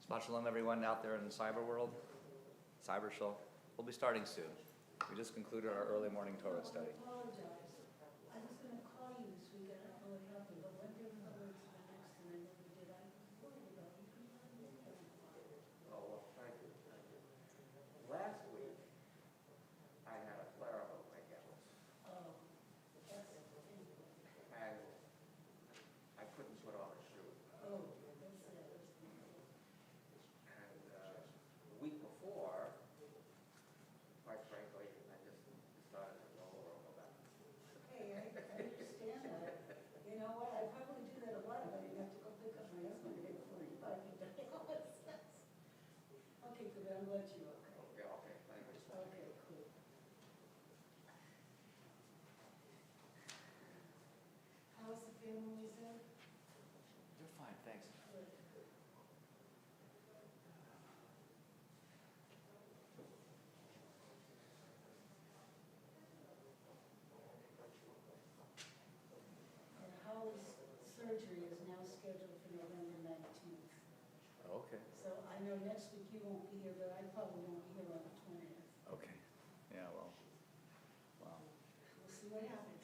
Shabbat Shalom, everyone out there in the cyber world, cyber show. We'll be starting soon. We just concluded our early morning Torah study. I apologize. I was going to call you this week. I don't know what happened, but when did the words to the next and I never did. I worried about you. Oh, well, thank you. Last week, I had a flare-up of my gout, Oh, that's, and I couldn't put on a shoe. oh, that's it. And the week before, quite frankly, I just decided to roll over that. Hey, I understand that. You know what? I probably do that a lot. I have to go pick up my husband again for you. Okay, good. I'll let you. Okay. Okay, thank you. Okay, cool. How's the family, Zed? You're fine, thanks. Good. And Holly's surgery is now scheduled for November 19th. Okay. So I know next week you won't be here, but I probably won't be here on the 20th. Okay. Yeah, well, wow. We'll see what happens.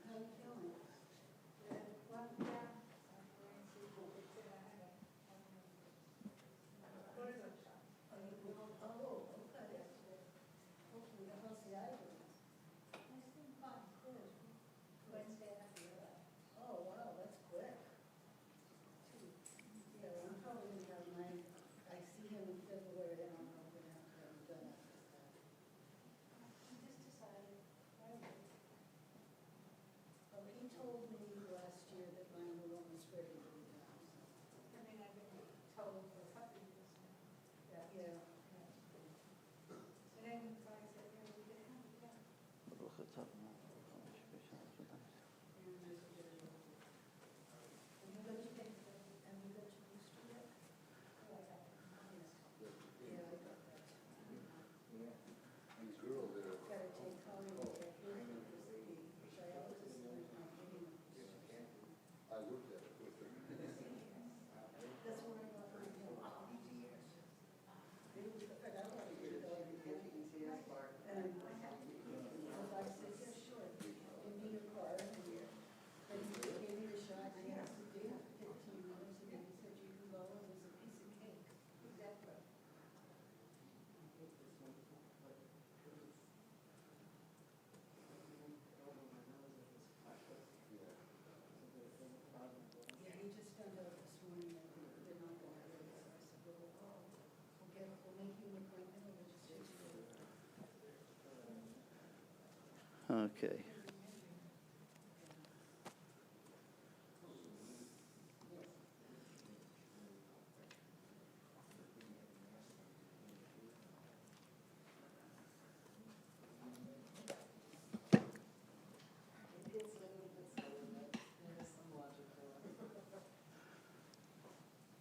How you feeling? Oh, okay. Hopefully, how's the eye doing? Oh, wow, that's quick. Yeah, I'm probably gonna have mine, I see him in February, and I'm gonna have to have him done after that. Oh, he told me last year that mine were almost ready to be done, so. Yeah. Have you got your booster yet? Yeah, I got that. These girls that are, Gotta take Holly to get her because the dialysis center is not getting them. I looked at it with them. That's where I got my bill. It was, in fact, I wanted to go and get it. And I said, yeah, sure, give me your card. And he gave me the shot, and he asked to do it for 15 minutes, and then he said, you can go, and it was a piece of cake. Yeah, he just found out this morning that they're not going to do it, so I said, well, we'll make you an appointment, and we'll just fix it. Okay.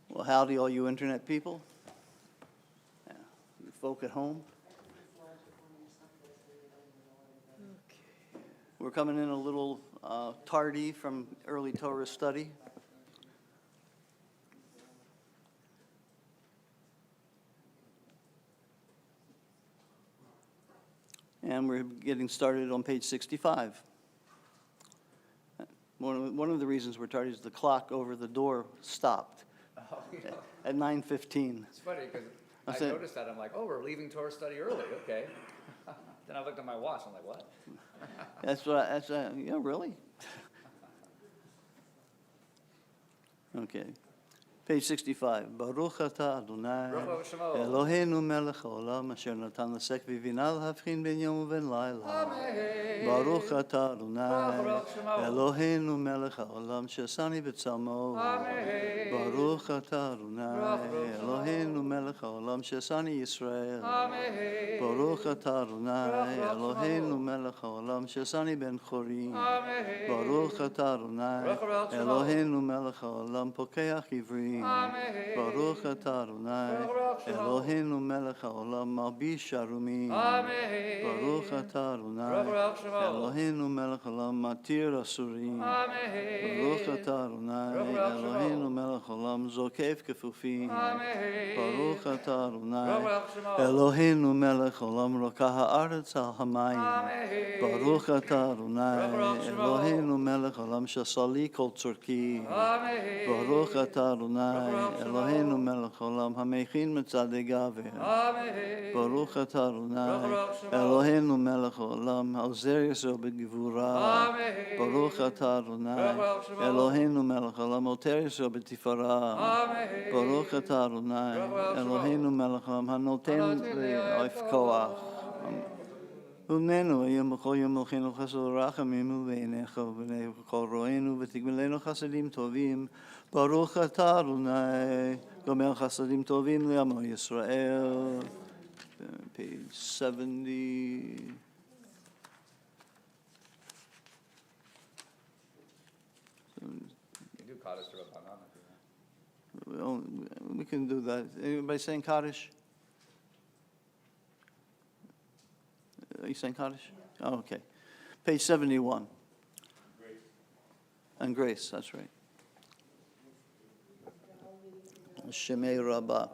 Well, howdy, all you internet people. Yeah, you folk at home. We're coming in a little tardy from early Torah study. And we're getting started on page 65. One of the reasons we're tardy is the clock over the door stopped Oh, you know, at 9:15. it's funny because I I said- noticed that. I'm like, oh, we're leaving Torah study early. Okay. Then I looked at my watch. I'm like, what? Yeah, really? Okay. Page 65. Baruch atah Adonai, Baruch Shemo. Eloheinu melech haolam, asher natan lasek v'bina להבחין בין יום ובין לילה. Amen. ברוך אתה אדוני, Baruch Shemo. אלוהינו מלך העולם, שעשני בצלמו. Amen. ברוך אתה אדוני, Baruch Shemo. אלוהינו מלך מלך העולם שעשני ישראל. Amen. ברוך אתה אדוני אלוהינו מלך העולם שעשני בן חורין. Amen. ברוך אתה אדוני אלוהינו מלך העולם פוקח עברים. Amen. ברוך אתה אדוני אלוהינו מלך העולם מלביש ערומים. Amen. ברוך אתה אדוני אלוהינו מלך העולם מתיר אסורים. Amen. ברוך אתה אדוני אלוהינו מלך העולם זוקף כפופים. Amen. ברוך אתה אדוני אלוהינו מלך העולם רוקה הארץ על המים. Amen. ברוך אתה אדוני אלוהינו מלך העולם שעשה לי כל צורכי. Amen. ברוך אתה אדוני אלוהינו מלך העולם המכין מצעדי גבר. Amen. ברוך אתה אדוני אלוהינו מלך העולם העוזר ישראל בגבורה. Amen. ברוך אתה אדוני אלוהינו מלך העולם עוטר ישראל בתפארה. Amen. ברוך אתה אדוני אלוהינו מלך העולם הנותן לאף כוח. ומנו היום בכל יום מלכנו חסד ורחמים ובעיניך ובעיני כל רואינו ותגמלנו חסדים טובים. ברוך אתה אדוני גומל חסדים טובים לעמו ישראל. Page 70. You do Kaddish to Rabbanan if you want. We can do that. Anybody saying Kaddish? Are you saying Kaddish? Oh, okay. Page 71. And grace, that's right. Shemei Rabbah.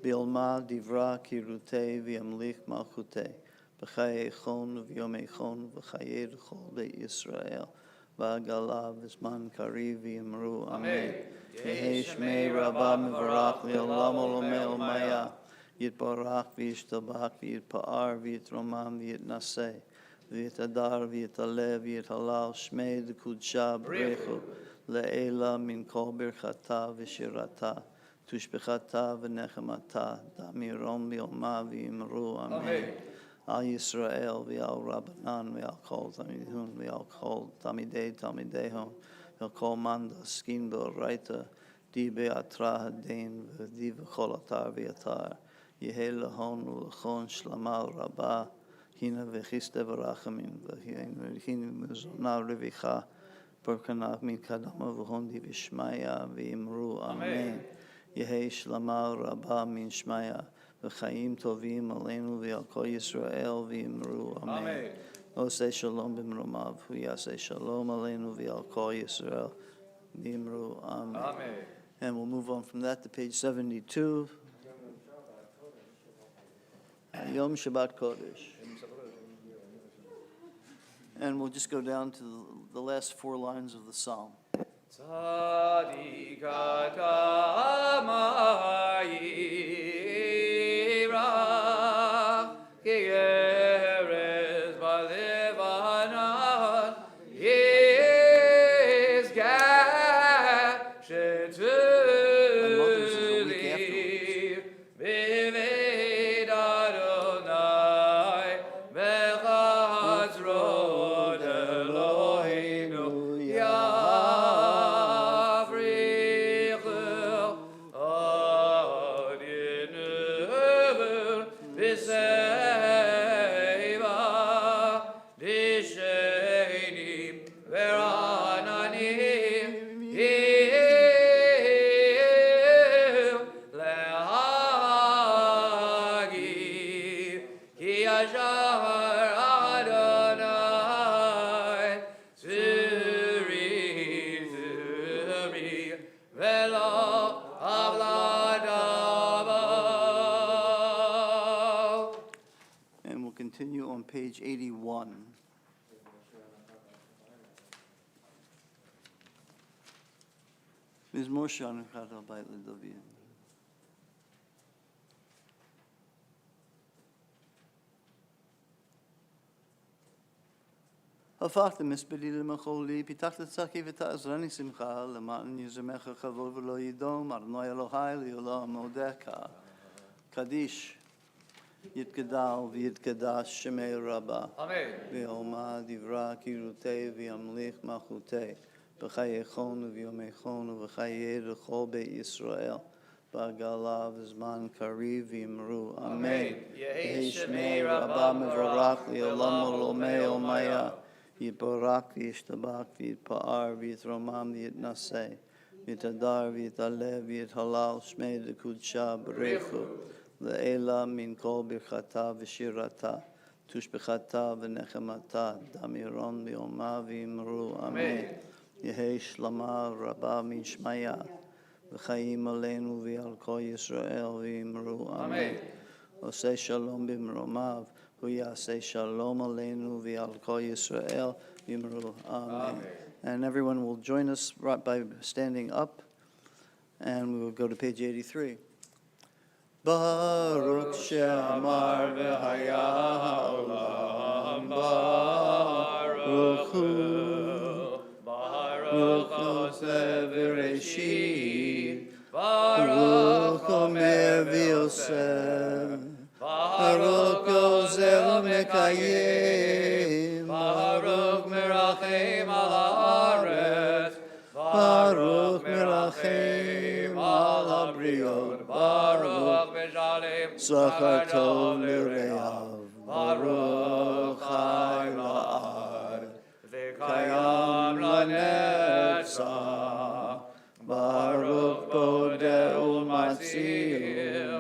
Bilma divra kirutei v'yamlich malchutei. B'chai echon v'yom echon v'chayei d'chol be'Yisrael. V'agala v'zman kari v'yamru amen. Yehi Shemei Rabbah mevarach li'olam olomei olmaya. Yitbarach v'yishtabach v'yitpa'ar v'yitromam v'yitnaseh. V'yitadar v'yitaleh v'yithalal Shmei d'kudsha brechu. Le'ela min kol birchata v'shirata. Tushbechata v'nechemata, damiron bi'oma v'yimru, amen. Al Yisrael v'al Rabbanan v'al kol tamidehun v'al kol tamidehon v'al kol man daskin b'oraita di be'atra hadin v'di v'chol atar v'yatar yehe lahon u'lachon shlamal rabba hina v'chiste v'rachamim v'hina mizona revicha perkanach min kadama v'hon di v'shmaya v'yimru, amen. Yehi shlama rabba min shmaya v'chaim tovim aleinu v'al kol Yisrael v'yimru, amen. Oseh shalom b'mromav hu yaseh shalom aleinu v'al kol Yisrael v'yimru, amen. Amen. And we'll move on from that to page 72. Yom Shabbat Kodesh. And we'll just go down to the last 4 lines of the psalm. Tzadik ata ma'ira ki erez ba'levanan yizgah shetuliv b'veit Adonai b'chatzrot Eloheinu And we'll continue on page 81. מזמור שלנו אחד הבית לדוד. הפכת מספדי למחולי, פיתחת צחי ותעזרני שמחה, למען יזמך כבוד ולא ידום, אדוני אלוהי לעולם עודך. קדיש, יתגדל ויתקדש שמי רבה. Amen. ויאמר דברה קירותי וימליך מלכותי. בחיי חון וביומי חון ובחיי לכל בית ישראל. בגלה וזמן קריב ואמרו אמן. אמן. יהי שמי רבה מבורך לעולם ולעולמי עולמיה. יתברך וישתבח ויתפאר ויתרומם ויתנשא. ויתהדר ויתעלה ויתהלל שמי דקודשה ברכו. לעילה מן כל ברכתה ושירתה. תושבחתה ונחמתה. דמירון ביומה ואמרו אמן. יהי שלמה רבה משמיה. וחיים עלינו ועל כל ישראל ואמרו אמן. עושה שלום במרומיו, הוא יעשה שלום עלינו ועל כל ישראל ואמרו amen. And everyone will join us right by standing up, and we will go to page 83. Baruch she'amar v'haya ha'olam baruch hu Baruch Oseh v'reshit Baruch Omer v'yosef Baruch Ozel Mekayim Baruch Merachem al haaretz Baruch Merachem al habriot Baruch Meshalem Zachar Tov l'Reav Baruch Chai la'ad V'kayam lanetzach Baruch Bodeh u'matzil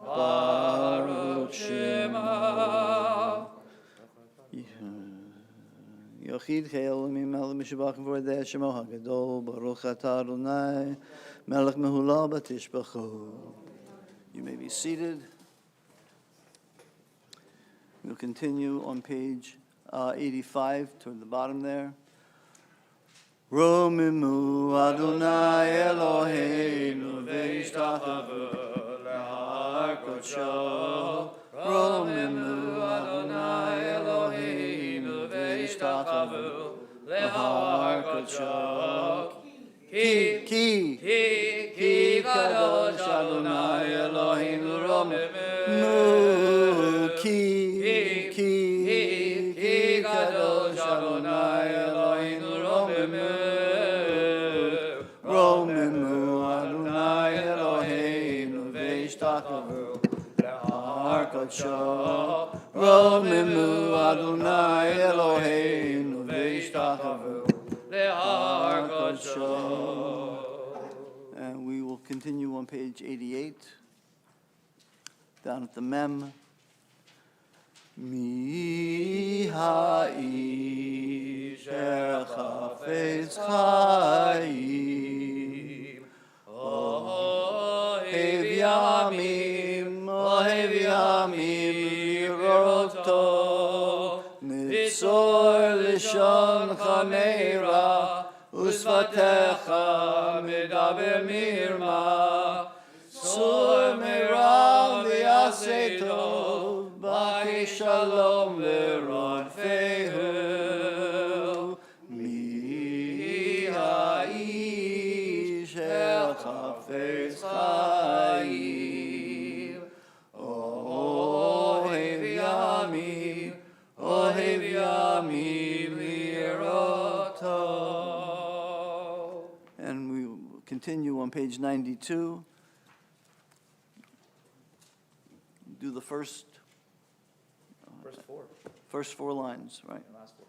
Baruch Shema. Yochid Che'elohim Melech Mishabach V'Vodeh Shemo HaGadol Baruch Atah Adonai Melech Mehulal B'Tishbachu. You may be seated. We'll continue on page 85 toward the bottom there. Romimu Adonai Eloheinu V'Yishtachavu L'Har Kodsho. Romimu Adonai Eloheinu V'Yishtachavu L'Har Kodsho. Ki Kadosh Adonai Eloheinu Romimu. Ki Kadosh Adonai Eloheinu Romimu Adonai Eloheinu V'Yishtachavu L'Har Kodsho. Romimu Adonai Eloheinu V'Yishtachavu L'Har Kodsho. And we will continue on page 88, down at the Mem. Mi ha'ish chafetz chaim ohev yamim liroto nitzor lishon chameira usvatecha medaber mirma sor meirav v'yaseh tov Baki shalom lerodfehu Mi ha'ish el chafetz chaim Ohev yamim liroto. And we will continue on page 92. Do the first First four lines, right? And last four.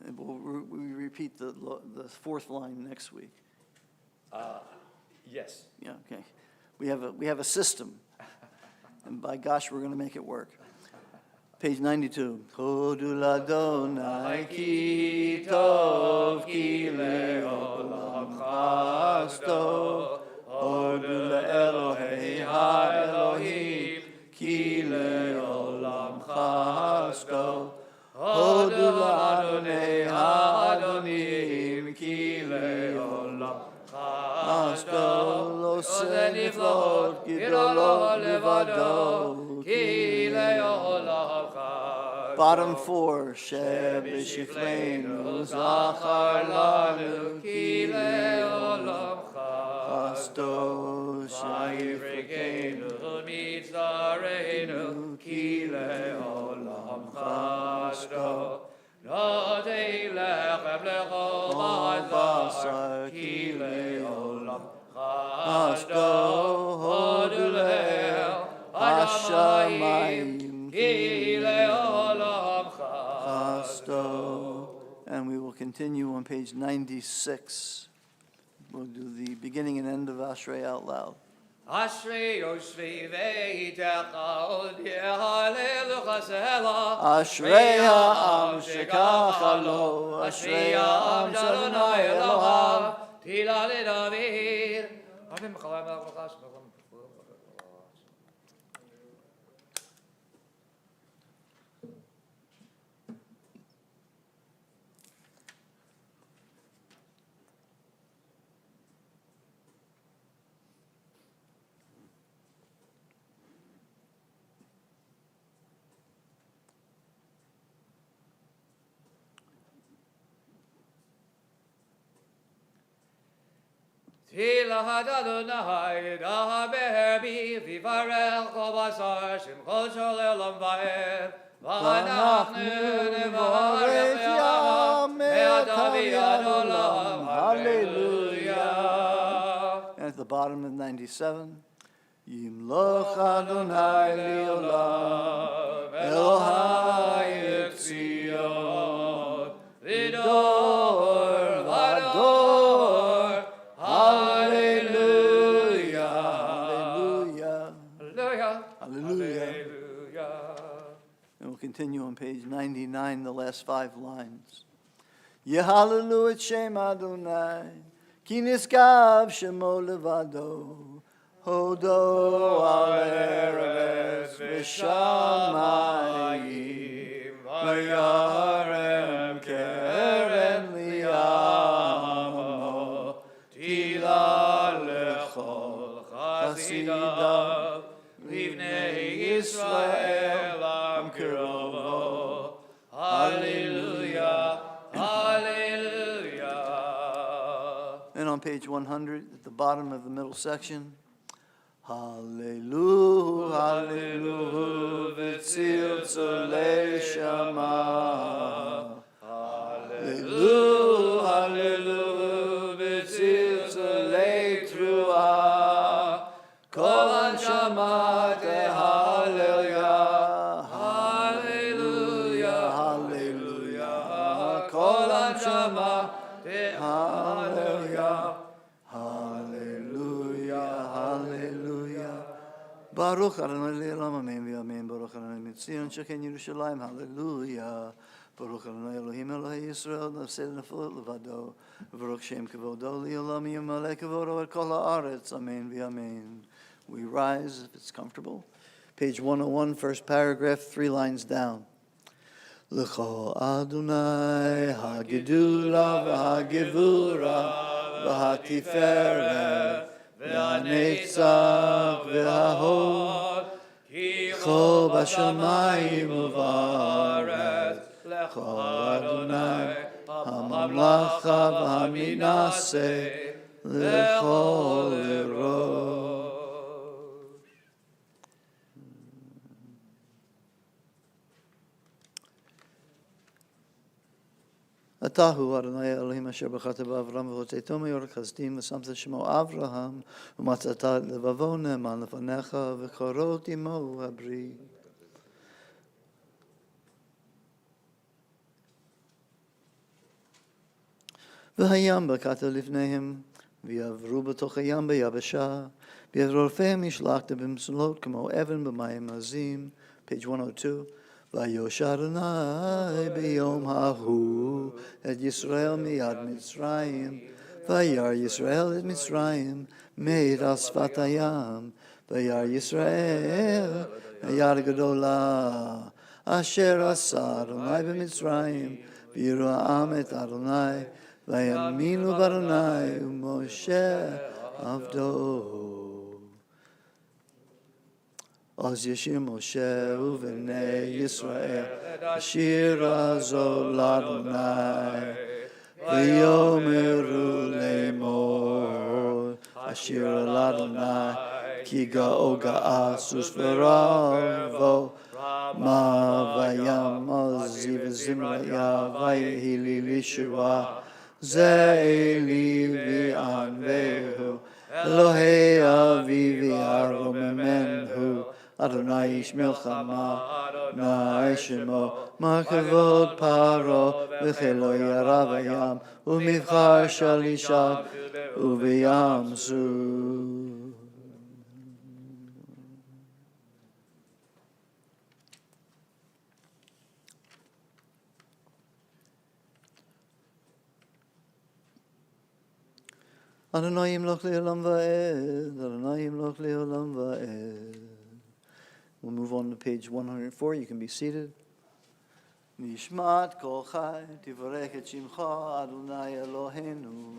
And we repeat the fourth line next week. Yes. Yeah, okay. We have a system, and by gosh, we're going to make it work. Page 92. Hodu l'Adonai ki tov ki le'olam chasto. Hodu le'Elohei ha'Elohim ki le'olam chasto. Hodu l'Adonai ha'Adonim ki le'olam chasto. Lo seniflot gidolot levado ki le'olam. Bottom four, Sheb Shifleinu Zachar Lanu Ki Le'olam Chasto Shayifrekeinu Mitzarenu Ki Le'olam Chasto Notei Lechem Lechol Basar Ki Le'olam Chasto Hodulel Hashamayim Ki Leolam Chasto. And we will continue on page 96. We'll do the beginning and end of Ashrei out loud. Ashrei Yoshvi Veitecha Od Yehalelu Chasela Ashrei ha'am shekacha lo, Ashrei ha'am sh'Adonai Elohav, Tila LeDavid. Avim B'chalai Melech B'chas B'cham. Tila Adonai Dabebi Vivarel Kobasar Shimchol Shol Elam Vaed V'anachnu Nevarech Yam Me'atavi Adolam Hallelujah. And at the bottom of 97, Yimloch Adonai Leolam, Elohai Etzion, Lidor Vador, Hallelujah, Hallelujah, Hallelujah. Hallelujah. Hallelujah. And we'll continue on page 99, the last 5 lines. Yehalelu et Shem Adonai, Ki niskav Shemo levado, Hodo al eretz v'shamayim, Vayarem keren liyamo, Tila lechol chasidav, Livnei Yisrael am kirovo. Hallelujah, hallelujah. And on page 100, at the bottom of the middle section, Hallelujah, hallelujah, v'tzil tzolei shama. Hallelujah, hallelujah, v'tzil tzolei truah. Kol anshama tehallel, hallelujah, hallelujah. Kol anshama tehallel, hallelujah, hallelujah. Baruch Adonai le'olam amen v'amen. Baruch Adonai mitzion sheken Yerushalayim, hallelujah. Baruch Adonai Elohim Elohei Yisrael nafseh nefilot levado. Baruch Shem kevodo le'olam yimaleh kevodo et kol haaretz, amen v'amen. We rise, if it's comfortable. Page 101, first paragraph, 3 lines down. L'cho Adonai hagedula v'hagevura v'hatiferet v'hanetzach v'hahod L'cho b'shamayim u'va'aretz L'cho Adonai ha'mamlacha v'haminaseh L'cho l'rosh. Atahu Adonai Elohim asher b'chata b'Avram v'hotzeito me'or chasdim v'samta shemo Avraham v'matzata levavo ne'eman lefanecha v'korot imo habri. V'hayam b'kata lifnehem v'yavru b'toch hayam b'yabasha v'yavrofihem yishlachta b'msulot k'mo even b'mayim azim. Page 102. Vayosh Adonai b'yom hahu et Yisrael miyad Mitzrayim. Vayar Yisrael et Mitzrayim meid al sfat hayam. Vayar Yisrael hayar gadola asher asa Adonai b'Mitzrayim v'yiru ha'am et Adonai v'yaminu b'Adonai u'Moshe avdo. Oz yeshir Moshe u'vnei Yisrael ashir azol Adonai v'yomeru le'mor ashir Adonai ki ga'o ga'asus v'ravo ma vayam ozi v'zimraya v'yehi li lishua ze'eli v'anvehu Elohei avivi aromemenu, Adonai ish milchama, Adonai shemo, Makavod paro, V'chelo yarav hayam, Umivchar shalisha, Uveyamzu. Adonai yimloch le'olam va'ed, Adonai yimloch le'olam va'ed. We'll move on to page 104. You can be seated. Nishmat kol chai, tivarech et shimcha, Adonai Eloheinu.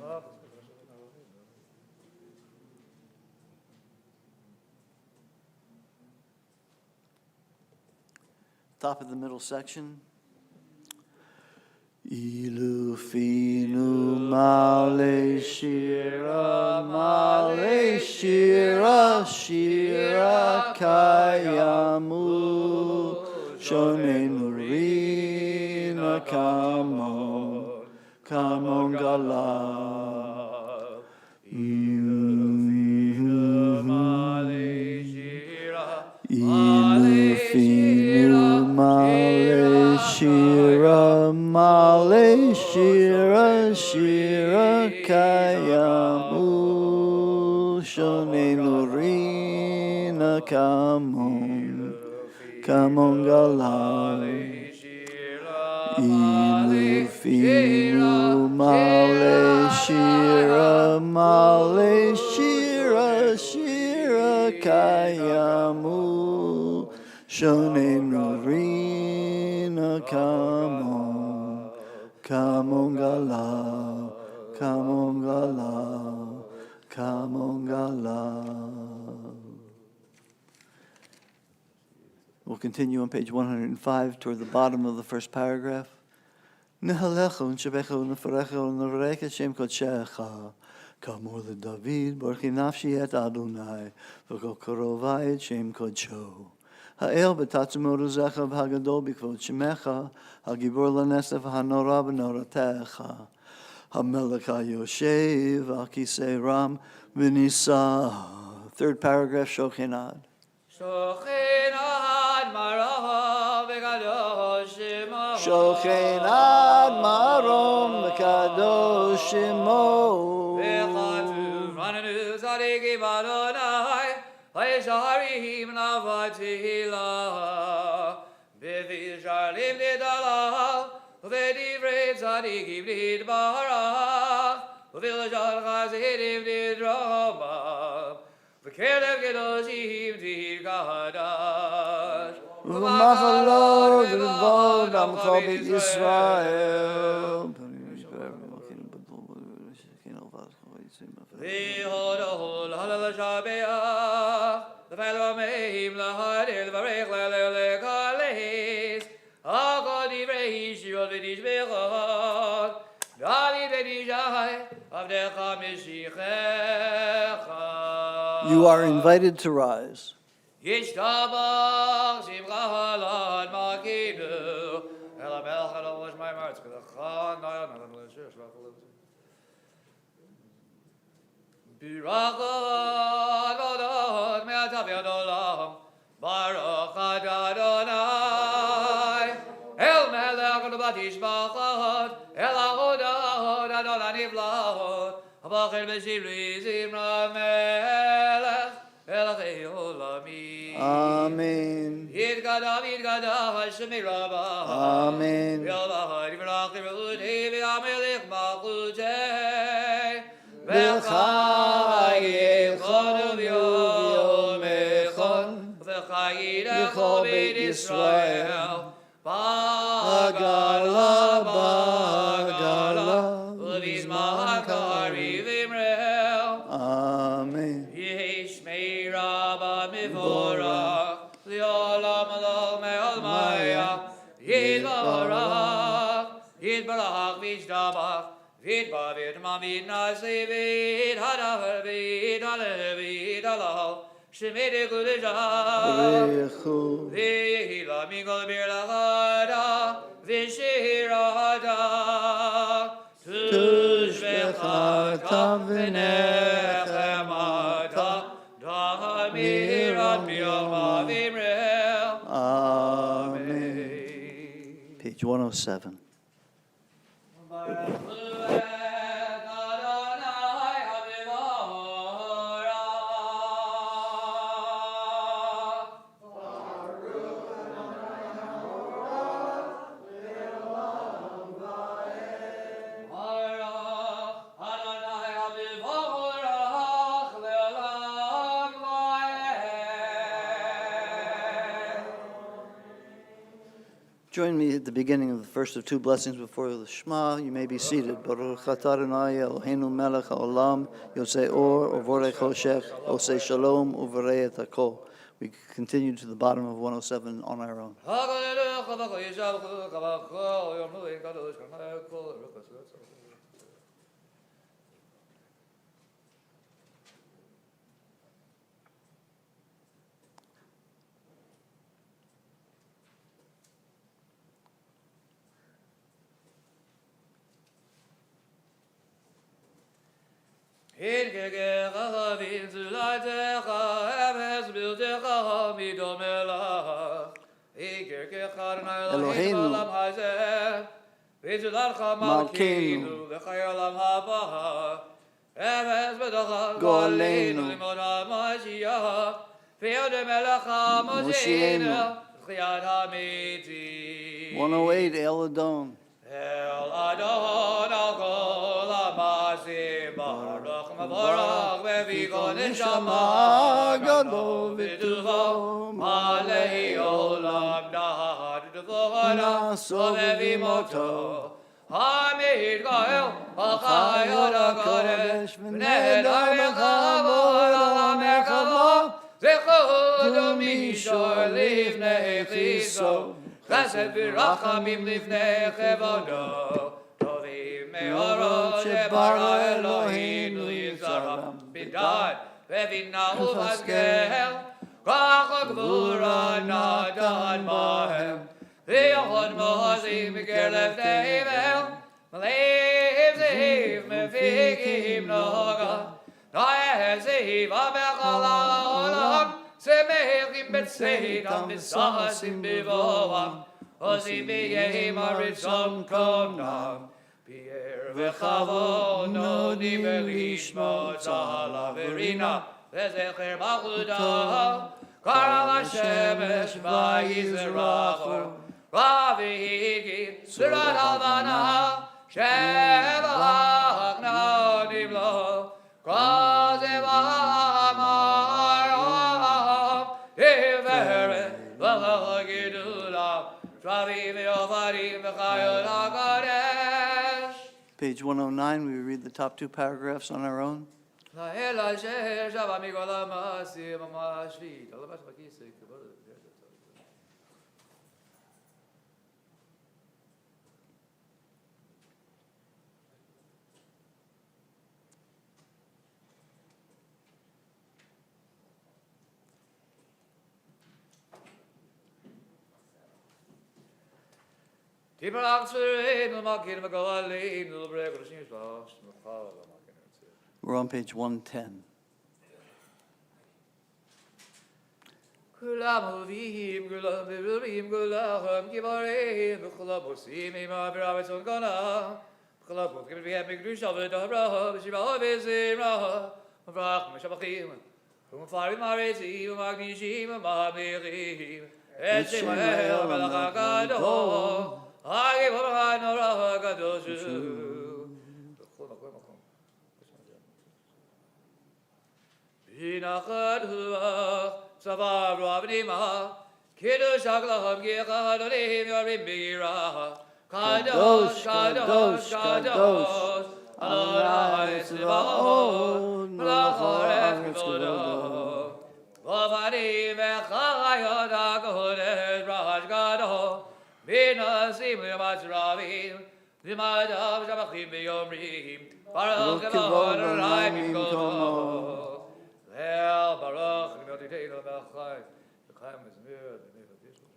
Top of the middle section. Ilufinu male shira, shira kayamu, shonenu rina kamon gala. Ilufinu male shira kayamu, shonenu rina kamon gala. Ilufinu male shira kayamu, shonenu rina kamon gala. We'll continue on page 105 toward the bottom of the first paragraph. Nehalecha u'nshabecha u'nefarecha u'nevarech Shem kodshecha. Kamor leDavid, borchi nafshi et Adonai, v'kol karovai et Shem kodsho. Ha'el b'tatzmo ruzecha v'hagadol b'kvod shemecha, ha'gibor l'nesef ha'nora b'noratecha. Ha'melech ha'yoshev al kisei ram v'nisa. Third paragraph, Shochenad. Shochenad marom v'kadosh shemo. Shochenad marom v'kadosh shemo. V'chatuv ranenu tzadikim Adonai, v'yesharim navatihila. B'visharim nidalal, v'divrei tzadikim nidbarach, v'vilshal chazidim nidromah. V'kelev kedoshim tirkadash. V'machalot v'vod amcho b'Yisrael. Yisrael. V'hodol halal shabeach, v'felomeim lahadil v'rech lelelekales, ha'kol divrei shivot v'tishbechot, David v'tishai, avdecha mishichecha. You are invited to rise. Yishtabach simcha lad makinu, el hamelech adol l'shmai martz, k'dachan nayon adon l'shir, shvach l'shir. Birachot v'odot me'atav yadolam, baruch Adonai, el melech v'tishbachot, el ahodot adon anivlahot, habachel v'shivri zimra melech, Elachei olamim. Amen. Yidgadah Hashem Rabbah. Amen. Yalvahad v'rachim v'ludei v'amelech malchutei. V'chayechon u'vyomechon. V'chayidechon b'et Yisrael. Bagala, bagala. V'vizman kari v'imrel. Amen. Yishmei Rabbah mivorach, li'olam alol me'olmaya, yitbarach, yitbarach v'yishtabach, v'yitbavit mamid nasi v'yithadar v'yithadar v'yithadal, shemedi kudeshah, Rechu. v'yihila mikol birlachada, v'shirata, tushbecha tam v'nechema. mirat bi'alma v'imrel. Amen. Page 107. Join me at the beginning of the first of two blessings before the Shema. You may be seated. Baruch atah Adonai Eloheinu melech haolam, yosei or, uvorei choshech, osei shalom, uvorei et hakol. We continue to the bottom of 107 on our own. In gegecha v'inzulatecha emes biltecha midomelach. In gegecha Eloheinu olam hazeh v'inzulatecha malkeinu v'chai olam haba. Emes b'dacha go'aleinu limod ha'mashiach v'yodem melech ha'mosheinu v'chiyat ha'metim. 108, El Adon. El Adon al kol ha'masim baruch mavorach ve'vikol neshama gadol v'tuvo malei olam dahad v'vochana ve'vimoto hamid gael ha'chayot ha'kodesh v'ned ha'mechavod ha'mechavo zechod u'mishor livnei chiso Chesed v'rachamim lifnei chevodo Tovim me'orot shebara Eloheinu yitzaram Bidad ve'vinahu v'askel Kach ha'gvura natan mahem V'yochod mo'azim v'ker lefnei vel Maleim zehiv mefikim noga No'eh zehiv ha'mechal ha'olam Semechim b'tzeitam v'sahasim b'voam Osim b'yehim ha'ritzon konam Pi'er v'chavod nodim v'lishmo tzala v'rina V'zecher b'chudah Karal ha'shemesh v'yizeracho V'v'higim surat halvana Shevach nodim lo Kozev ha'amar Page 109, we read the top two paragraphs on our own. We're on page 110. Kulam uvihim kulam v'rubim kulam kivarim v'kulam osim ima v'ravetzon kana kulam uvim v'hem v'gdusha v'davra v'shiva v'zimra v'vrach v'shabachim v'mfarim ha'retzim v'magnishim v'mahamirim et shemael v'lach ha'gadol ha'giv ha'nora ha'gadoshu v'nachad hu'ach Savav Ravnima, Kiddush Aglaham Gechadonim Yorim Bira, Kadosh, Kadosh, Kadosh, Adonai Tzvaot, Melachoref Kevodo, Vavani Vechayot HaKodesh Raj Gadol, Binasim Yamatzravim, Vimadav Shabachim V'yomrim, Baruch Kevod Adonai Mikomo. El Baruch, Gnotitain Al-Bachai, the Chaim is near the name of Yeshua.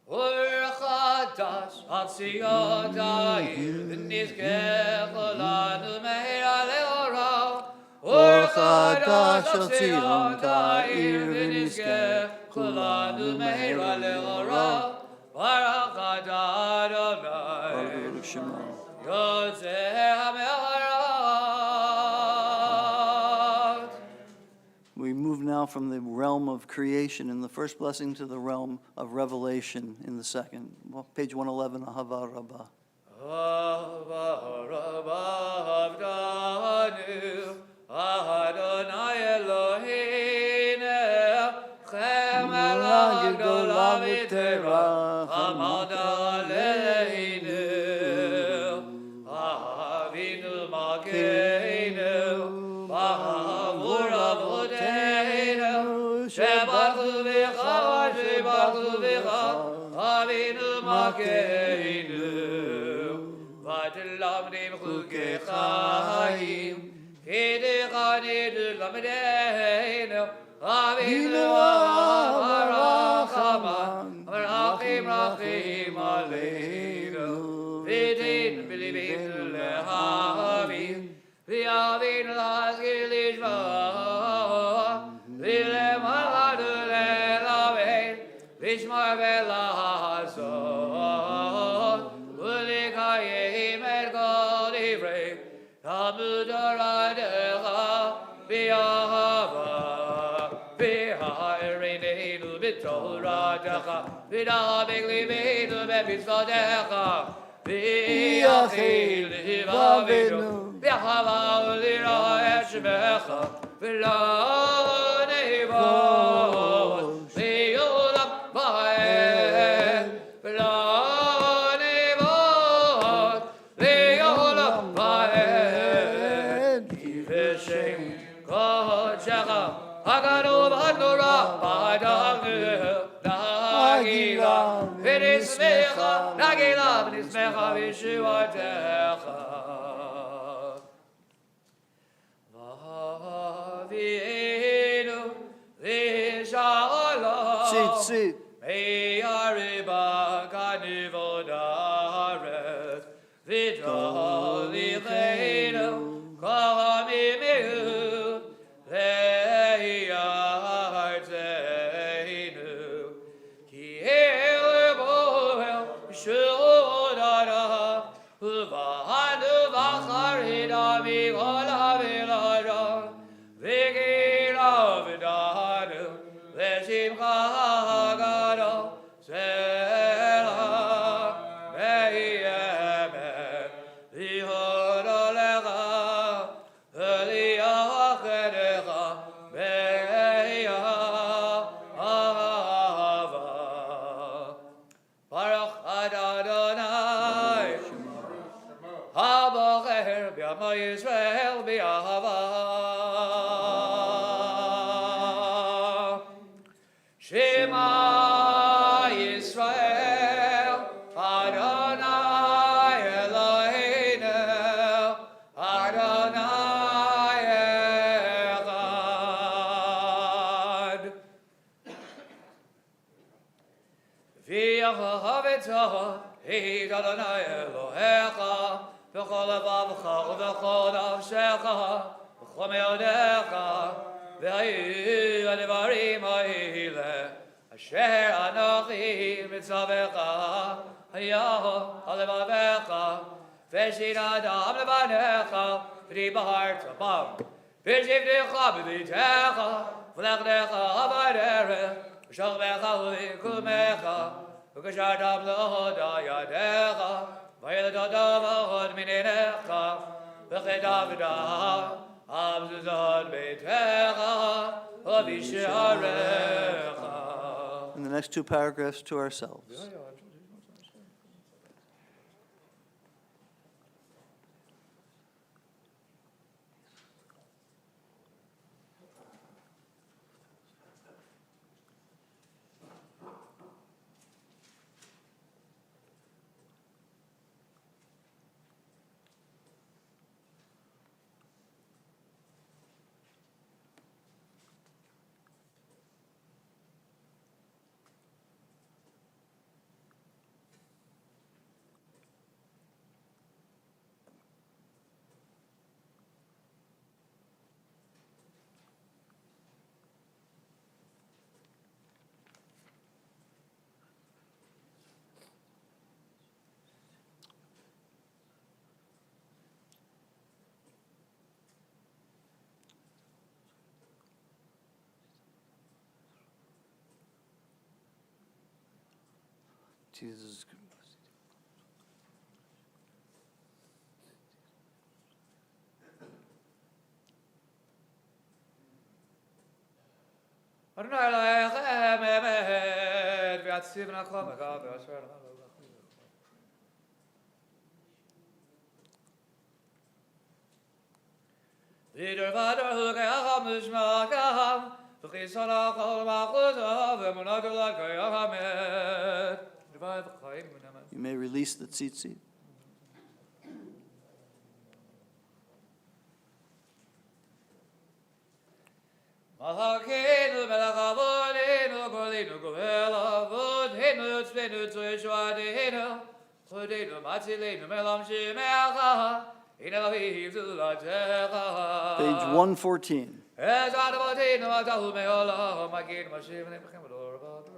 Urchadat, Atziota nizkech lanu meira leora. Or chadash al Zion ta'ir v'nizkeh kulanu meira leora. Baruch atah Adonai. Baruch Shema. Yotzei ha'me'arat. We move now from the realm of creation in the first blessing to the realm of revelation in the second. Page 111, Ahava Rabbah. Ahava Rabbah Avdanu Adonai Eloheinu Chem Ela Gdola V'Tera Hamada Aleinu Avinu Makeinu Ba'avur Avoteinu Shebachu V'cha Shebachu V'cha Avinu Makeinu V'Telamdim Chukei Chaim K'Dechanidu Lamedeinu Avinu Rachamam Rachim Rachim Aleinu V'Tein V'Livin Lehavim V'Avin L'Hazgir Lishma V'Lemaladu Le'Lavein V'Shmar V'Lahazot V'Likayim Et Kol Divrei Talmud Aradecha V'Ahava V'Ha'erineinu B'Toratecha V'Da'abik Libeinu B'Mitzvotecha V'Yachil Livavinu V'Hava U'Lira Et Shemecha V'Lo Nevot V'Yolam Ba'ed V'Lo Nevot V'Yolam Ba'ed V'Shem Kodshecha Haganu B'Hanura B'Adagnu Nagila V'Nismecha Nagila V'Nismecha V'Shuatecha V'Avinu V'Shalom Sit. Me'ariba Kanivodaret V'Tolicheinu K'Hamimihu Ve'yarteinu Ki Eleboel Shudara V'Vahanu V'Charida V'Gola V'Lara V'Gira V'Danu V'Shimcha Hagado Selah Ve'yemet V'Hodolecha V'Liachedecha Ve'yahava Baruch Adonai Habocher B'Amo Yisrael B'Ahava Shema Yisrael Adonai Eloheinu Adonai Echad V'Yehovah Hid Adonai Elohecha V'chol levavecha V'chol nafshecha V'chol me'odecha V'hayu advarim ha'ile Asher anochi mitzavecha Hayahu alevavecha V'shin adam levanecha V'di b'harta bam V'shivdecha b'vitecha V'lechtecha ha'vaderech V'shachvecha u'v'kumecha V'kashatam l'hoda yadecha V'yelatodav ha'od mininecha V'chedavda Abzuzad beitecha V'visharecha. In the next two paragraphs to ourselves. Jesus. Adonai Elohim Emet, v'yatzib nachom echad v'asher echad. Lider vader hukayacham nishmakaham, v'chisonachol machuzav, v'munagulad kayachamet. Divide v'chayim v'nemet. You may release the tzitzit. Malachenu melachavonenu golenu govelavonenu tzvenu tzveshwadenu chodenu matzilenu melam shemecha inaviv zulatecha. Page 114. Ez adavotenu atahu meolam magenu mashiv nemechem ador vador.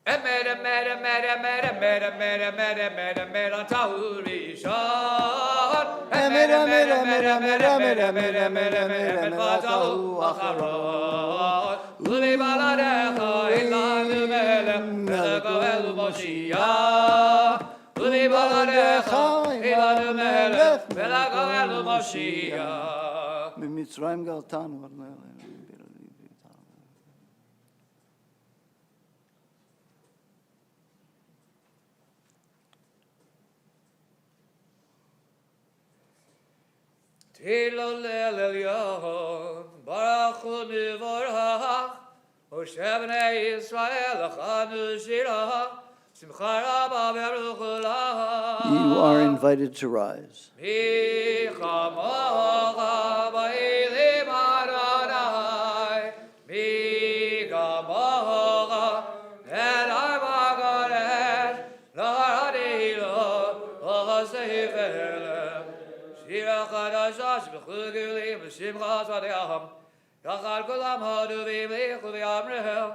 Emet, emet, emet, emet, emet, emet, emet, emet, emet, atahu rishon. Emet, emet, emet, emet, emet, emet, emet, emet, emet, atahu acharon. Uli baladecha ilanu melech, melech elu Moshiach. Uli baladecha ilanu melech, melech elu Moshiach. B'mitzrayim galtanu. Tilo lelyon, Baruch hu mivorach, Moshe b'nei Yisrael achanu shirah, Simcha rabba v'yaruchu lach. You are invited to rise. Mi chamocha ba'ilim Adonai, Mi chamocha elai b'godesh, L'haradilo, L'chaseifel, Shira chadasha shb'chugulim, L'shimcha tzvadeacham, Yachal kulam haduvim lichu v'yamrehel,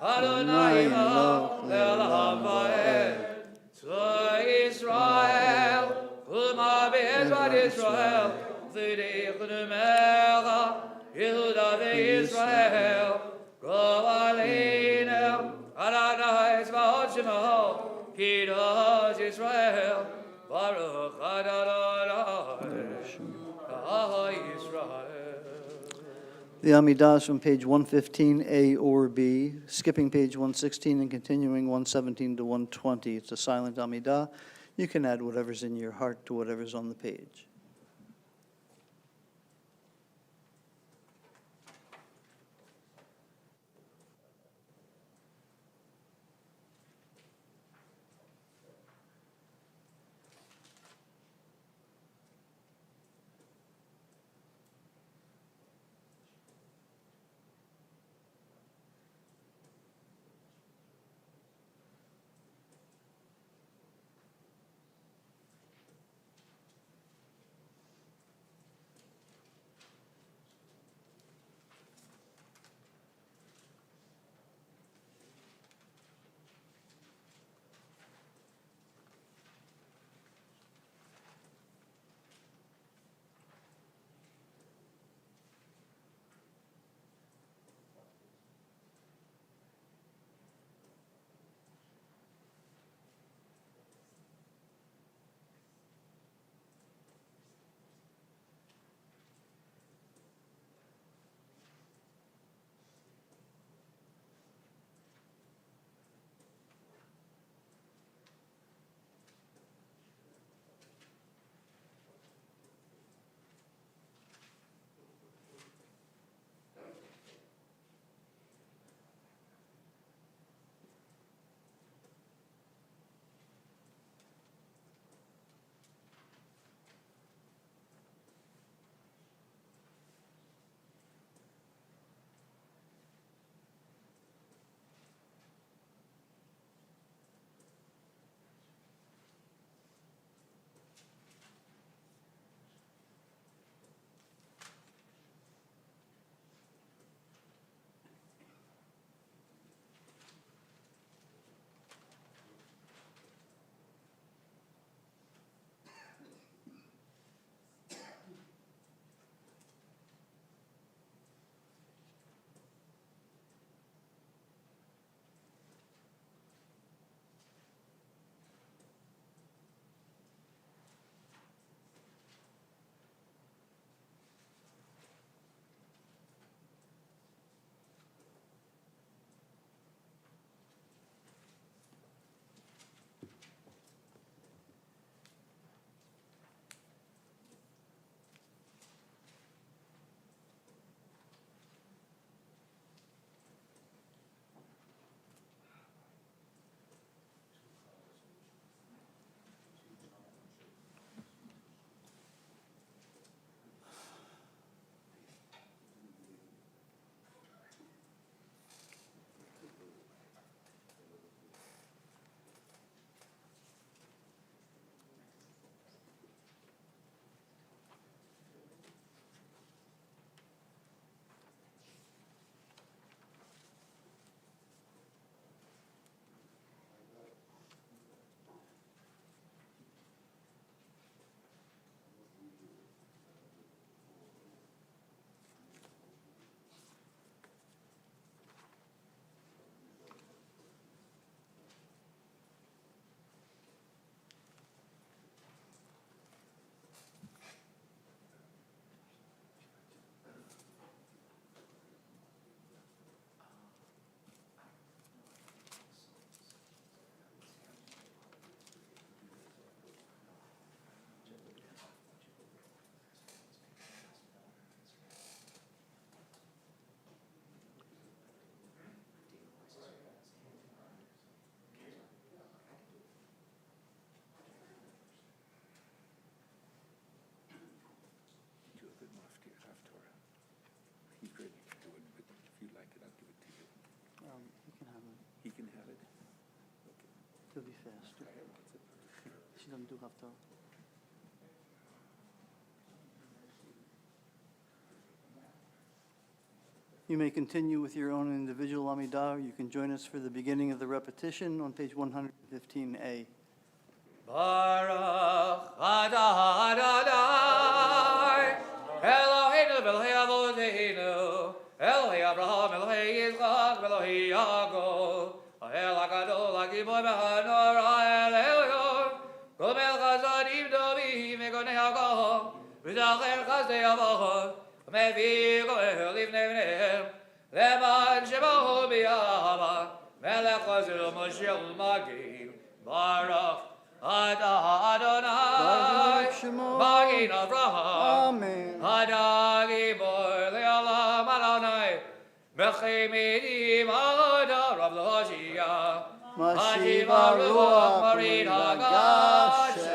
Adonai ilach le'olam va'ed. Tzvah Yisrael, Kulma be'ezrat Yisrael, V'dei chunumecha, Yehuda ve'Yisrael, Gov aleinu, Adonai tzvaot shemo, Kidosh Yisrael, Baruch Adonai, Yisrael. The Amidah is from page 115, A or B, skipping page 116 and continuing 117 to 120. It's a silent Amidah. You can add whatever's in your heart to whatever's on the page. he can have it. To be faster. She doesn't do haftarah. You may continue with your own individual Amidah. You can join us for the beginning of the repetition on page 115A. Baruch atah Adonai, Eloheinu v'Elokei avoteinu, Elokei Abraham, Elokei Yitzchak, Elokei Yaakov, Ha'el HaGadol, HaGibor v'Hanora, El Elyon, Gomel Chazadim Dovim, Megonei HaGom, V'zacher Chazdei Avot, Mevi Goel Livnei Bneim, Leman Shemo B'Yahava, Melech Chazil Moshe Magin, Baruch atah Adonai, Magin Avraham, Amen. Hadagi Bor Le'olam Adonai, Melchei Midim Adar Rav L'Hoshia, Mashiva Ruach Marid HaGashem,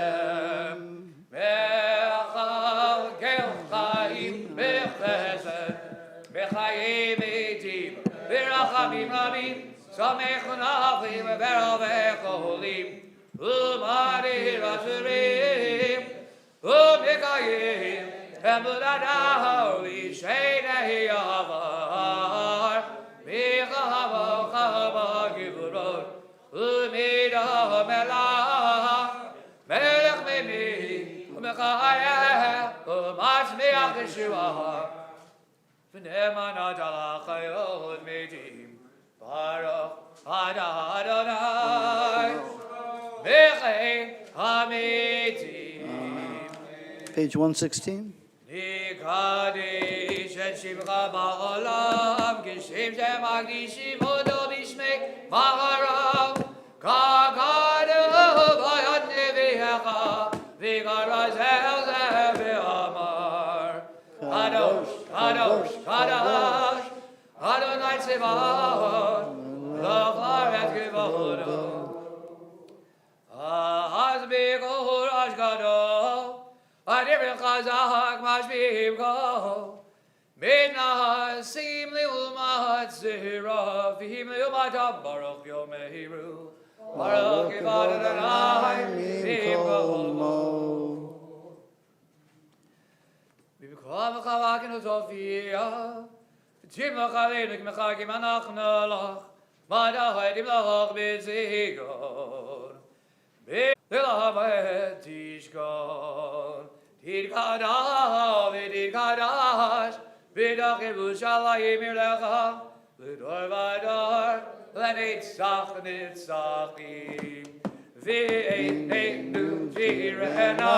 Mechal Gel Chaim B'chesed, B'chayim Eitim, B'rachamim Rabim, Samech Nafim V'Verovech Olim, Umadir Asurim, Umikayim, Emudadauli, Sheinei Yavar, Michava Chava Givurot, Umida Melach, Melech Mimi, Umechayeh, Umatzmiach Yeshua, V'nemanat Alachayot Medim, Baruch atah Adonai, Melchei Hametim. Page 116. Nikadesh et Shimcha ba'olam, Kishem she'magdishim odo b'shmei Maharav, Kagadu v'yad nevi'echa, V'garazel zeh v'amar, Kadosh, Kadosh, Kadosh, Adonai Tzevaot, L'charet Kivodo. Hasbikol Ashgadol, Adirich Chazak Mashbib Kol, Midnasim Li'ulmat Zira, V'him Li'ulmat Baruch Yom Mehiru, Baruch Yivad Adonai, V'im Kol. V'b'kol V'chavak Nutofiyah, V'tim L'chalenik Mechagim Anach Nalach, Madahai Dimlach B'zigon, B'lavet Tishkon, Tidkadav V'tidkadash, B'dach Yerushalayim Yirlecha, L'dor V'dor, L'nitzach Nitzachim, V'einenu Tirena,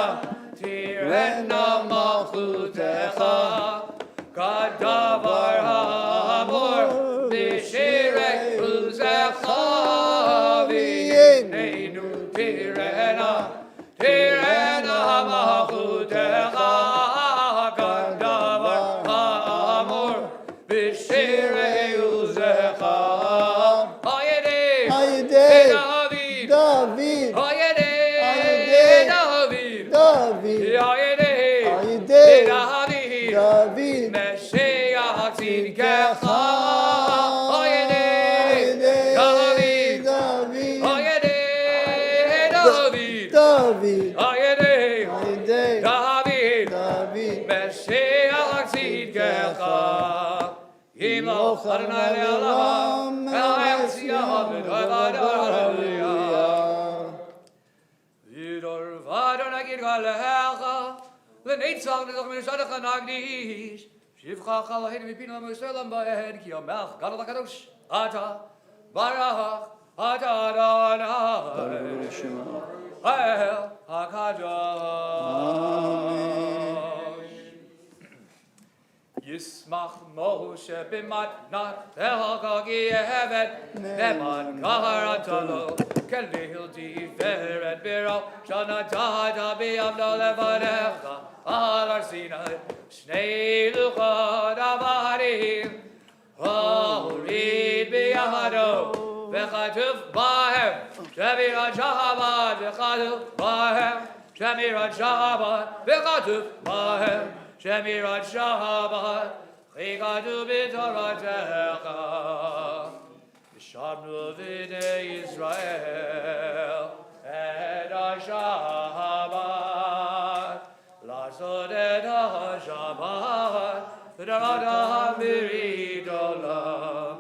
Tirena Malchutecha, Kadavar Hamor, B'shirei Uzecha, V'einenu Tirena, Tirena Malchutecha, Kadavar Hamor, B'shirei Uzecha. Hayedei, Hayedei, David, David, Hayedei, Hayedei, David, David, Hayedei, Hayedei, David, David, Meshiach Tzidkecha, Hayedei, David, David, Hayedei, David, David, Hayedei, Hayedei, David, David, Meshiach Tzidkecha, Yimloch Adonai le'olam, El Etzion v'Dovad Hallelujah. V'dor v'Adonai Gidgalecha, L'neitzach Nitzach Mishadach Nagdish, Shivcha Chalahedim V'pinu L'Muselam Ba'ed, Ki Yomelch Gadol HaKadosh, Ata, Barach, Ata Adonai, El HaKadosh. Yismach Moshe b'matnat el Hagagi Evet Neman Kaharatalo Kelil Tiferet Biro Shana Dada B'Yamdo Levanecha Al Har Sinai Shnei Luchot Avarim Horid B'Yahado V'Chatuf Bahem Shemirat Shabat V'Chatuf Bahem Shemirat Shabat V'Chatuf Bahem Shemirat Shabat Chigadu B'Toratecha Shamnu v'nei Yisrael et ha-Shabbat Lasod et ha-Shabbat v'darad mirid olam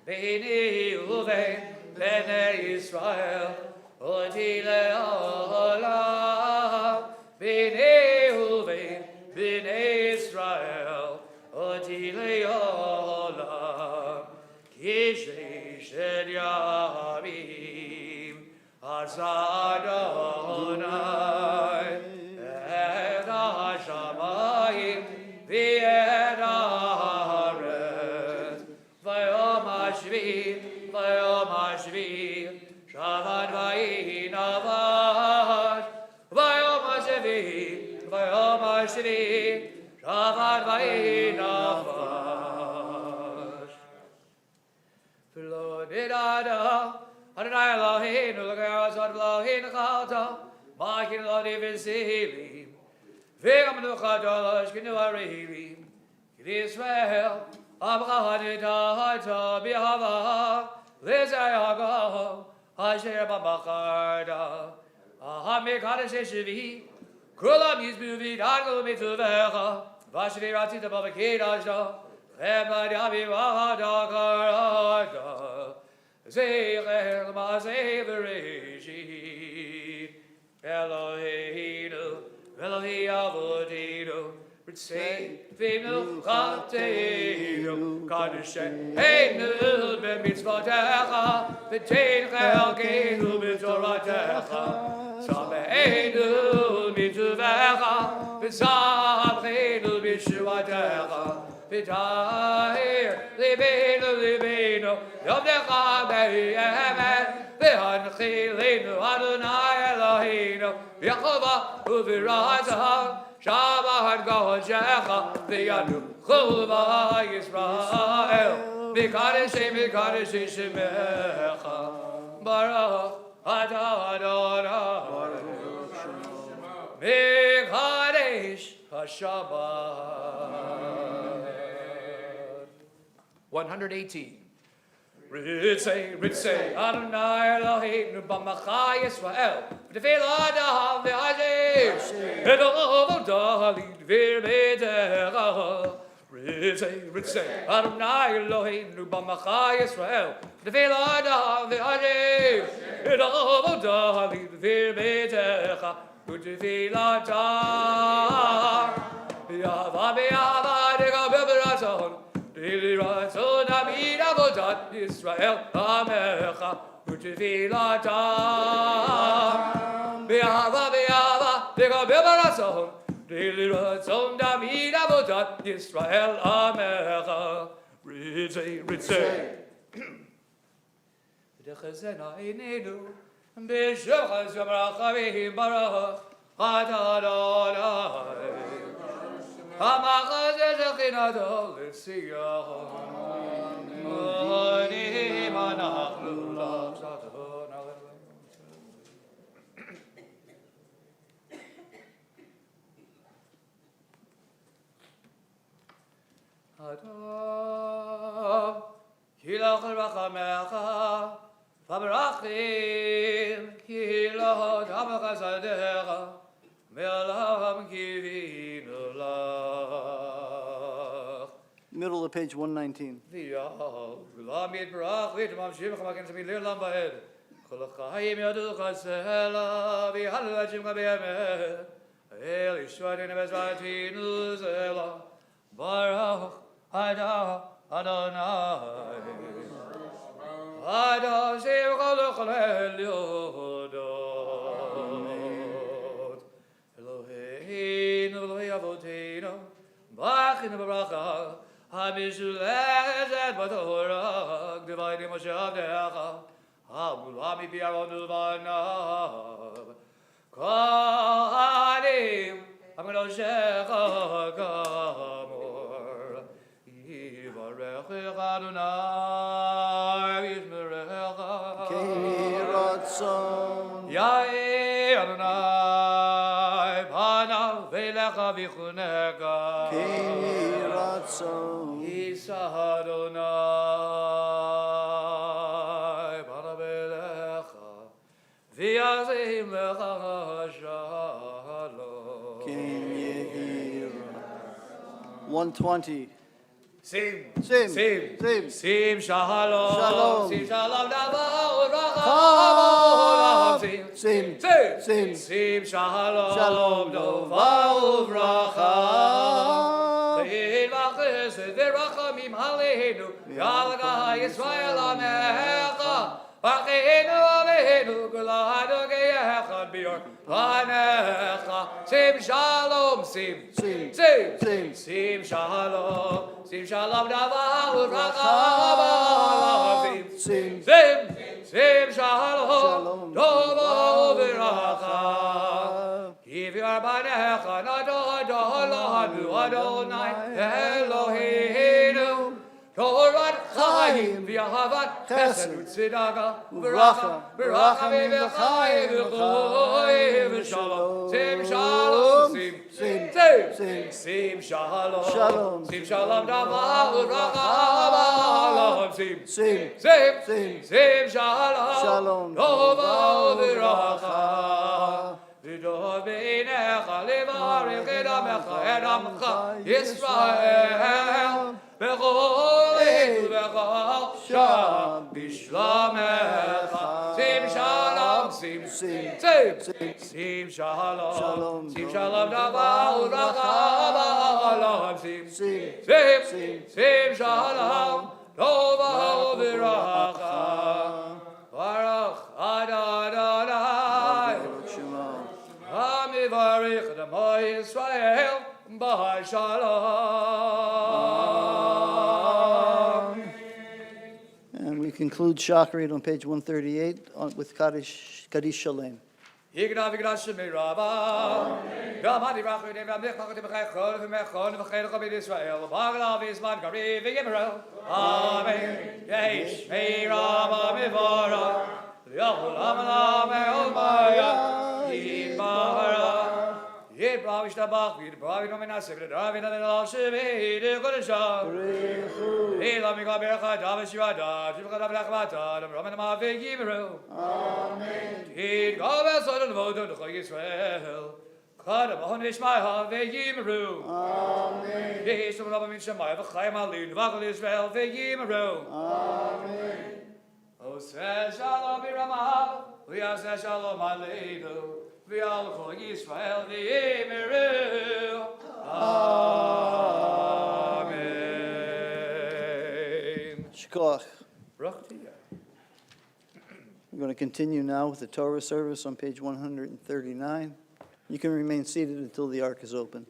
B'nei uvein b'nei Yisrael oti le'olam B'nei uvein b'nei Yisrael oti le'olam Kishish el Yamim Adonai et ha-shamayim v'et haaretz v'yom hashvi shavad v'yinavad v'yom hashvi shavad v'yinavad V'lo nidada Adonai Eloheinu l'gayos ad Eloheinu chalta Ma'akin l'odi v'zilim V'gam l'chadolash k'nu ha'reilim K'di Yisrael Ab'chadidata b'hava L'zayagah Asher b'macharda Ha'mekadosh eshevi Kulam yizbu v'yadgul mitzuvecha V'ashvi ratzita b'v'kedashda Chemad yavi v'hadakarada Zeichel ma'aseh v'reshit Eloheinu Elohi avodeinu Ritzei v'milchateinu Kadesheinu b'mitzvotecha V'tein chelkeinu b'toratecha Sameinu b'tuvecha V'samcheinu b'shuatecha V'tahir libeinu Yovdecha Beth Emet V'hanchilenu Adonai Eloheinu V'yachova u'v'rata Shabbat Gojecha V'yanuchu Yisrael V'kadesh Shemecha Baruch Atah Adonai V'kadesh HaShabbat 118 Ritzei Adonai Eloheinu b'macha Yisrael v'tefil Adam v'hashem v'dovodah lidvir b'techa Ritzei Adonai Eloheinu b'macha Yisrael v'tefil Adam v'hashem v'dovodah lidvir b'techa v'tefil Adam v'yava dega b'beratzon Dili ratzon amid avodat Yisrael Amecha U'tefilatam Be'ava Dega b'beratzon Dili ratzon amid avodat Yisrael Amecha Ritzei V'dechazena einenu B'shevchaz v'marachavim Baruch Atah Adonai Hamachaz ezechinado l'tziyaho Onim anachnu l'chsaton Adam Kilach rachamecha Fabrachim Kilach hamachasadecha Me'olam kivinu lach Middle of page 119. V'yah V'lam yitbarach v'yitamam shimcha makin sami l'olam ba'ed Kol ha'chayim yaducha sela V'yihadu ha'shimcha b'yemet El yishvatinu b'ezvatinu zela Baruch Atah Adonai Adon shimcha l'chol elyon Eloheinu Elohi avoteinu B'achinu b'bracha Hamishulezet b'torah G'divayidim Moshe avdecha Ha'ulami pi'aron u'vanav Kohanim Ha'kedoshecha kamor Yivarech Adonai Yishmerecha Kehi ratzon Yair Adonai Panav V'elecha v'chuneka Kehi ratzon Yisa Adonai Osim lecha shalom. King Yehira. 120. Sim. Sim. Sim. Sim. Sim shalom. Shalom. Sim shalom. Dava Chav. sim. Sim. Sim. Sim. Sim shalom. Shalom. Dava uvracha. Chav. Chayid v'chesed v'rachamim aleinu. Yalga Yisrael amecha. V'cheinu ameinu. Guladu ge'echad bior. Anecha. Sim shalom. Sim. Sim. Sim. Sim. Sim shalom. Sim shalom dava uvracha. Sim. Sim. Sim shalom. Shalom. Dava uvracha. Chav. Give your banecha Adonai Adonai Eloheinu Torah Chaim v'Ahavat Chesed u'Tzedaga V'Racha V'Rachamim v'Chaim v'Choy v'Shalom Sim Shalom Sim Sim. Sim Sim. Sim Shalom Shalom. Sim Shalom Dava V'Racha Sim Sim. Sim Sim. Sim Shalom Shalom. Tova V'Racha V'dov b'einecha levarech et amecha et amcha Yisrael b'chol עת ובכל שעה בשלומך שים שלום שים שים שים שלום שים שלום דבר וברכה בעולם שים שים שים שלום טובה וברכה ברוך אדוני המברך את עמו ישראל בשלום. And we conclude Shachrit on page 138 with Kaddish Shalem. יגנב יגנב שמי רבה, גם הדיברח יודעים והמלך פחותי בחייכון ומחון וחייך בית ישראל, ובגלה ויזמן גרי וימרל, אמן. יהי שמי רבה מבורך, לעולם לעמל מיה, יתברך. יתברך וישתבח ויתברך ונמנסה ונדרה ונדרה שמי דקודשה. אילה מגלה ברכה דם ושירתה, שבחה דם לחמתה, דם רמן עמה וימרל. יתגבר סוד לבודו לכל ישראל, קדם ההון וישמעיה וימרו. יהי שלום רב מן שמיים וחיים עלינו וכל ישראל וימרו. עושה שלום ברמה ויעשה שלום עלינו ועל כל ישראל וימרו. אמן. Shkoch. ברוך תהיה. We're going to continue now with the Torah service on page 139. You can remain seated until the ark is open.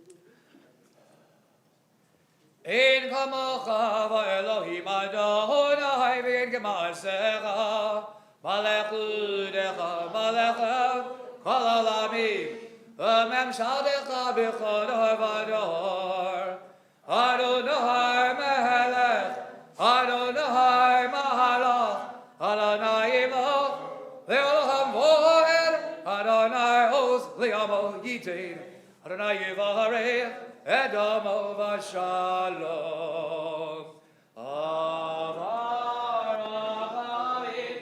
אין כמוך ואלוהים אדוני ואין כמעשיך מלכותך מלך כל העולמים וממשלתך בכל ודור אדוני מלך אדוני מלך אדוני מלך לעולם ועד אדוני עוז לעמו ייתן אדוני יברך Edomo v'shalom. Avarachamim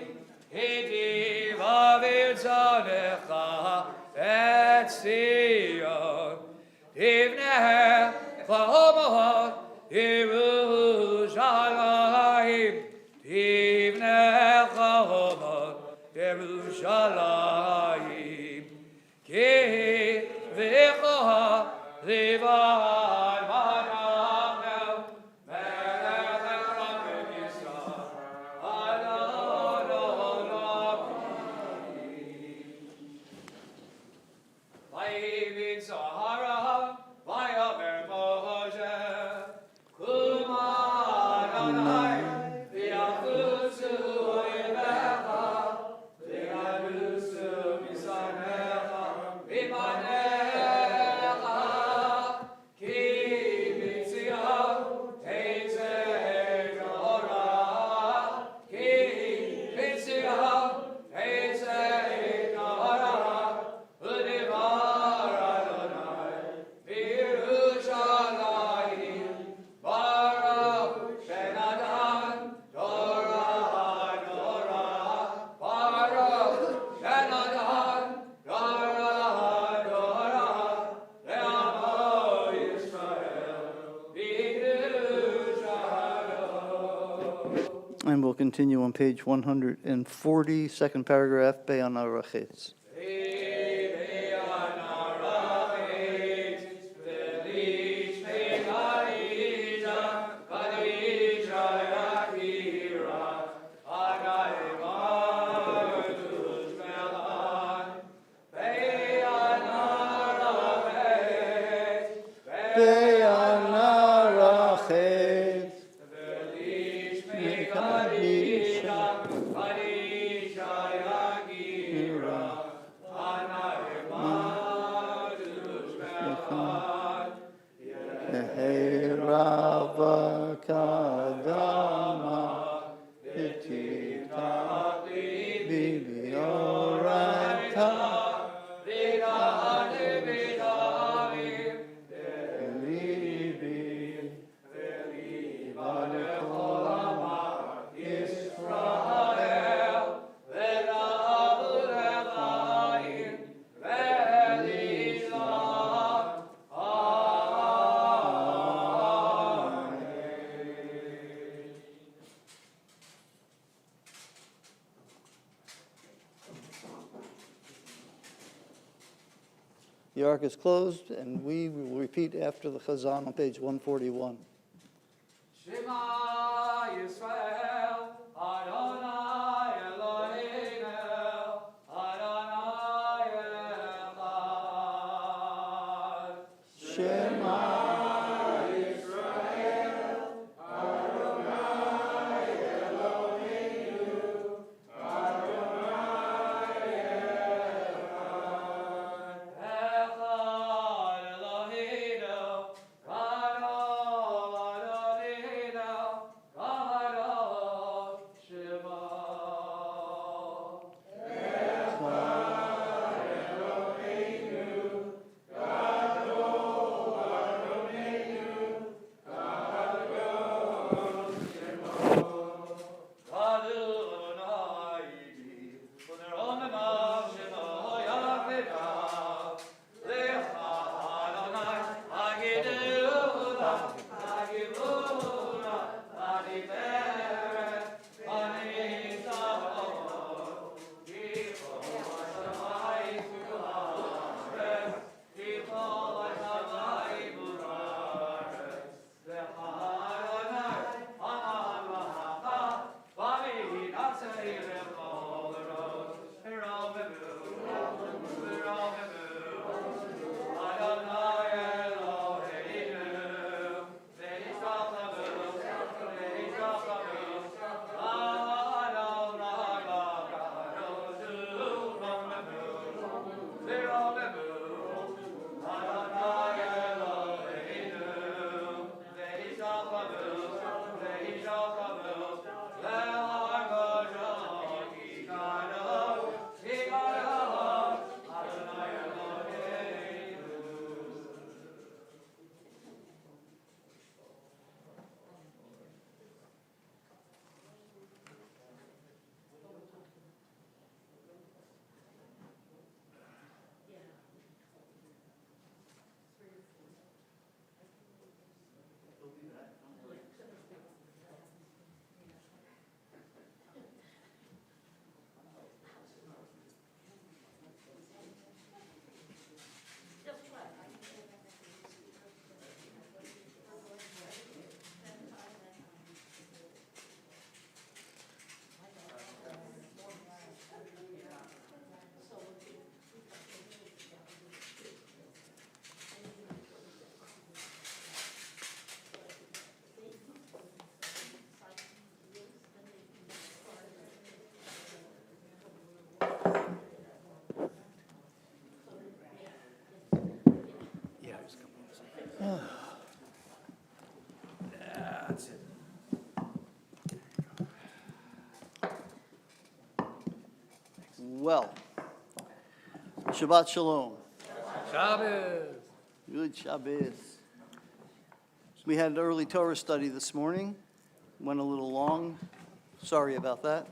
hitiva v'yitzonecha et Zion. Tivneh chomot Yerushalayim. Tivneh chomot Yerushalayim. Ki v'cha Levan Manamel, Melech Ephraim Yisrael, Adonai. Vayivid Sahara, Vayamer Moshe continue on page 140, second paragraph, Be'ana Rachetz. Be'ana Rachetz. Rava Kadama Itita Bibi Orata Libi Valikolama Israel Ve'avulelaim Ve'elisa. The ark is closed, and we will repeat after the Chazan on page 141. Shema Yisrael, Adonai Eloheinu, Adonai Echad. Shema Echad Eloheinu, Gadol Adonenu, Gadol Shema. That's it. Well, Shabbat Shalom. Shabbos. Good Shabbos. We had an early Torah study this morning. Went a little long. Sorry about that.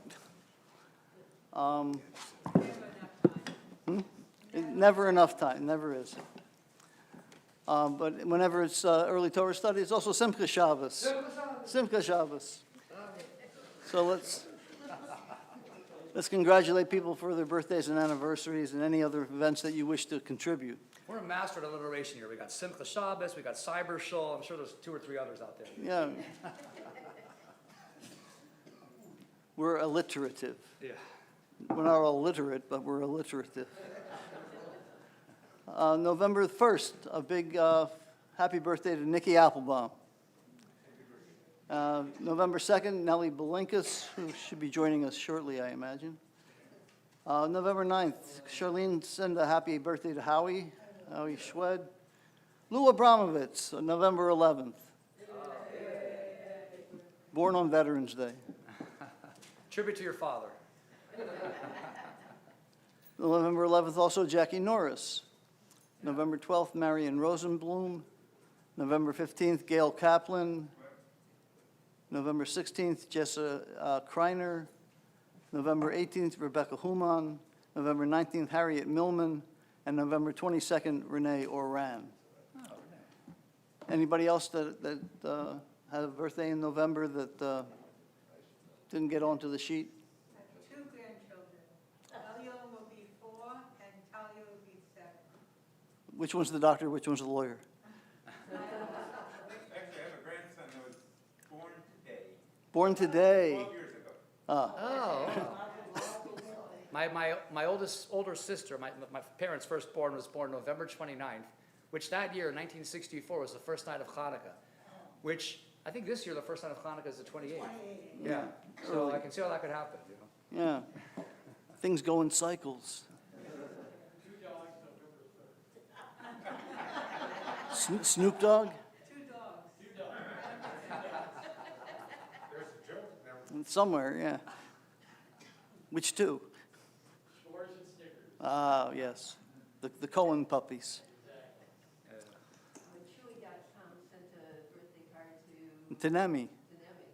Never enough time, never is. But whenever it's early Torah study, it's also Simcha Shabbos. Simcha Shabbos. So let's congratulate people for their birthdays and anniversaries and any other events that you wish to contribute. We're a master at alliteration here. We got Simcha Shabbos, we got Cyber Shul. I'm sure there's 2 or 3 others out there. Yeah. We're alliterative. Yeah. We're not all literate, but we're alliterative. November 1st, a big happy birthday to Nikki Applebaum. November 2nd, Nellie Belinkus, who should be joining us shortly, I imagine. November 9th, Charlene, send a happy birthday to Howie Schwed. Lou Abramovitz, November 11th. Born on Veterans Day. Tribute to your father. November 11th, also Jackie Norris. November 12th, Marion Rosenblum. November 15th, Gail Kaplan. November 16th, Jessa Kreiner. November 18th, Rebecca Human. November 19th, Harriet Millman. And November 22nd, Renee Oran. Oh, Renee. Anybody else that had a birthday in November that didn't get onto the sheet? I have 2 grandchildren. Talia will be 4 and Talia will be 7. Which one's the doctor, which one's the lawyer? Actually, I have a grandson that was born today, Born today. 12 years ago. Ah, My older sister, my parents' firstborn, was born November 29th, which that year, 1964, was the first night of Hanukkah, which I think this year the first night of Hanukkah is the 28th. Yeah. So I can see how that could happen, you know. yeah. Things go in cycles. Snoop Dogg? 2 dogs. Somewhere, yeah. Which 2? S'mores and Snickers. Ah, yes. The Cohen puppies. Chewy.com sent a birthday card to To Nemi. Nemi.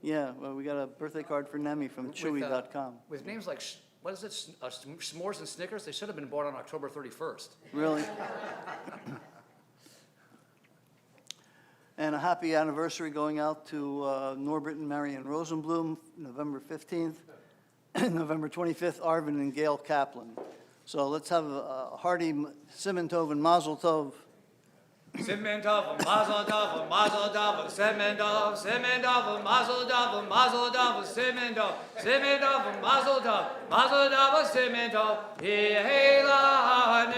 Yeah, well, we got a birthday card for Nemi from With, Chewy.com. With names like, what is it, S'mores and Snickers, they should have been born on October 31st. Really? And a happy anniversary going out to Norbert and Marion Rosenblum, November 15th. November 25th, Arvin and Gail Kaplan. So let's have a hearty Siman Tov and Mazel Tov. Simen Tov, Mazel Tov, Mazel Tov, Simen Tov, Simen Tov, Mazel Tov, Mazel Tov, Simen Tov, Simen Tov, Mazel Tov, Mazel Tov, Simen Tov, Yehelanu,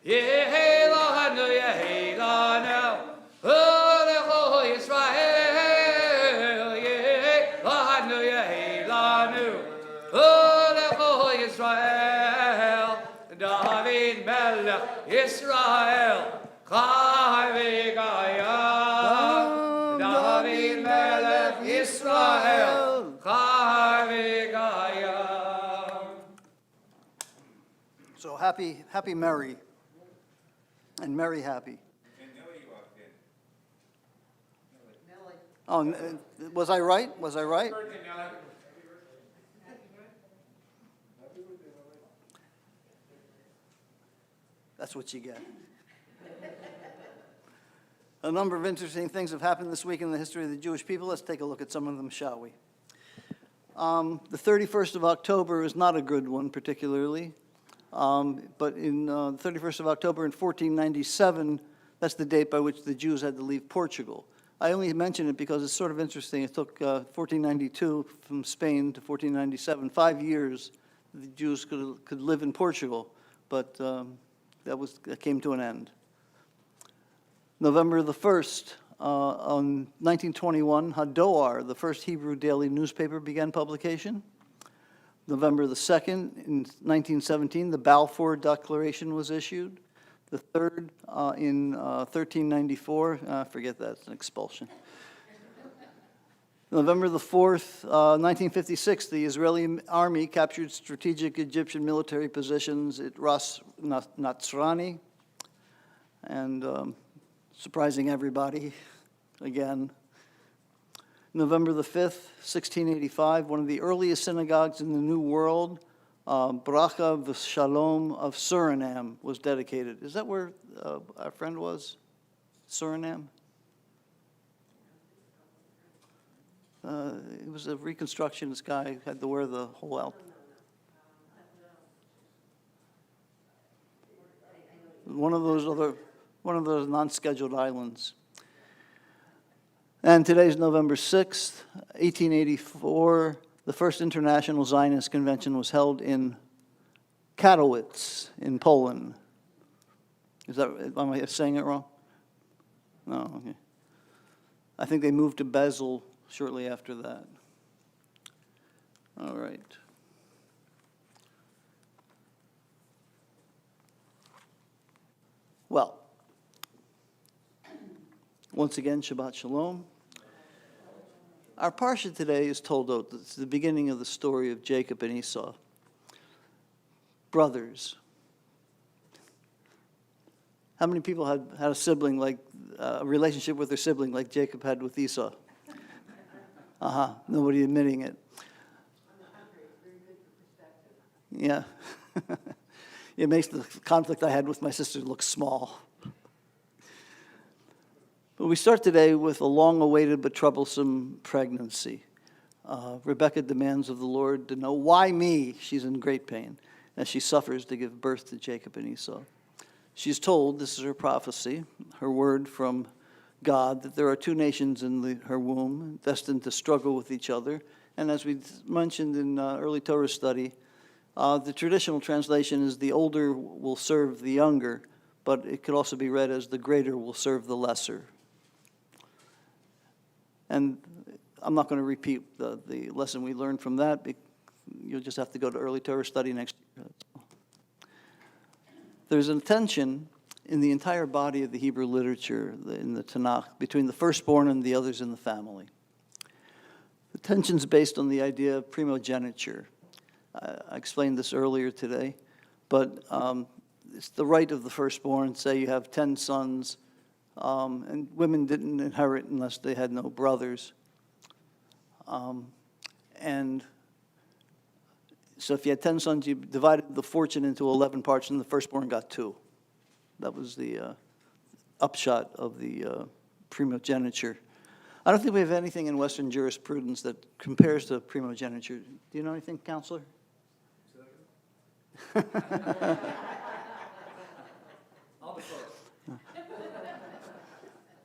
Yehelanu, Yehelanu, Olecho Yisrael, Yehelanu, Yehelanu, Olecho Yisrael, David Melech Yisrael, Chai v'Gayam, David Melech Yisrael, Chai v'Gayam. So happy Mary, and Mary happy. And Nellie walked in. Oh, was I right? Was I right? Birthday, Nellie. That's what you get. A number of interesting things have happened this week in the history of the Jewish people. Let's take a look at some of them, shall we? The 31st of October is not a good one particularly, but in the 31st of October in 1497, that's the date by which the Jews had to leave Portugal. I only mention it because it's sort of interesting. It took 1492 from Spain to 1497, 5 years the Jews could live in Portugal, but that came to an end. November the 1st, on 1921, Hadoar, the first Hebrew daily newspaper, began publication. November the 2nd, in 1917, the Balfour Declaration was issued. The 3rd, in 1394, forget that, it's an expulsion. November the 4th, 1956, the Israeli army captured strategic Egyptian military positions at Ras Natsrani, and surprising everybody, again. November the 5th, 1685, one of the earliest synagogues in the New World, Bracha V'Shalom of Suriname, was dedicated. Is that where our friend was? Suriname? He was a Reconstructionist guy, had to wear the whole outfit. One of those non-scheduled islands. And today's November 6th, 1884. The first International Zionist Convention was held in Katowice in Poland. Am I saying it wrong? No, okay. I think they moved to Basel shortly after that. All right. Well, once again, Shabbat Shalom. Our parsha today is Toldot. It's the beginning of the story of Jacob and Esau. Brothers. How many people had a sibling like, a relationship with their sibling like Jacob had with Esau? Nobody admitting it. Yeah. It makes the conflict I had with my sister look small. But we start today with a long-awaited but troublesome pregnancy. Rebekah demands of the Lord to know, why me? She's in great pain as she suffers to give birth to Jacob and Esau. She's told, this is her prophecy, her word from God, that there are two nations in her womb destined to struggle with each other. And as we mentioned in early Torah study, the traditional translation is the older will serve the younger, but it could also be read as the greater will serve the lesser. And I'm not going to repeat the lesson we learned from that. You'll just have to go to early Torah study next year. There's a tension in the entire body of the Hebrew literature, in the Tanakh, between the firstborn and the others in the family. The tension's based on the idea of primogeniture. I explained this earlier today, but it's the right of the firstborn. Say you have 10 sons, and women didn't inherit unless they had no brothers. And so if you had 10 sons, you divided the fortune into 11 parts, and the firstborn got 2. That was the upshot of the primogeniture. I don't think we have anything in Western jurisprudence that compares to primogeniture. Do you know anything, counselor? I'll defer.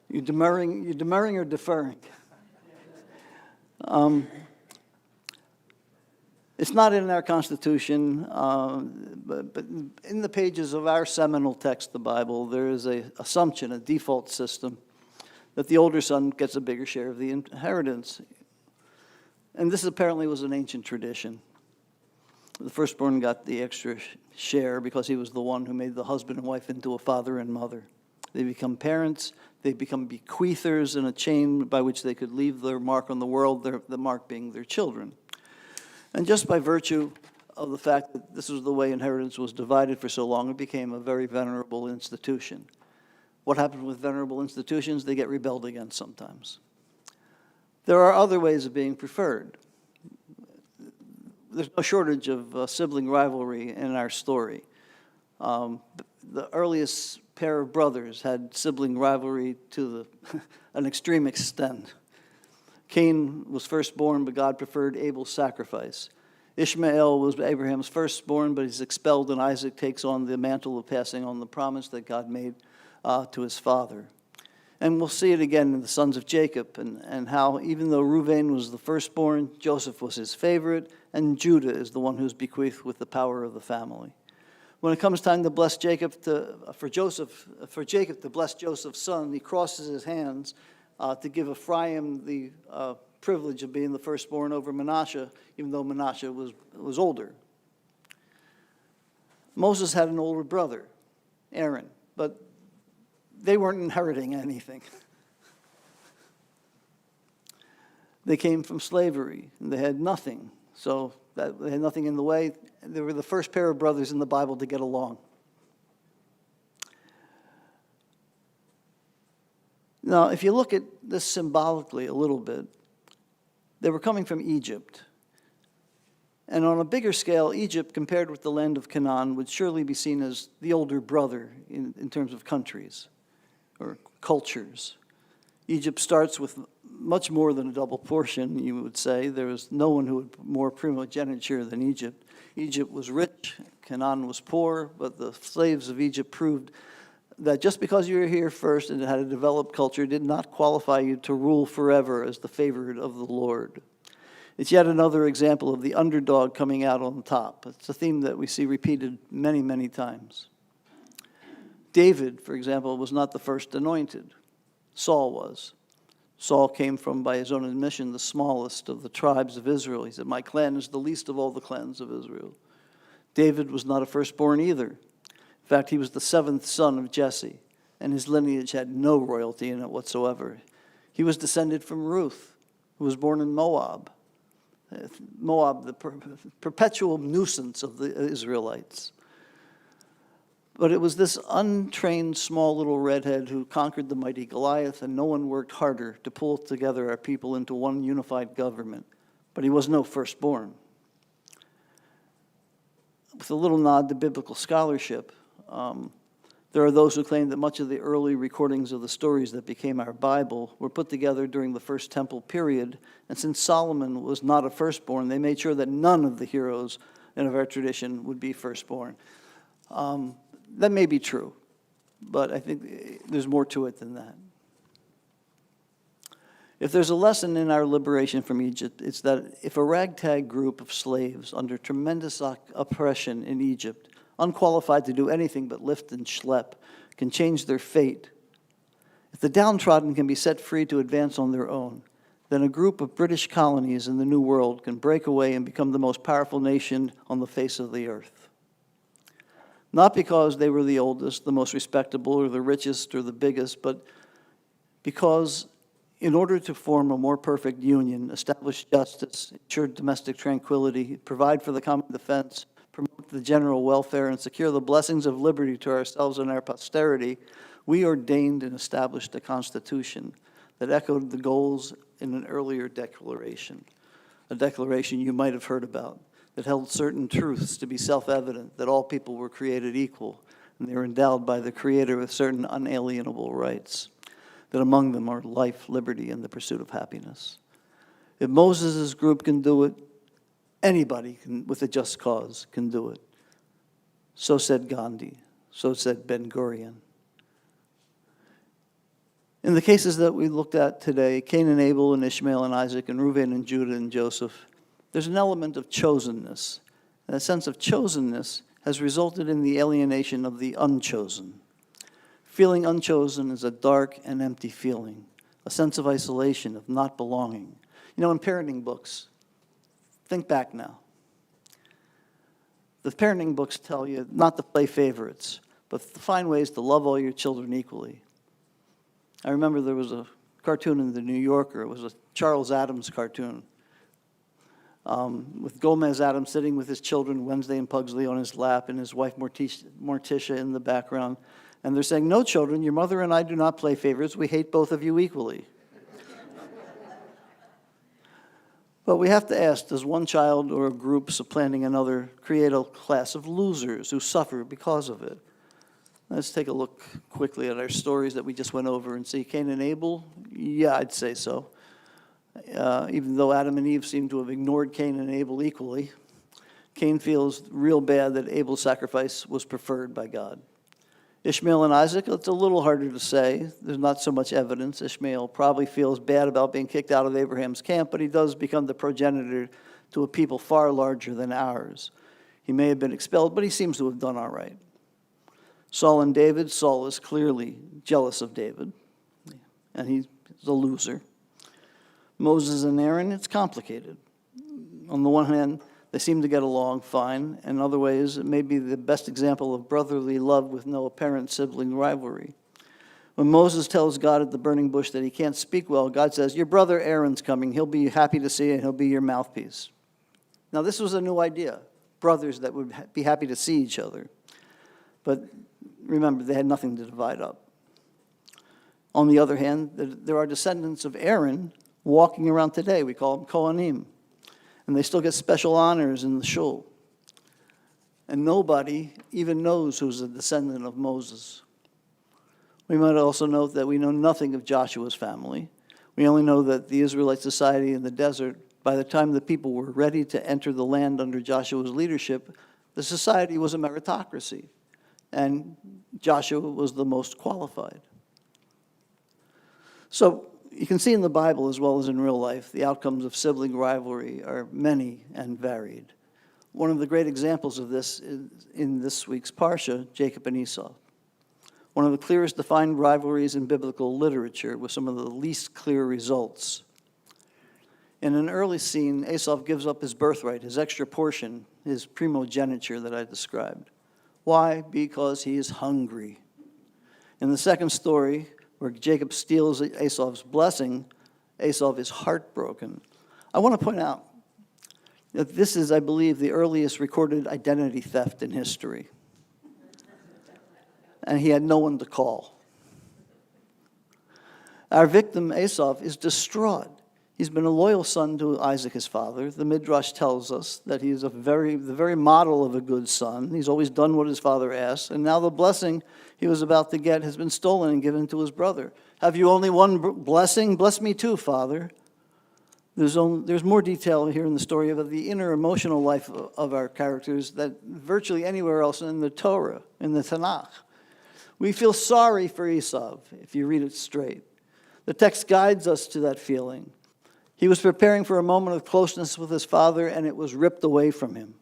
You demurring or deferring? It's not in our Constitution, but in the pages of our seminal text, the Bible, there is an assumption, a default system, that the older son gets a bigger share of the inheritance. And this apparently was an ancient tradition. The firstborn got the extra share because he was the one who made the husband and wife into a father and mother. They become parents, they become bequeathers in a chain by which they could leave their mark on the world, the mark being their children. And just by virtue of the fact that this was the way inheritance was divided for so long, it became a very venerable institution. What happens with venerable institutions? They get rebelled against sometimes. There are other ways of being preferred. There's no shortage of sibling rivalry in our story. The earliest pair of brothers had sibling rivalry to an extreme extent. Cain was firstborn, but God preferred Abel's sacrifice. Ishmael was Abraham's firstborn, but he's expelled, and Isaac takes on the mantle of passing on the promise that God made to his father. And we'll see it again in the sons of Jacob, and how even though Reuben was the firstborn, Joseph was his favorite, and Judah is the one who's bequeathed with the power of the family. When it comes time to bless Jacob, for Jacob to bless Joseph's son, he crosses his hands to give Ephraim the privilege of being the firstborn over Manasseh, even though Manasseh was older. Moses had an older brother, Aaron, but they weren't inheriting anything. They came from slavery, and they had nothing. So they had nothing in the way. They were the first pair of brothers in the Bible to get along. Now, if you look at this symbolically a little bit, they were coming from Egypt. And on a bigger scale, Egypt, compared with the land of Canaan, would surely be seen as the older brother in terms of countries or cultures. Egypt starts with much more than a double portion, you would say. There was no one who had more primogeniture than Egypt. Egypt was rich, Canaan was poor, but the slaves of Egypt proved that just because you were here first and had a developed culture did not qualify you to rule forever as the favored of the Lord. It's yet another example of the underdog coming out on top. It's a theme that we see repeated many, many times. David, for example, was not the first anointed. Saul was. Saul came from, by his own admission, the smallest of the tribes of Israel. He said, my clan is the least of all the clans of Israel. David was not a firstborn either. In fact, he was the seventh son of Jesse, and his lineage had no royalty in it whatsoever. He was descended from Ruth, who was born in Moab. Moab, the perpetual nuisance of the Israelites. But it was this untrained small little redhead who conquered the mighty Goliath, and no one worked harder to pull together our people into one unified government. But he was no firstborn. With a little nod to biblical scholarship, there are those who claim that much of the early recordings of the stories that became our Bible were put together during the First Temple period, and since Solomon was not a firstborn, they made sure that none of the heroes of our tradition would be firstborn. That may be true, but I think there's more to it than that. If there's a lesson in our liberation from Egypt, it's that if a ragtag group of slaves under tremendous oppression in Egypt, unqualified to do anything but lift and schlep, can change their fate, if the downtrodden can be set free to advance on their own, then a group of British colonies in the New World can break away and become the most powerful nation on the face of the earth. Not because they were the oldest, the most respectable, or the richest, or the biggest, but because in order to form a more perfect union, establish justice, ensure domestic tranquility, provide for the common defense, promote the general welfare, and secure the blessings of liberty to ourselves and our posterity, we ordained and established a constitution that echoed the goals in an earlier declaration, a declaration you might have heard about, that held certain truths to be self-evident, that all people were created equal, and they were endowed by the Creator with certain unalienable rights, that among them are life, liberty, and the pursuit of happiness. If Moses' group can do it, anybody with a just cause can do it. So said Gandhi. So said Ben-Gurion. In the cases that we looked at today, Cain and Abel and Ishmael and Isaac and Reuben and Judah and Joseph, there's an element of chosenness. And that sense of chosenness has resulted in the alienation of the unchosen. Feeling unchosen is a dark and empty feeling, a sense of isolation, of not belonging. You know, in parenting books, think back now. The parenting books tell you not to play favorites, but to find ways to love all your children equally. I remember there was a cartoon in the New Yorker. It was a Charles Addams cartoon with Gomez Addams sitting with his children, Wednesday and Pugsley, on his lap, and his wife Morticia in the background. And they're saying, "No, children, your mother and I do not play favorites. We hate both of you equally." But we have to ask, does one child or a group supplanting another create a class of losers who suffer because of it? Let's take a look quickly at our stories that we just went over and see. Cain and Abel? Yeah, I'd say so. Even though Adam and Eve seem to have ignored Cain and Abel equally, Cain feels real bad that Abel's sacrifice was preferred by God. Ishmael and Isaac, it's a little harder to say. There's not so much evidence. Ishmael probably feels bad about being kicked out of Abraham's camp, but he does become the progenitor to a people far larger than ours. He may have been expelled, but he seems to have done all right. Saul and David, Saul is clearly jealous of David, and he's a loser. Moses and Aaron, it's complicated. On the one hand, they seem to get along fine. In other ways, it may be the best example of brotherly love with no apparent sibling rivalry. When Moses tells God at the burning bush that he can't speak well, God says, "Your brother Aaron's coming. He'll be happy to see you, and he'll be your mouthpiece." Now, this was a new idea, brothers that would be happy to see each other. But remember, they had nothing to divide up. On the other hand, there are descendants of Aaron walking around today. We call them Kohanim. And they still get special honors in the shul. And nobody even knows who's a descendant of Moses. We might also note that we know nothing of Joshua's family. We only know that the Israelite society in the desert, by the time the people were ready to enter the land under Joshua's leadership, the society was a meritocracy, and Joshua was the most qualified. So you can see in the Bible as well as in real life, the outcomes of sibling rivalry are many and varied. One of the great examples of this is in this week's Parsha, Jacob and Esau. One of the clearest defined rivalries in biblical literature with some of the least clear results. In an early scene, Esau gives up his birthright, his extra portion, his primogeniture that I described. Why? Because he is hungry. In the second story, where Jacob steals Esau's blessing, Esau is heartbroken. I want to point out that this is, I believe, the earliest recorded identity theft in history. And he had no one to call. Our victim, Esau, is distraught. He's been a loyal son to Isaac, his father. The Midrash tells us that he is the very model of a good son. He's always done what his father asks, and now the blessing he was about to get has been stolen and given to his brother. Have you only one blessing? Bless me too, father. There's more detail here in the story about the inner emotional life of our characters that virtually anywhere else in the Torah, in the Tanakh. We feel sorry for Esau, if you read it straight. The text guides us to that feeling. He was preparing for a moment of closeness with his father, and it was ripped away from him.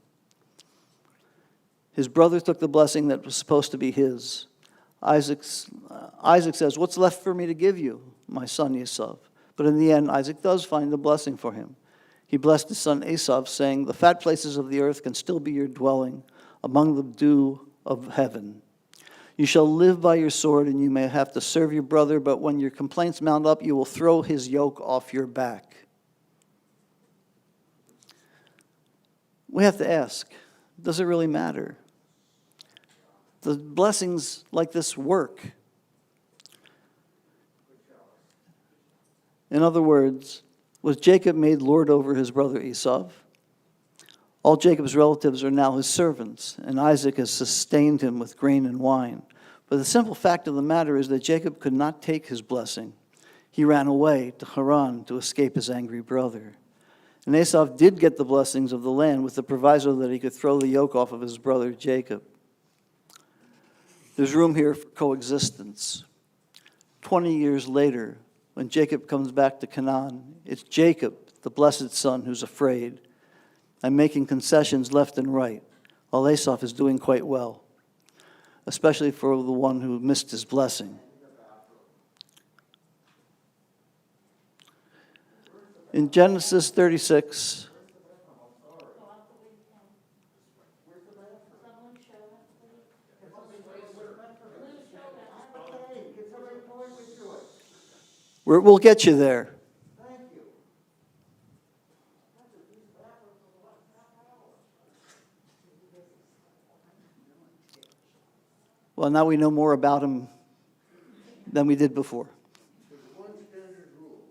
His brother took the blessing that was supposed to be his. Isaac says, "What's left for me to give you, my son Esau?" But in the end, Isaac does find the blessing for him. He blessed his son Esau, saying, "The fat places of the earth can still be your dwelling, among the dew of heaven. You shall live by your sword, and you may have to serve your brother, but when your complaints mount up, you will throw his yoke off your back." We have to ask, does it really matter? The blessings like this work. In other words, was Jacob made lord over his brother Esau? All Jacob's relatives are now his servants, and Isaac has sustained him with grain and wine. But the simple fact of the matter is that Jacob could not take his blessing. He ran away to Haran to escape his angry brother. And Esau did get the blessings of the land with the proviso that he could throw the yoke off of his brother Jacob. There's room here for coexistence. 20 years later, when Jacob comes back to Canaan, it's Jacob, the blessed son, who's afraid and making concessions left and right, while Esau is doing quite well, especially for the one who missed his blessing. In Genesis 36, we'll get you there. Well, now we know more about him than we did before. There's one standard rule.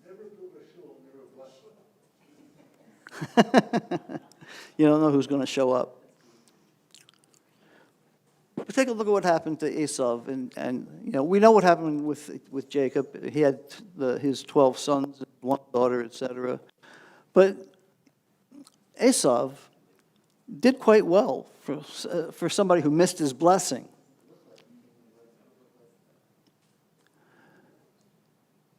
Never build a shul, never bless it. You don't know who's going to show up. But take a look at what happened to Esau, and you know we know what happened with Jacob. He had his 12 sons, one daughter, etc. But Esau did quite well for somebody who missed his blessing.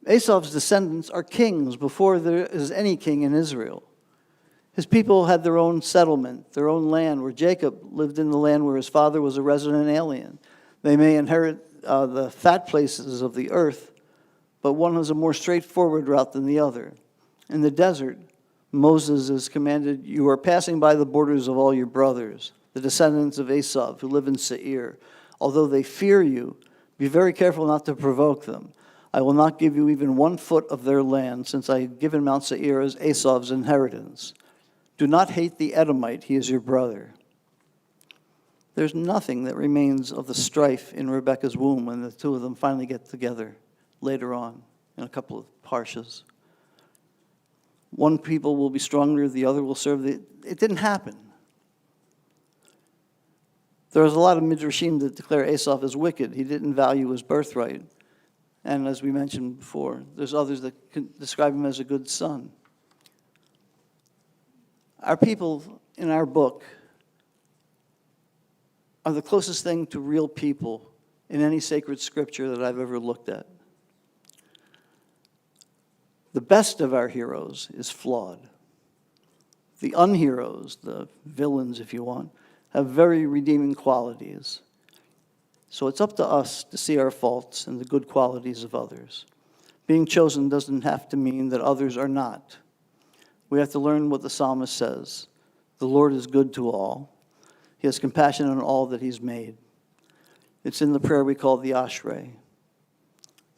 Esau's descendants are kings before there is any king in Israel. His people had their own settlement, their own land, where Jacob lived in the land where his father was a resident alien. They may inherit the fat places of the earth, but one has a more straightforward route than the other. In the desert, Moses is commanded, "You are passing by the borders of all your brothers, the descendants of Esau, who live in Seir. Although they fear you, be very careful not to provoke them. I will not give you even 1 foot of their land, since I have given Mount Seir as Esau's inheritance. Do not hate the Edomite, he is your brother." There's nothing that remains of the strife in Rebekah's womb when the two of them finally get together later on in a couple of parshas. One people will be stronger, the other will serve. It didn't happen. There was a lot of midrashim that declare Esau as wicked. He didn't value his birthright. And as we mentioned before, there's others that can describe him as a good son. Our people in our book are the closest thing to real people in any sacred scripture that I've ever looked at. The best of our heroes is flawed. The unheroes, the villains if you want, have very redeeming qualities. So it's up to us to see our faults and the good qualities of others. Being chosen doesn't have to mean that others are not. We have to learn what the psalmist says. The Lord is good to all. He has compassion on all that he's made. It's in the prayer we call the Ashrei.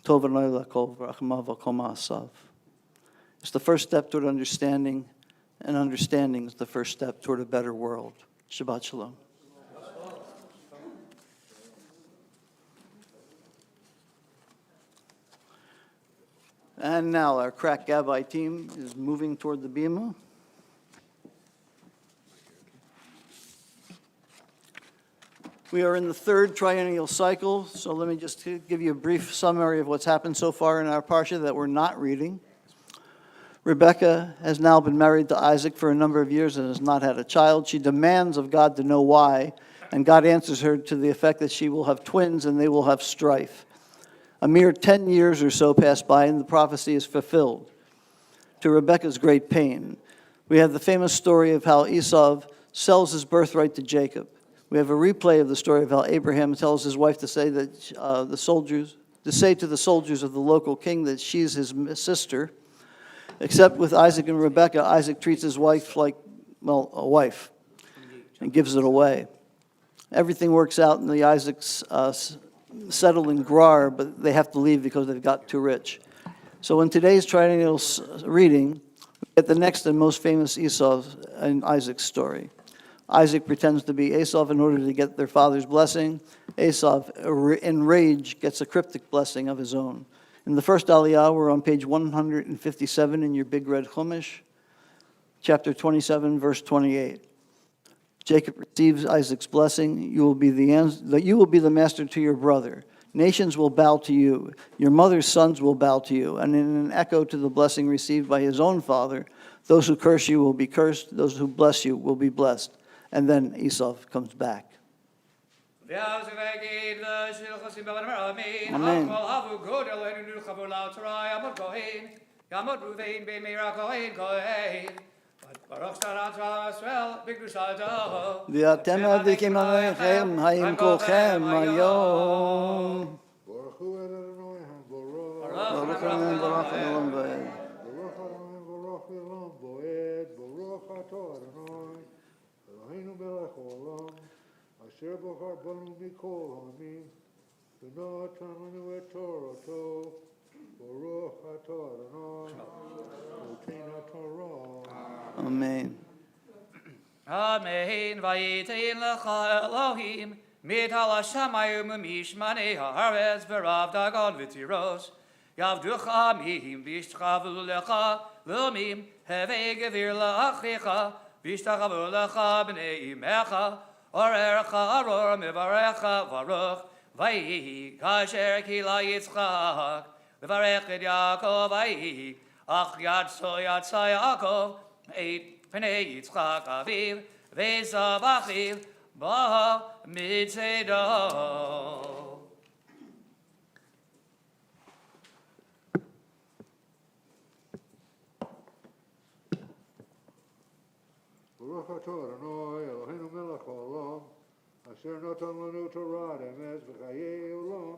Tov Adonai lakol v'rachamav v'kol ma'asav. It's the first step toward understanding, and understanding is the first step toward a better world. Shabbat Shalom. And now our crack Gabbai team is moving toward the bima. We are in the third triennial cycle, so let me just give you a brief summary of what's happened so far in our parsha that we're not reading. Rebekah has now been married to Isaac for a number of years and has not had a child. She demands of God to know why, and God answers her to the effect that she will have twins and they will have strife. A mere 10 years or so pass by and the prophecy is fulfilled, to Rebekah's great pain. We have the famous story of how Esau sells his birthright to Jacob. We have a replay of the story of how Abraham tells his wife to say that to the soldiers of the local king that she's his sister. Except with Isaac and Rebekah, Isaac treats his wife like, well, a wife, and gives it away. Everything works out, and the Isaacs settle in Gerar, but they have to leave because they've got too rich. So in today's triennial reading, we get the next and most famous Esau and Isaac's story. Isaac pretends to be Esau in order to get their father's blessing. Esau, enraged, gets a cryptic blessing of his own. In the first Aliyah, we're on page 157 in your big red Chumash, chapter 27, verse 28. Jacob receives Isaac's blessing. You will be the master to your brother. Nations will bow to you. Your mother's sons will bow to you. And in an echo to the blessing received by his own father, those who curse you will be cursed. Those who bless you will be blessed. And then Esau comes back. Amen. ואתם הדליקים עליכם, האם כולכם היום. ברכו אל אדוני המבורך. ברוך ה' ברוך העולם ועד. ברוך אדוני מבורך לעולם ועד. ברוך אתה אדוני אלוהינו מלך העולם אשר בחר בנו מכל העמים ונתן לנו את תורתו. ברוך אתה אדוני נותן התורה. Amen. Amen. Vayitin lecha Elohim mital hashamayim umishmanei haaretz v'rav dagon v'tiros yavducha mihim v'ishtachavu lecha l'omim hevei gevir la'achicha v'ishtachavu lecha b'nei imecha orerecha aror mivarecha varuch vayihi kasher kila Yitzchak v'varech et Yaakov vayihi ach yatso yatsa Yaakov Eit Pnei Yitzchak Aviv Ve'esav Achiv Ba Mitzedo. ברוך אתה אדוני אלוהינו מלך העולם אשר נתן לנו תורת אמת וחיי עולם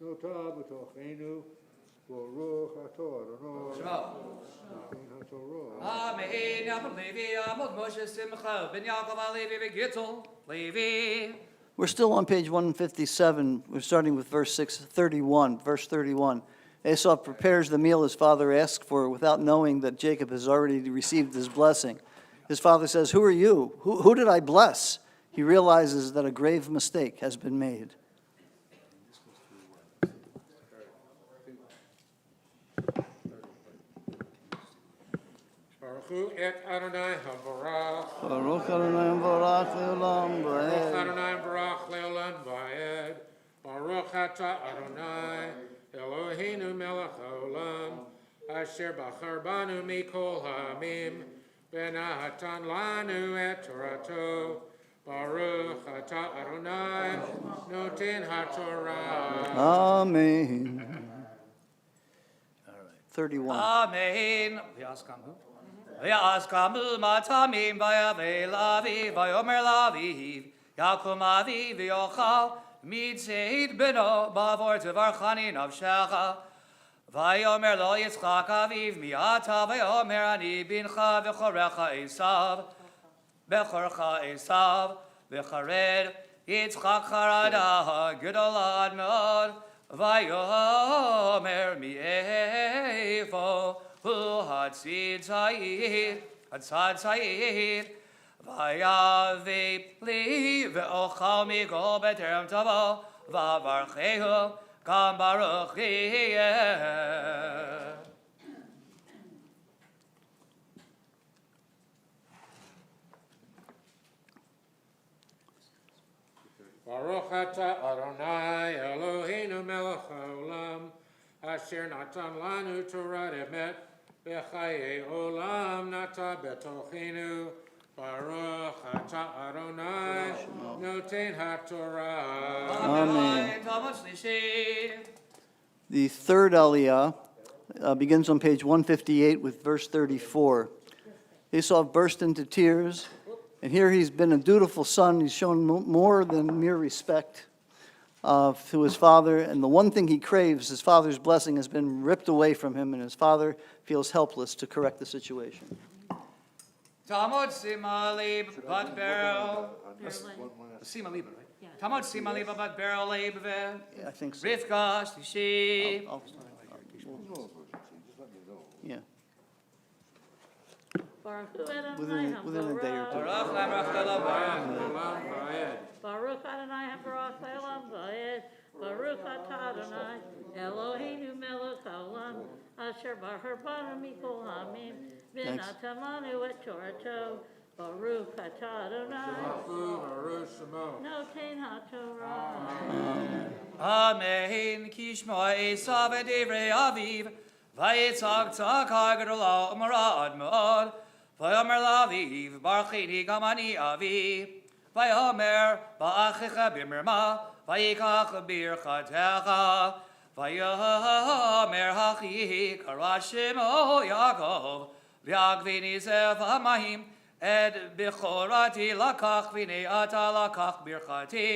נוטה בתוכנו. ברוך אתה אדוני נותן התורה. Amen. Yamud Levi, Yamud Moshe Simcha, Ben Yaakov Levi, Gittel Levi. We're still on page 157. We're starting with verse 31. Verse 31. Esau prepares the meal his father asked for without knowing that Jacob has already received his blessing. His father says, "Who are you? Who did I bless?" He realizes that a grave mistake has been made. Baruch et Adonai habarach. Baruch Adonai Baruch Le'olam Baruch Va'ed. Adonai barach ata Adonai, Eloheinu melech haolam, asher bachar banu mikol ha'amim, v'natan lanu et Torato, Baruch ata Adonai, noten haTorah. Amen. All right, 31. Amen. V'yaskamu matamim v'yavei laviv v'yomer laviv yakum aviv v'yochal mitzeit beno bavor tevarchani navshecha v'yomer lo yitzchak aviv mi'ata v'yomer ani bincha v'chorecha Esav v'chared Yitzchak charada gedolad me'od v'yomer mi'efo Hu hatzid tzayid, v'yavi li v'ochal mikol b'terem tavo, v'avarchehu gam baruch yeh. Baruch ata Adonai Eloheinu melech haolam, asher natan lanu Torah emet, v'chaye olam nata betochenu. Baruch ata Adonai noten haTorah. Amen. The third Aliyah begins on page 158 with verse 34. Esau burst into tears, and here he's been a dutiful son. He's shown more than mere respect to his father, and the one thing he craves, his father's blessing, has been ripped away from him, and his father feels helpless to correct the situation. Talmud Simalib bat Beryl. Simalib, right? Yeah. Talmud Simalib bat Beryl Leib Yeah, I think so. Rivka Shlishi. Yeah, Baruch Hu Adonai within a day or two. Baruch Lamrach Elam. Baruch Adonai HaBarach Le'olam Va'ed. Baruch Atah Adonai Eloheinu melech haolam asher bachar banu mikol ha'amim v'natan lanu et Torato. Baruch Atah Adonai noten haTorah. Amen. Kishma Esau v'divrei aviv. Vayitzak tzaka gedola u'marad me'od. Vayomer laviv barchini gamani aviv. Vayomer ba'achicha b'mirma. Vayikach birchatecha. Vayomer hachi karashimo Yaakov. V'yagvini zef hamahim. Ed bichorati lakach v'nei ata lakach birchati.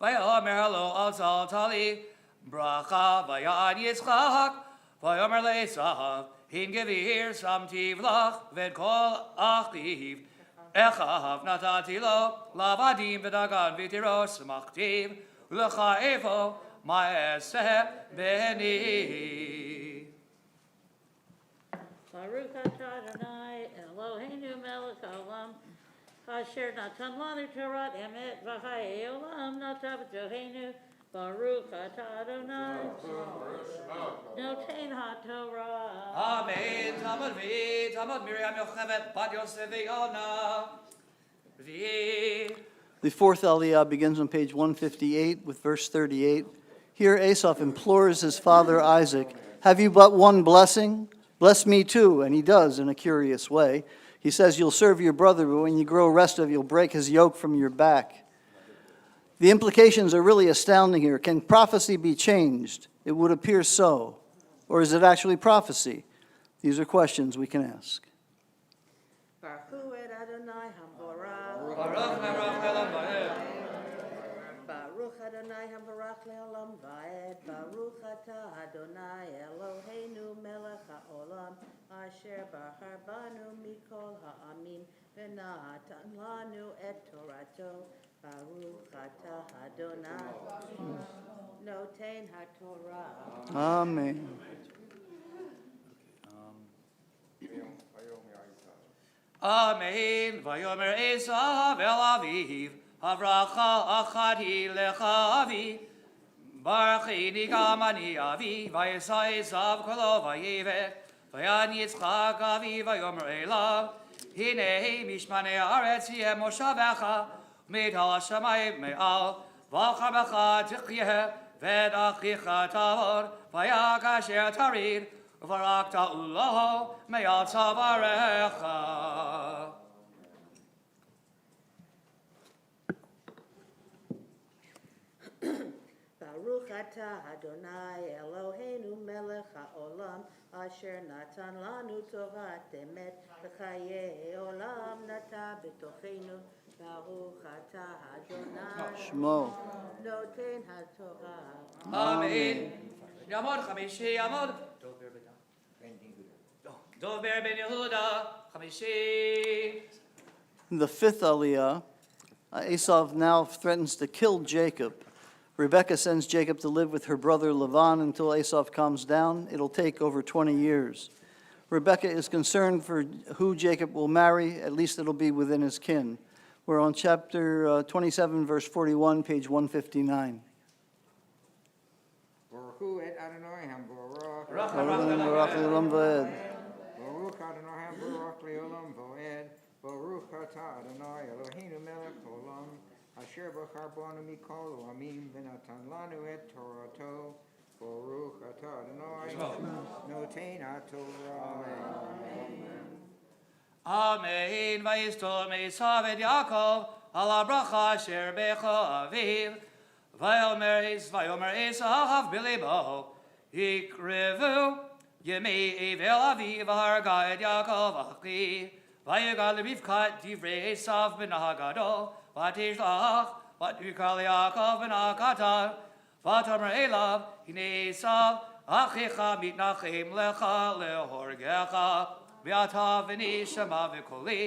Vayomer lo alzal tali. Bracha vayad Yitzchak. Vayomer le'esav. Hin gevir samtiv lach ved kol achiv. Echav natati lo lavadim v'dagan v'tiros machtiv. L'cha efo ma'aseh beni. Baruch Atah Adonai Eloheinu melech haolam asher natan lanu Torah emet v'chaye olam nata b'tochenu. Baruch Atah Adonai noten haTorah. Amen. Talmud vi, Talmud Miriam Yochevet bat Yosef v'Yona. The fourth Aliyah begins on page 158 with verse 38. Here Esau implores his father Isaac, "Have you but one blessing? Bless me too." And he does in a curious way. He says, "You'll serve your brother, but when you grow restive, you'll break his yoke from your back." The implications are really astounding here. Can prophecy be changed? It would appear so. Or is it actually prophecy? These are questions we can ask. Baruch Hu Adonai HaBarach. Baruch Lamrach Elam Va'ed. Baruch Adonai HaBarach Le'olam Va'ed. Baruch Atah Adonai Eloheinu melech haolam asher bachar banu mikol ha'amim v'natan lanu et Torato. Baruch Atah Adonai noten haTorah. Amen. Amen. Vayomer Esau el aviv. Havracha achati lecha avi. Barchini gamani avi. Vayisa Esav kolo vayevet. Vayan Yitzchak avi vayomer elav. Hinei mishmane aretz yeh moshavecha. Me'al hashamayim me'al. V'chabecha tichye. ואחיך תעבור, ויך אשר תריד, וברכת לו מעל צווארך. Baruch atah Adonai Eloheinu melech haolam asher natan lanu torat emet v'chayei olam nata b'tochenu. Baruch atah Adonai Shmo. noten haTorah. Amen. יעמוד חמישי, יעמוד. דובר בן יהודה, חמישי. The fifth Aliyah, Esau now threatens to kill Jacob. Rebekah sends Jacob to live with her brother Lavan until Esau calms down. It'll take over 20 years. Rebekah is concerned for who Jacob will marry. At least it'll be within his kin. We're on chapter 27, verse 41, page 159. Baruch et Adonai Baruch. Baruch Baruch Le'olam V'ed. Baruch Adonai Baruch Le'olam V'ed. Baruch atah Adonai Eloheinu melech haolam asher bachar banu mikol u'amim v'natan lanu et Torato. Baruch atah Adonai noten haTorah. Amen. Vayistom Esau et Yaakov al habracha asher becha aviv. Vayomer Esau b'libo ikrevu yemei evel aviv harga et Yaakov achi. Vayigal Rivkat divrei Esav ben Hagado vatishlach vatikal Yaakov ben Akatar vatomer elav hine Esav achicha mitnachem lecha lehorgecha v'ata v'nishama v'koli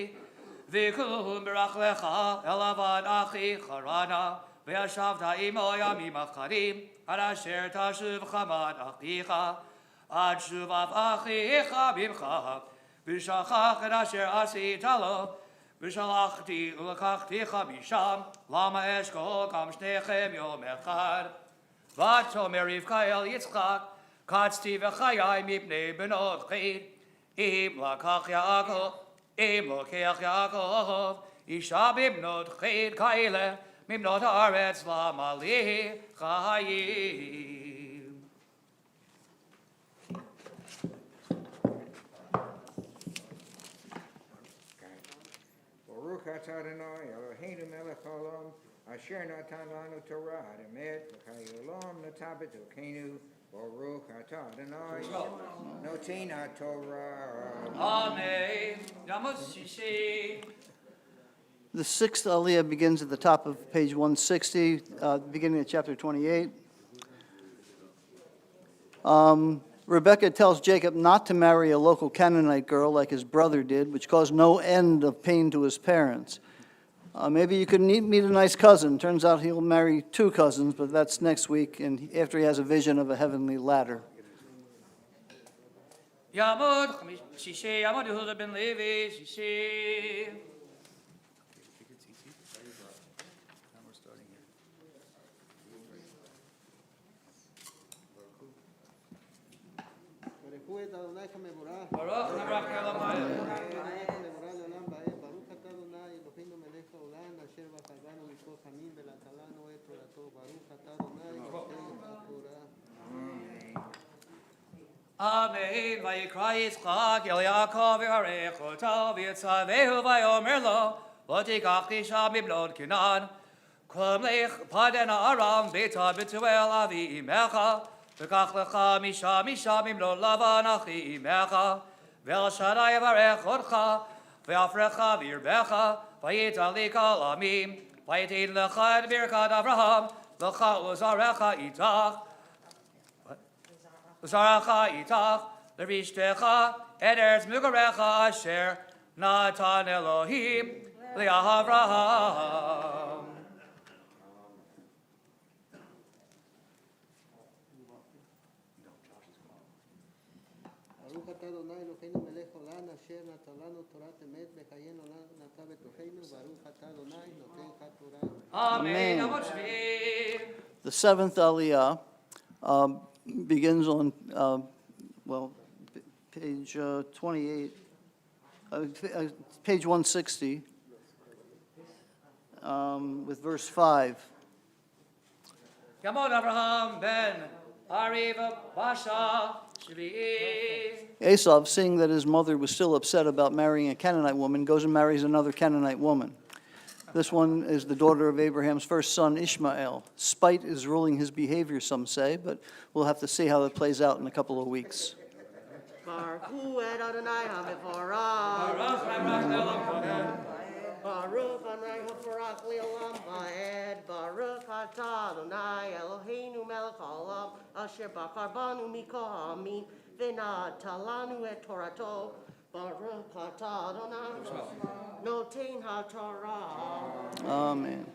v'kulhum berach lecha elavad achi charana v'yashavta imo yamim acharim ad asher tashuv chamad achicha ad shuvav achicha bimcha v'shachach et asher asita lo v'shalachti ulekachticha misham lama eshkol kam shnechem yom echad v'atomer Rivka el Yitzchak katzti v'chayai mipnei benot chid im lakach Yaakov im lokech Yaakov isha bibnot chid kaile mibnot haaretz lamali chayim. Baruch atah Adonai Eloheinu melech haolam asher natan lanu Torah emet v'chayei olam nata b'tochenu. Baruch atah Adonai noten haTorah. Amen. Yamot shishi. The sixth Aliyah begins at the top of page 160, beginning of chapter 28. Rebekah tells Jacob not to marry a local Canaanite girl like his brother did, which caused no end of pain to his parents. Maybe you could meet a nice cousin. Turns out he'll marry two cousins, but that's next week, and after he has a vision of a heavenly ladder. Yamot shishi. Yamot Yehuda ben Levi shishi. Baruch Nebrach Elam Hayim. Amen. Vayikra Yitzchak el Yaakov v'yarech oto v'yitzavehu v'yomer lo v'tikach tisha mibnot Canaan kol mlech padena aram beta betuel avi imecha v'kach lecha misha mibnot Lavan achi imecha v'el Shaddai yvarech otcha v'yafrecha v'yirbecha v'yitalika l'amim v'yitin lecha et birkat Avraham lecha uzarecha itach Zaracha itach, l'rishtecha, et eretz mugarecha asher natan Elohim li'Avraham. ברוך אתה אדוני אלוהינו מלך עולם אשר נתן לנו תורת אמת וחיי עולם נטע בתוכנו ברוך אתה אדוני נותן לך תורה. Amen. Yamot Shvi. The seventh Aliyah begins on, page 28, page 160, with verse 5. Yamod Abraham ben Ariva Basha Shvi'i. Esau, seeing that his mother was still upset about marrying a Canaanite woman, goes and marries another Canaanite woman. This one is the daughter of Abraham's first son, Ishmael. Spite is ruling his behavior, some say, but we'll have to see how it plays out in a couple of weeks. Baruch hu et Adonai hamevorach. Baruch Adonai hamevorach le'olam va'ed. Baruch atah Adonai Eloheinu melech haolam asher bachar banu mikol ha'amim v'natan lanu et Torato. Baruch atah Adonai noten haTorah. Amen.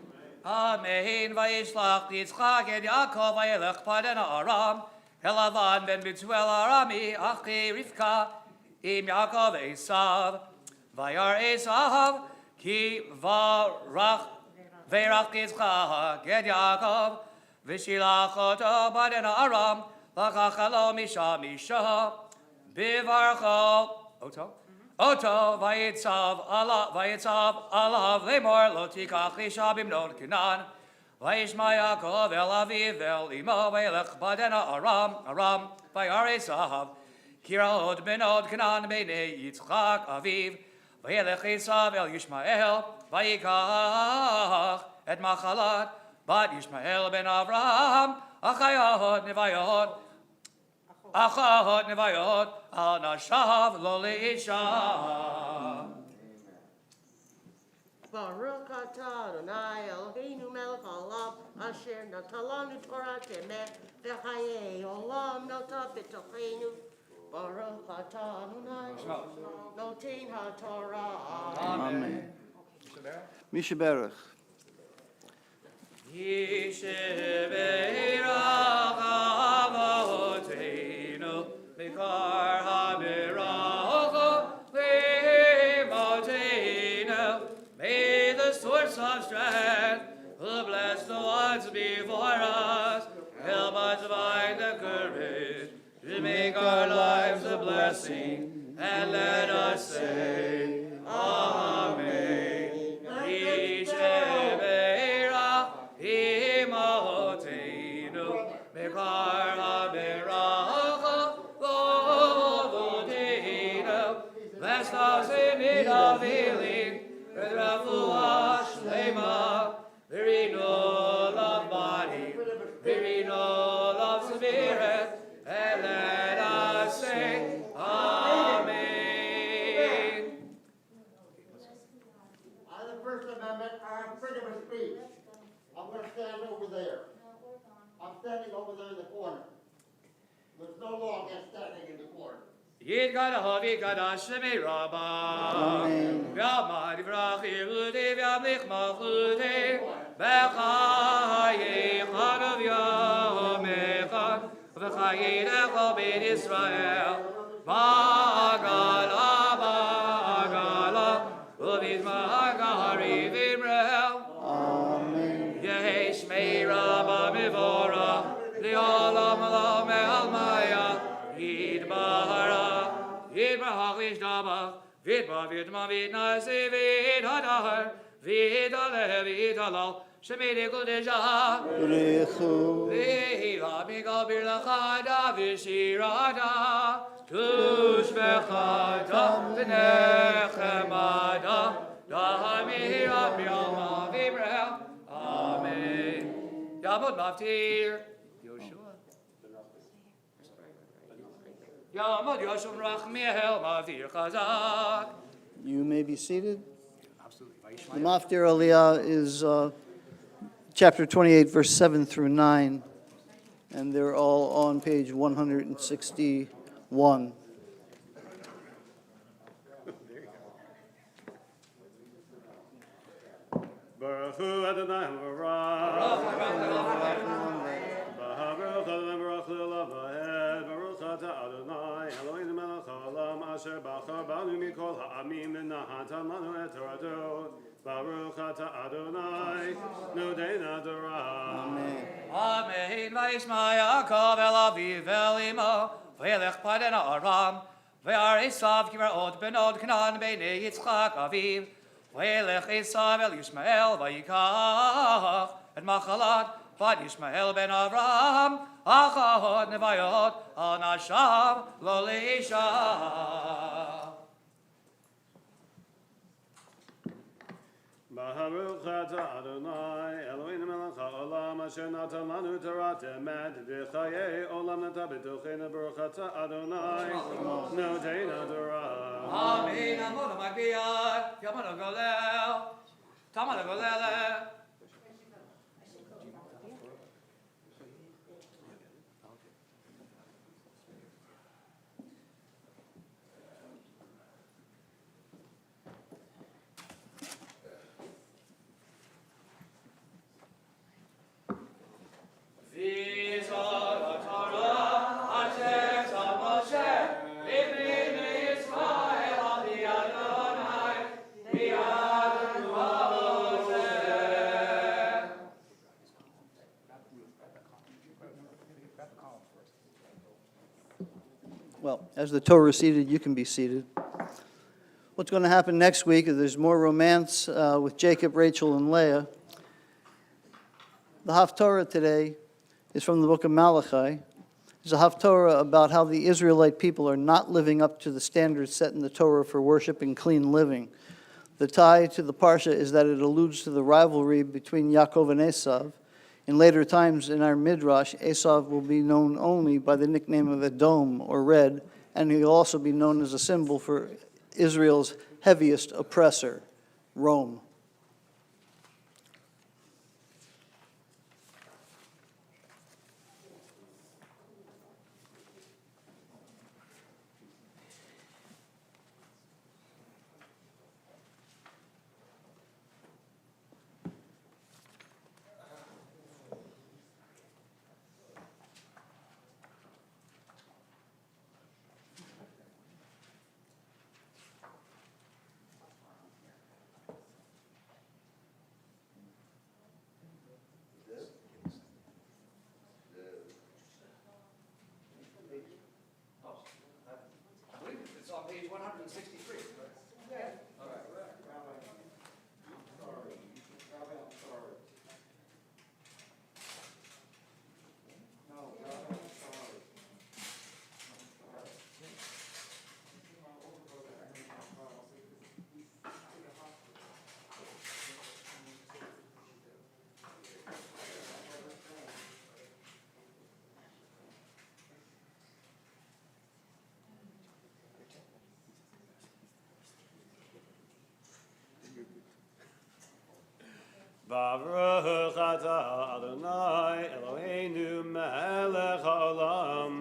Amen. Vayishlach Yitzchak et Yaakov vayelech padan Aram. Elavan ben Bethuel Arami Achi Rivka im Yaakov Esav. Vayar Esav ki varach Yitzchak et Yaakov. V'shilach oto padan Aram. V'chachalo misha. Bivarcho. Oto vayitzav alav lemor lo tikach lisha bimnon Canaan. Vayishma Yaakov el aviv el imo vayelech badena Aram vayar Esav kirahod benod Canaan bnei Yitzchak aviv vayelech Esav el Yishmael vayikach et machalat bat Yishmael ben Avraham achayot nevayot al nashav lo leisha. Baruch atah Adonai Eloheinu melech haolam asher natan lanu Torah emet v'chayei olam natan b'tocheinu. Baruch atah Adonai noten haTorah. Amen. Mishaberach. Yisheberach avoteinu mikar haberach le'imoteinu. May the source of strength who bless the ones before us help us find the courage to make our lives a blessing, and let us say Amen. Yisheberach imoteinu mikar haberach avoteinu. Bless us in need of healing, with refuah shlema, renewal of body, renewal of spirit, and let us say Amen. On the First Amendment, on freedom of speech, I'm going to stand over there. I'm standing over there in the corner. There's no law against standing in the corner. Yid Gadav, Yid Gadav, Shemei Rabbah. V'amad Yivrach Yehudei, v'amlich Malchutei, v'chayei Chadav Yamecha, v'chayei Echol Beit Yisrael, Ba'agala, Uvizma'agari V'imrel. Amen. Yehi Shmei Rabbah Mivorach, Li'olam Olam Me'almaya, Yid Bahara, Yid Bahach Lishdabach, Vidma Vidma Vidnase Vidhadar, Vidale Vidhalal, Shemini Kudeja, Rechu. Vihila Migal Birlachada Vishirada, Tush Vechata V'nechemada, Dahamira Bialma Vibrel. Amen. Yamud Maftir. Yoshua. Yamud Yoshua Rachmiel Maftir Chazak. You may be seated. Absolutely. The Maftir Aliyah is chapter 28, verse 7 through 9, and they're all on page 161. Baruch hu Adonai Baruch Adonai Baruch Le'olam Va'ed Baruch atah Adonai Eloheinu melech haolam asher bachar banu mikol ha'amim v'natan lanu et Torato. Baruch atah Adonai noten haTorah. Amen. Amen. Vayishma Yaakov el aviv el imo, v'yelech padan Aram, v'yar Esav kivar od benod Canaan b'nei Yitzchak aviv, וילך עשיו אל ישמעאל ויקח את מחלת בת ישמעאל בן אברהם, אחת נוויות אנשיו לא לאישה. Baruch atah Adonai Eloheinu melech haolam asher natan lanu torat emet v'chayei olam natan b'tocheinu Baruch atah Adonai noteinu Torah. Amen. Amon magbiah, Yamon golel, Taman golel. Well, as the Torah is seated, you can be seated. What's going to happen next week is there's more romance with Jacob, Rachel, and Leah. The Haftorah today is from the book of Malachi. It's a Haftorah about how the Israelite people are not living up to the standards set in the Torah for worship and clean living. The tie to the Parsha is that it alludes to the rivalry between Yaakov and Esau. In later times in our Midrash, Esau will be known only by the nickname of Edom, or Red, and he'll also be known as a symbol for Israel's heaviest oppressor, Rome. I believe it's on page 163. Baruch atah Adonai Eloheinu melech haolam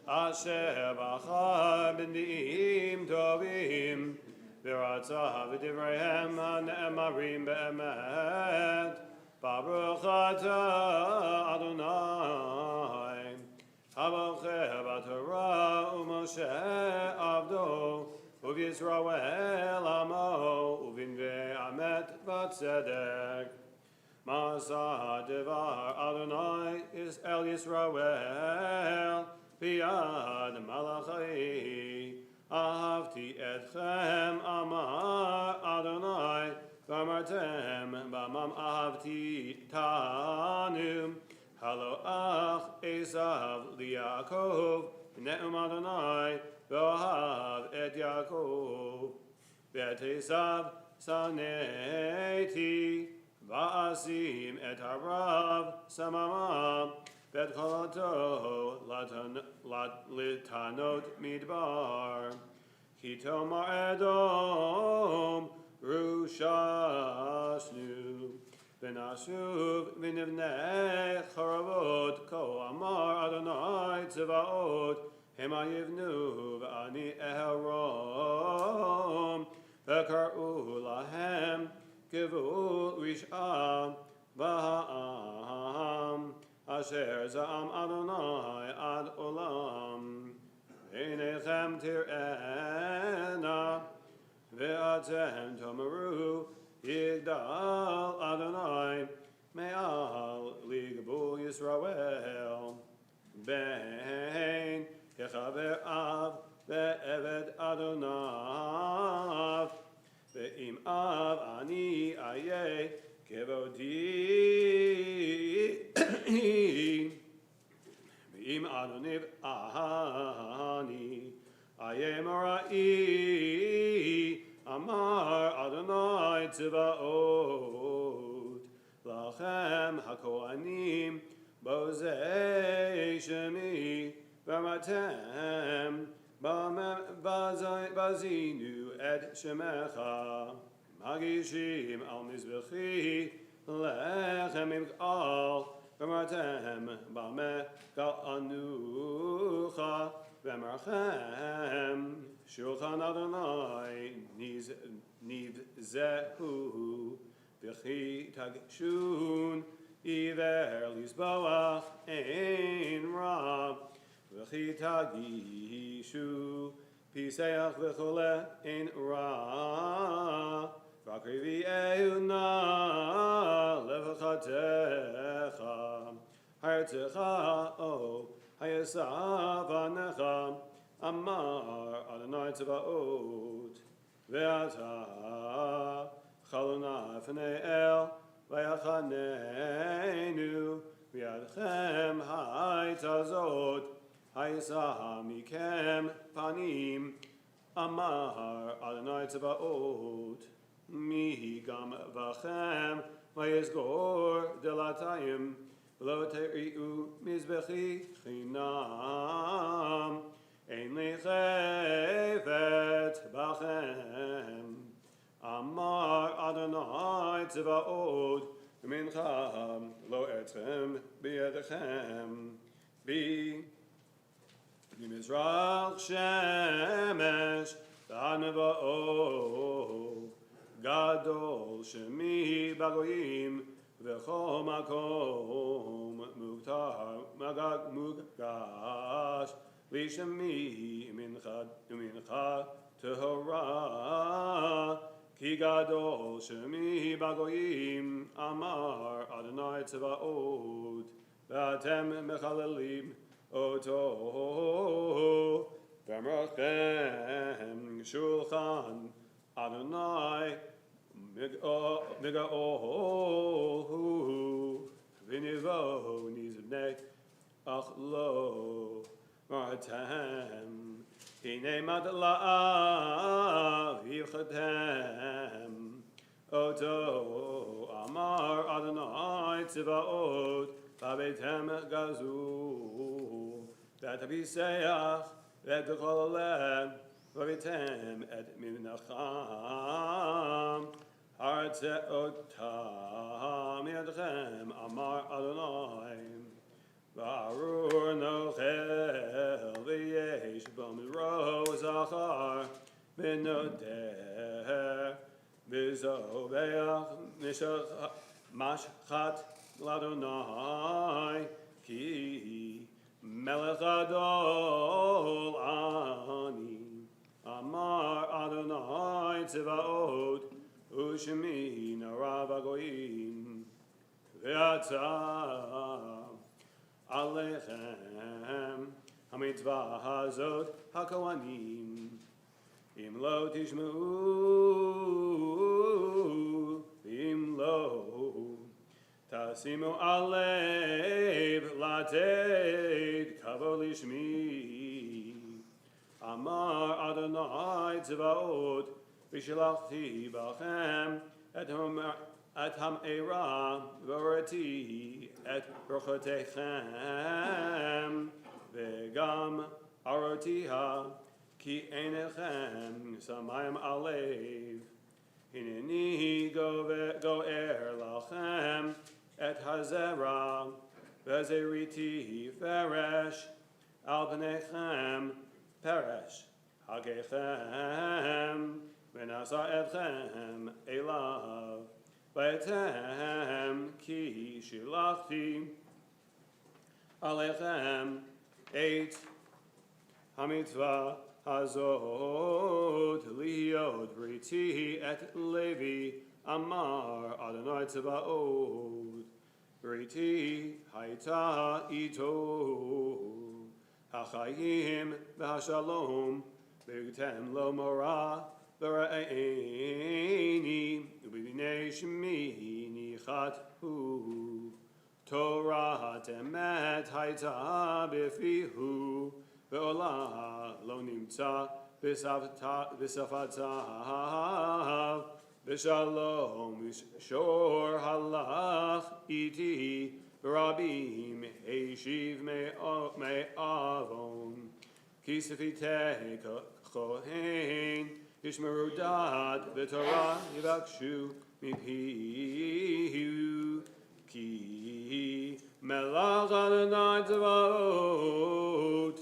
asher bachar b'ni'im tovim v'ratzah v'divreihem ha'ne'emarim be'emet. Baruch atah Adonai Havocher b'Torah u'Moshe avdo u'Yisrael amo u'v'nvei amet v'tzedek. Masa devar Adonai is El Yisrael biyad malachi ahavti etchem amar Adonai v'amartem b'amam ahavti tanu haloach Esav liYaakov ne'um Adonai v'ohav et Yaakov v'et Esav saneti Va'asim et harav samamam bet kolato litanot midbar kitomar edom rushasnu v'nashuv v'nivnei charavot ko amar Adonai tzvaot hema yivnu v'ani eharom v'kar'u lahem Givul Rish'ah V'ha'am Asher Za'am Adonai Ad Olam V'nechem Tir'ena V'atem Tomaru Yigdal Adonai Me'al Ligbu Yisrael Ben Yechaver Av Ve'eved Adonai Ve'im Av Ani כבודי ואם אדוני אני איה מראי אמר אדוני צבאות לכם הכהנים בוזי שמי ואמרתם בזינו את שמך מגישים על מזבחי לחם עם גאל ואמרתם במה גאלנוך ואמרכם שולחן אדוני נבזהו וכי תגשון עיוור לזבוח אין רע וכי תגישו פיסח וכולי אין רע והקריביהו נא לבחתך ארצך או היסע בנך אמר אדוני צבאות ואתה חלונה לפני אל ויחננו בידכם הייתה זאת היסע מכם פנים אמר אדוני צבאות מי גם בכם ויסגור דלתיים ולא תראו מזבחי חינם אין לי חפץ בכם אמר אדוני צבאות ומנחה לא אתכם בידכם בי ממזרח שמש ועד מבואו גדול שמי בגויים וכל מקום מוגתר מוגש לשמי ומנחה טהרה כי גדול שמי בגויים אמר אדוני צבאות ואתם מחללים אותו ואמרכם שולחן אדוני מגאו ונבוא נזבני אך לא מרתם הנה מדלה ויבחתם אותו אמר אדוני צבאות בביתם גזו ותפיסח ותאכל הלב וביתם את מנחם הרצה אותם ידכם אמר אדוני וארור נוכל ויש במזרוע זכר ונודר וזובח משחת לאדוני כי מלך גדול אני אמר אדוני צבאות ושמי נורא בגויים ועתה עליכם המצווה הזאת הכהנים אם לא תשמעו אם לא תשימו על לב לתת כבוד לשמי אמר אדוני צבאות ושלחתי בכם את המארה והוריתי את ברכותיכם וגם ארותיה כי עיניכם שמים על לב הנני גוער לכם את הזרע וזריתי פרש על פניכם פרש הגיכם ונשא אתכם אליו ואתם כי שלחתי עליכם את המצווה הזאת להיות בריתי את לוי אמר אדוני צבאות בריתי הייתה איתו החיים והשלום והגתם לו מורה ורעיני ובבני שמי Mishichat hu. Torah emet hayta b'fihu. Ve'olah lo nimtza b'safatav. B'shalom shor halach iti. Rabim eshiv me'avon. Kisafite kohen. Yishmeru dat v'torah yivakshu mipihu. Ki melach Adonai tzavot.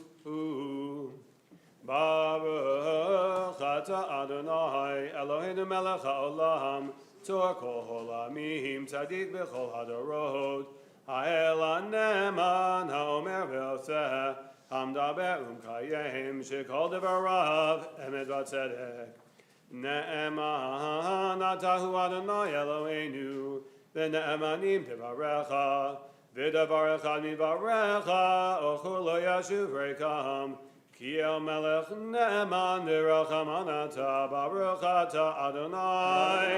Baruch ata Adonai Eloheinu melech haolam tzor kol holamim tzadik b'chol hadorot ha'el ha'neman ha'omer v'oseh hamdaber umkayem shekol devarav emet v'tzedek ne'eman atahu Adonai Eloheinu v'ne'emanim tevarecha v'davar echad mivarecha ochur lo yashuv rekam Ki el melech ne'eman v'racham anata baruch ata Adonai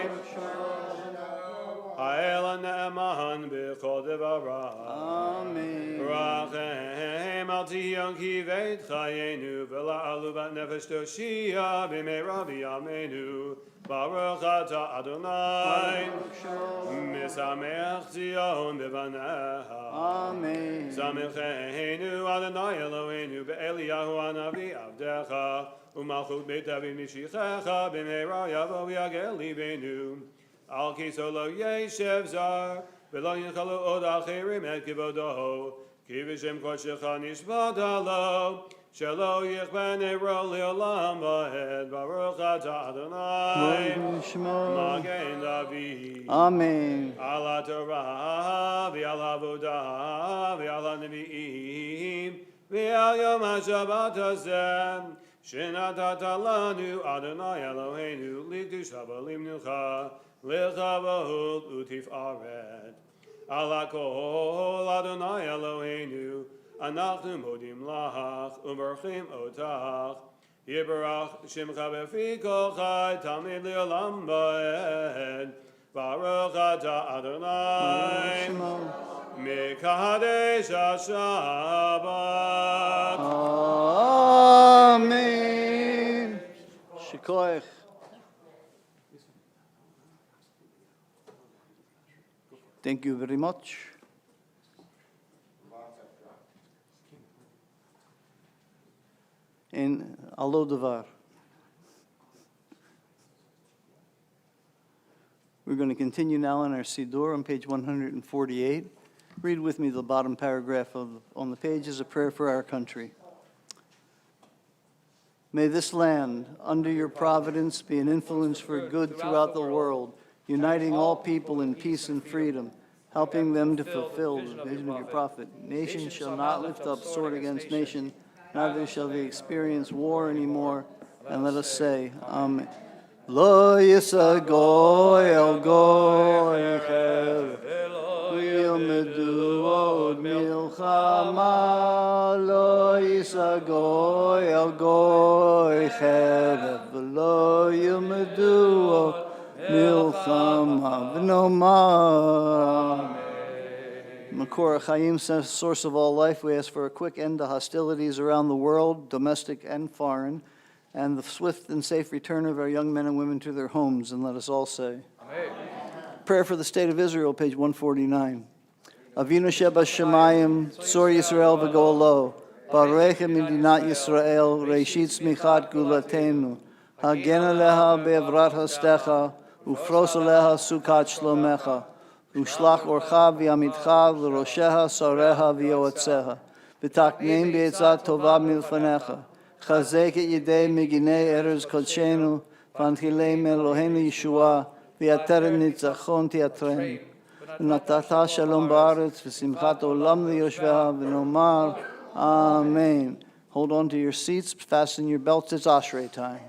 ha'el ha'ne'eman b'chol devarav Amen. Rachem al tiyon ki veit chayenu v'la'alu bat nefesh toshia b'meira b'yameinu baruch ata Adonai misamech Zion b'vaneha Amen. Samecheinu Adonai Eloheinu be'eliyahu hanavi avdecha u'malchut beit David mishichecha b'meira yavo v'yagel libenu al kiso lo yeshev zar v'lo yinchalu od achirim et kivodo ki v'shem kodshecha nishvat alo shelo yichben eiro le'olam va'ed baruch ata Adonai Magen David Amen. Ala Torah, v'ala avodah, v'ala nevi'im, v'al yom ha'shabbat hazeh, shenatata lanu Adonai Eloheinu, l'kedusha v'limnucha, l'chavod u'tif'aret. Ala kol Adonai Eloheinu, anachnu modim lach, u'merchim otach, Yibarach shimcha b'fi kol chai, tamid li'olam va'ed, Baruch ata Adonai Mekadesh HaShabbat Amen. Shikoyach. Thank you very much. And alo davar. We're going to continue now in our Siddur on page 148. Read with me the bottom paragraph on the page as a prayer for our country. May this land, under your providence, be an influence for good throughout the world, uniting all people in peace and freedom, helping them to fulfill the vision of your prophet. Nation shall not lift up sword against nation, neither shall they experience war anymore. And let us say, Amen. Lo yisa goy el goy chev v'yilmedu od milchama. Lo yisa goy el goy chev v'lo yilmedu od milchama v'nomar. Makor Chaim says, source of all life, we ask for a quick end to hostilities around the world, domestic and foreign, and the swift and safe return of our young men and women to their homes. And let us all say, Amen. Prayer for the state of Israel, page 149. Avinu sheba shemayim, tzor Yisrael v'golo, barechem medinat Yisrael, reishit smichat gulatenu, hagen aleha be'evrat hastecha, ufros aleha sukat shlomecha, ushlach orcha v'yamitcha v'rosheha sareha v'yoatzeha, v'takneim be'etzat tova milfanecha, Chazek et yedei meginei erez kodshenu, v'anchilei me'Eloheinu Yeshua, v'yaterem nitzachon tiatrem. V'natata shalom ba'aretz, v'simchat olam liyoshveha, v'nomar, Amen. Hold on to your seats, fasten your belts, it's Ashrei time.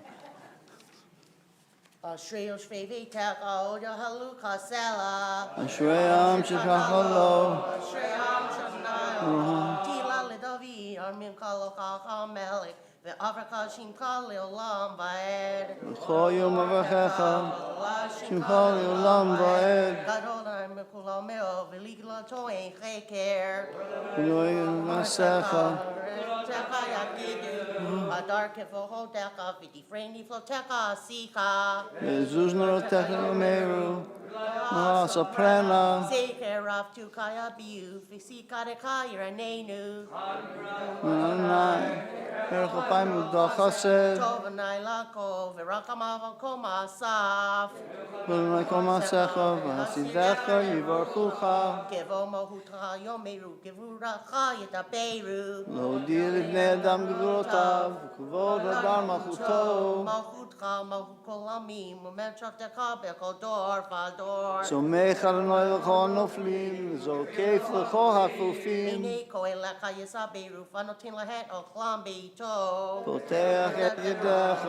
Ashrei yoshvei veitecha od yahalu kasela. Ashrei am shekachalo. Ashrei am shechnayo. Tila ledavi armim kalocha hamelech. ואברכה שמך לעולם ועד. בכל יום אברכך, שמך לעולם ועד. גדול מכולם מאוד, ולגלותו אין חקר. ולא ימסך, תך יגידו, הדר כבודך, ודברי נפלותיך עשיך. וזוז נורותיך יאמרו, מעש הפרנה. זכר רב תוקי אביהו, ושכתך ירננו. אדוני, ערך אפיים וגדול חסד, טוב עיני לכל, ורחמיו על כל מעשיו. ואדוני כל מעשיך, וחסידיך יברכוך. גבו מהותך יאמרו, גבורתך ידברו. להודיע לבני אדם גבורותיו, וכבוד אדם מלכותו. מלכותך מלכות כל עמים, וממשלתך בכל דור ודור. סומך אדוני לכל הנופלים, וזוקף לכל הכפופים. הנה כה אליך יסברו, ונותן להם אוכלם בעתו. פותח את ידיך,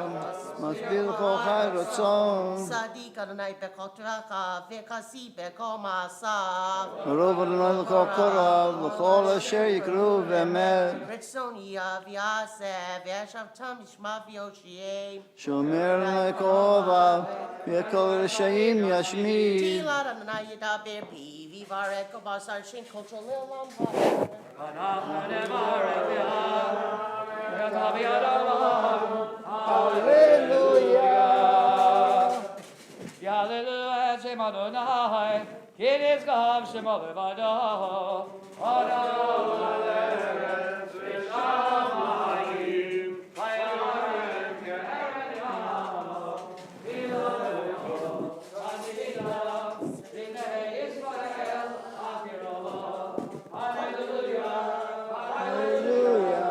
מסביר לכל חי רצון. צדיק אדוני בכל דרכיו, וכסיל בכל מעשיו. ורוב אדוני לכל קוראיו, לכל אשר יקראו באמת. רצון יאהב יעשה, וישבתם ישמע ויושיעם. שומר אדוני כל אוהביו, וכל רשעים ישמיד. תהילת אדוני ידבר בי, ויברך כל בשר שם קודשו לעולם ועד. אנחנו נברך יה, ותביא אדוני. הללויה. יהללו את שם אדוני, כי נשגב שמו לבדו. אדוני לארץ ושמיים, וירם כארץ ימו, וילדו, ונביאו, בני ישראל, אחירו. הללויה, הללויה.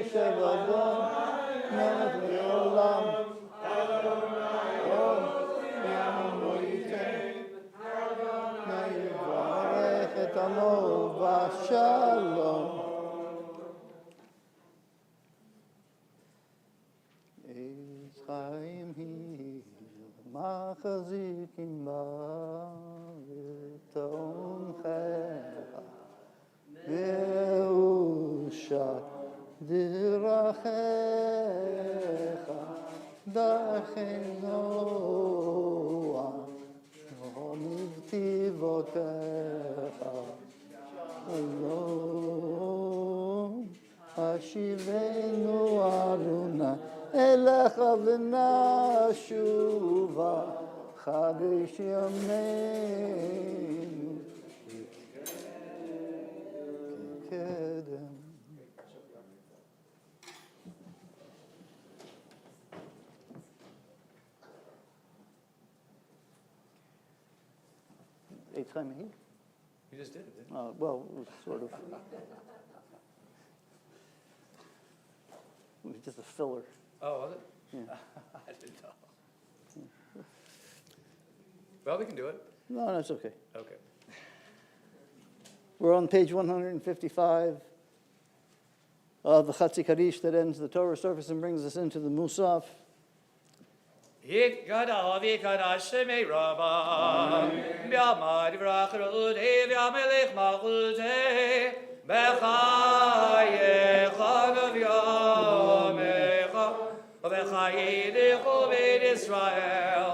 ישראל לדוד. השיבנו אדוני אליך ונשובה חדש ימינו כקדם. Eighth time he? You just did it, didn't Well, it was sort of. It was just a filler. Oh, was it? Yeah. I didn't know. Well, we can do it. No, that's okay. Okay. We're on page 155 of the Chatzi Kaddish that ends the Torah service and brings us into the Musaf. Yikada vikada shemei rabba, b'amad vrach ru'udei v'amelech malchutei, b'chayecha v'yamecha, v'chayedechu b'Yisrael,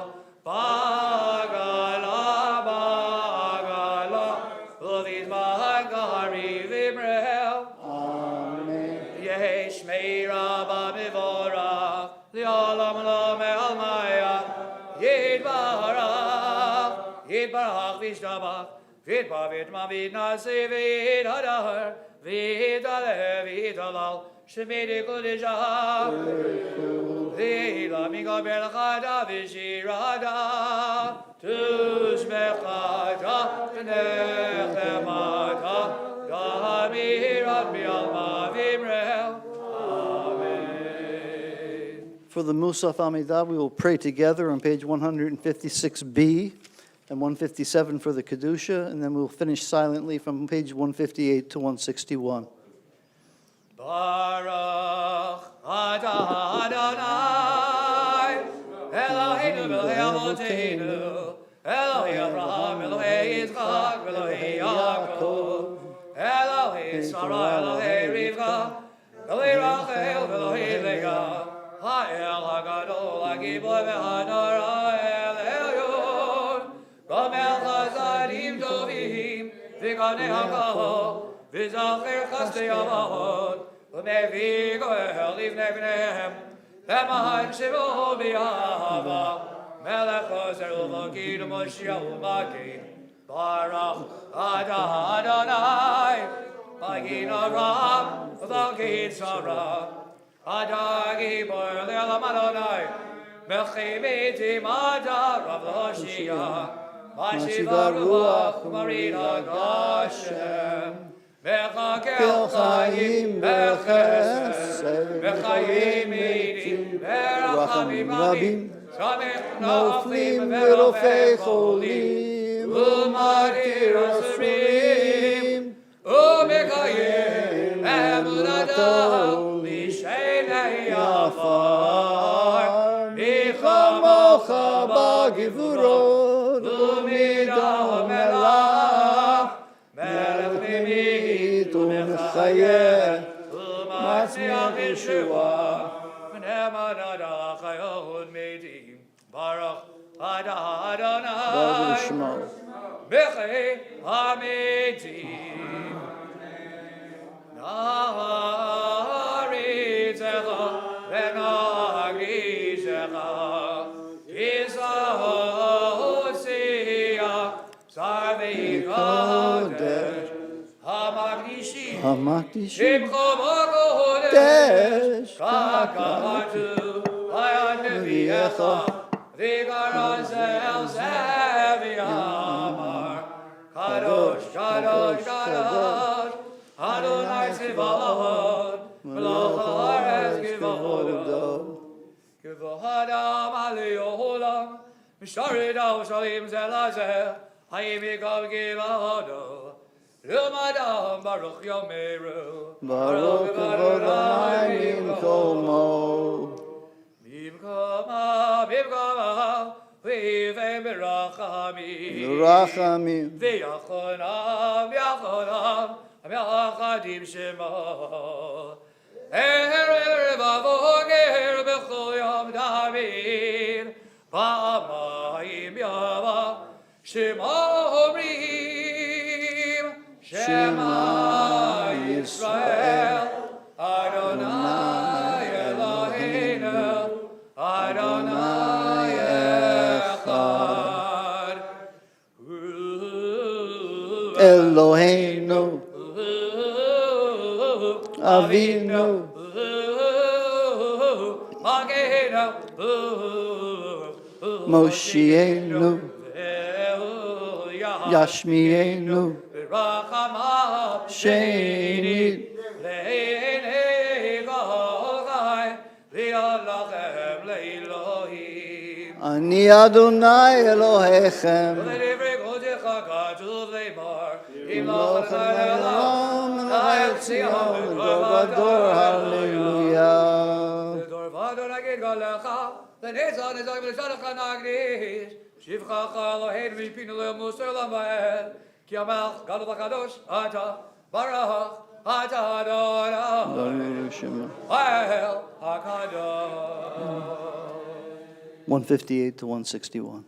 Yesh Meiraba Mivora, Lialam Lame Almaya, Yidbarach, Yidbarach Vishtabach, Vidbar Vidma Vidnasi Vidhadar, Vidale Vidalal, Shemidi Kudijah, Vila Mingo Berchada Vishirada, Tushmechada, Nechemada, Damirat Bialma Vimrel. Amen. For the Musaf Amidah, we will pray together on page 156b and 157 for the Kedusha, and then we'll finish silently from page 158 to 161. Baruch atah Adonai, Eloheinu v'Elokei Avoteinu, Elohei Avraham, Elohei Yitzchak, Elohei Yaakov, Elohei Sarah, Elohei Rivka, Elohei Rachel, Elohei Leah, Ha'el HaGadol, HaGibor v'Hanora, El Elyon, Gomel Chazadim Tovim, V'ganei HaKahol, V'zacher Chasdei Avot, U'mevi Goel Livnei Bneihem, V'mahan Shivu B'Yahava, Melech Ozer U'Vokid U'Moshiach U'Makin, Baruch atah Adonai, Magin Avraham, V'Vokid Sarah, Atah Gibor Le'olam Adonai, Mechimiti Mada Rav L'Hoshiyah, Mashiva Ruach U'Marina Gashem, Mechakel Chaim Bechesed, Mechayim Eidim, Merachamim Rabim, Samech Naflim V'Rofei Cholim, U'Matir Asurim, U'Mekayim Emunadav, Lishenei Afar, Michamocha B'Givurot, U'Midah Melach, Melech Nimit U'Mechayeh, U'Matziach Yeshua, V'Ne'emanada Chayot Medim, Baruch atah Adonai, Baruch Shmo. Mechei HaMedim, Na'aritzecha v'na'agrizecha, Yisrael Sarvei Kodesh, Hamakdishim, Shimchomo Kodesh, Kakatu, Ayan Nevi'echa, V'Garazel Zevi'amar, Kadosh, Kadosh, Kadosh, Adonai Tzivaot, Melech Haaretz Kivodo, Kivodam Alei Olam, Misharidau Shalim Zelazeh, Hayim Yikov Kivodo, Lumadam Baruch Yomeru, Baruch Adonai Mimkomo. Mimkoma, Mimkoma, V'ivem Berachamim, Rachamim. V'yachonam, V'yachonam, V'yachadim Shemo, Erev Avoger B'chol Yom David, V'amayim Yava, Shema Omrim, Shema Yisrael, Adonai Eloheinu, Adonai Echad. Eloheinu, Avinu, Magenu, Moshienu, Yashmienu, Rachamav Shenit, Le'enei Gogai, Li'alachem Le'Elohim. Ani Adonai Elohechem, V'levri Kodecha Katuv Le'mar, Im Lochem Lochem Elam, Elam, Na'el Tzion, V'dor Hallelujah. V'dor V'ador Nagid Galecha, V'netzah Nezak V'leshadach Nagdish, Shivchacha Eloheinu V'yipinu Le'emus Olam Va'ed, Ki Amelch Gadol V'Kadosh, Ata, Baruch, Ata Adonai, Baruch Shema. Ha'el HaKadosh. 158 to 161.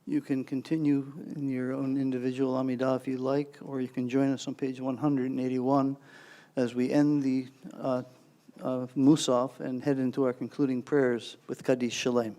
You can continue in your own individual Amidah if you like, or you can join us on page 181 as we end the Musaf and head into our concluding prayers with Kaddish Shalem.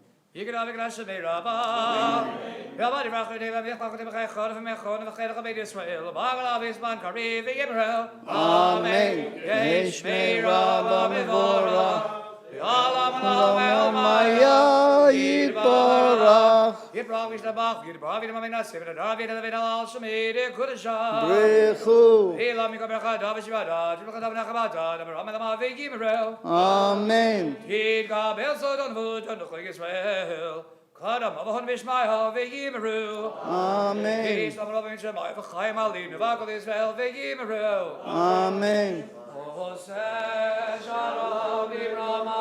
Amen. Kadam avon vishmaya veyimeru. Amen. Peace of loving Shemai v'chaim alim nevakol Israel veyimeru. Amen. Oseh shalom ibrama.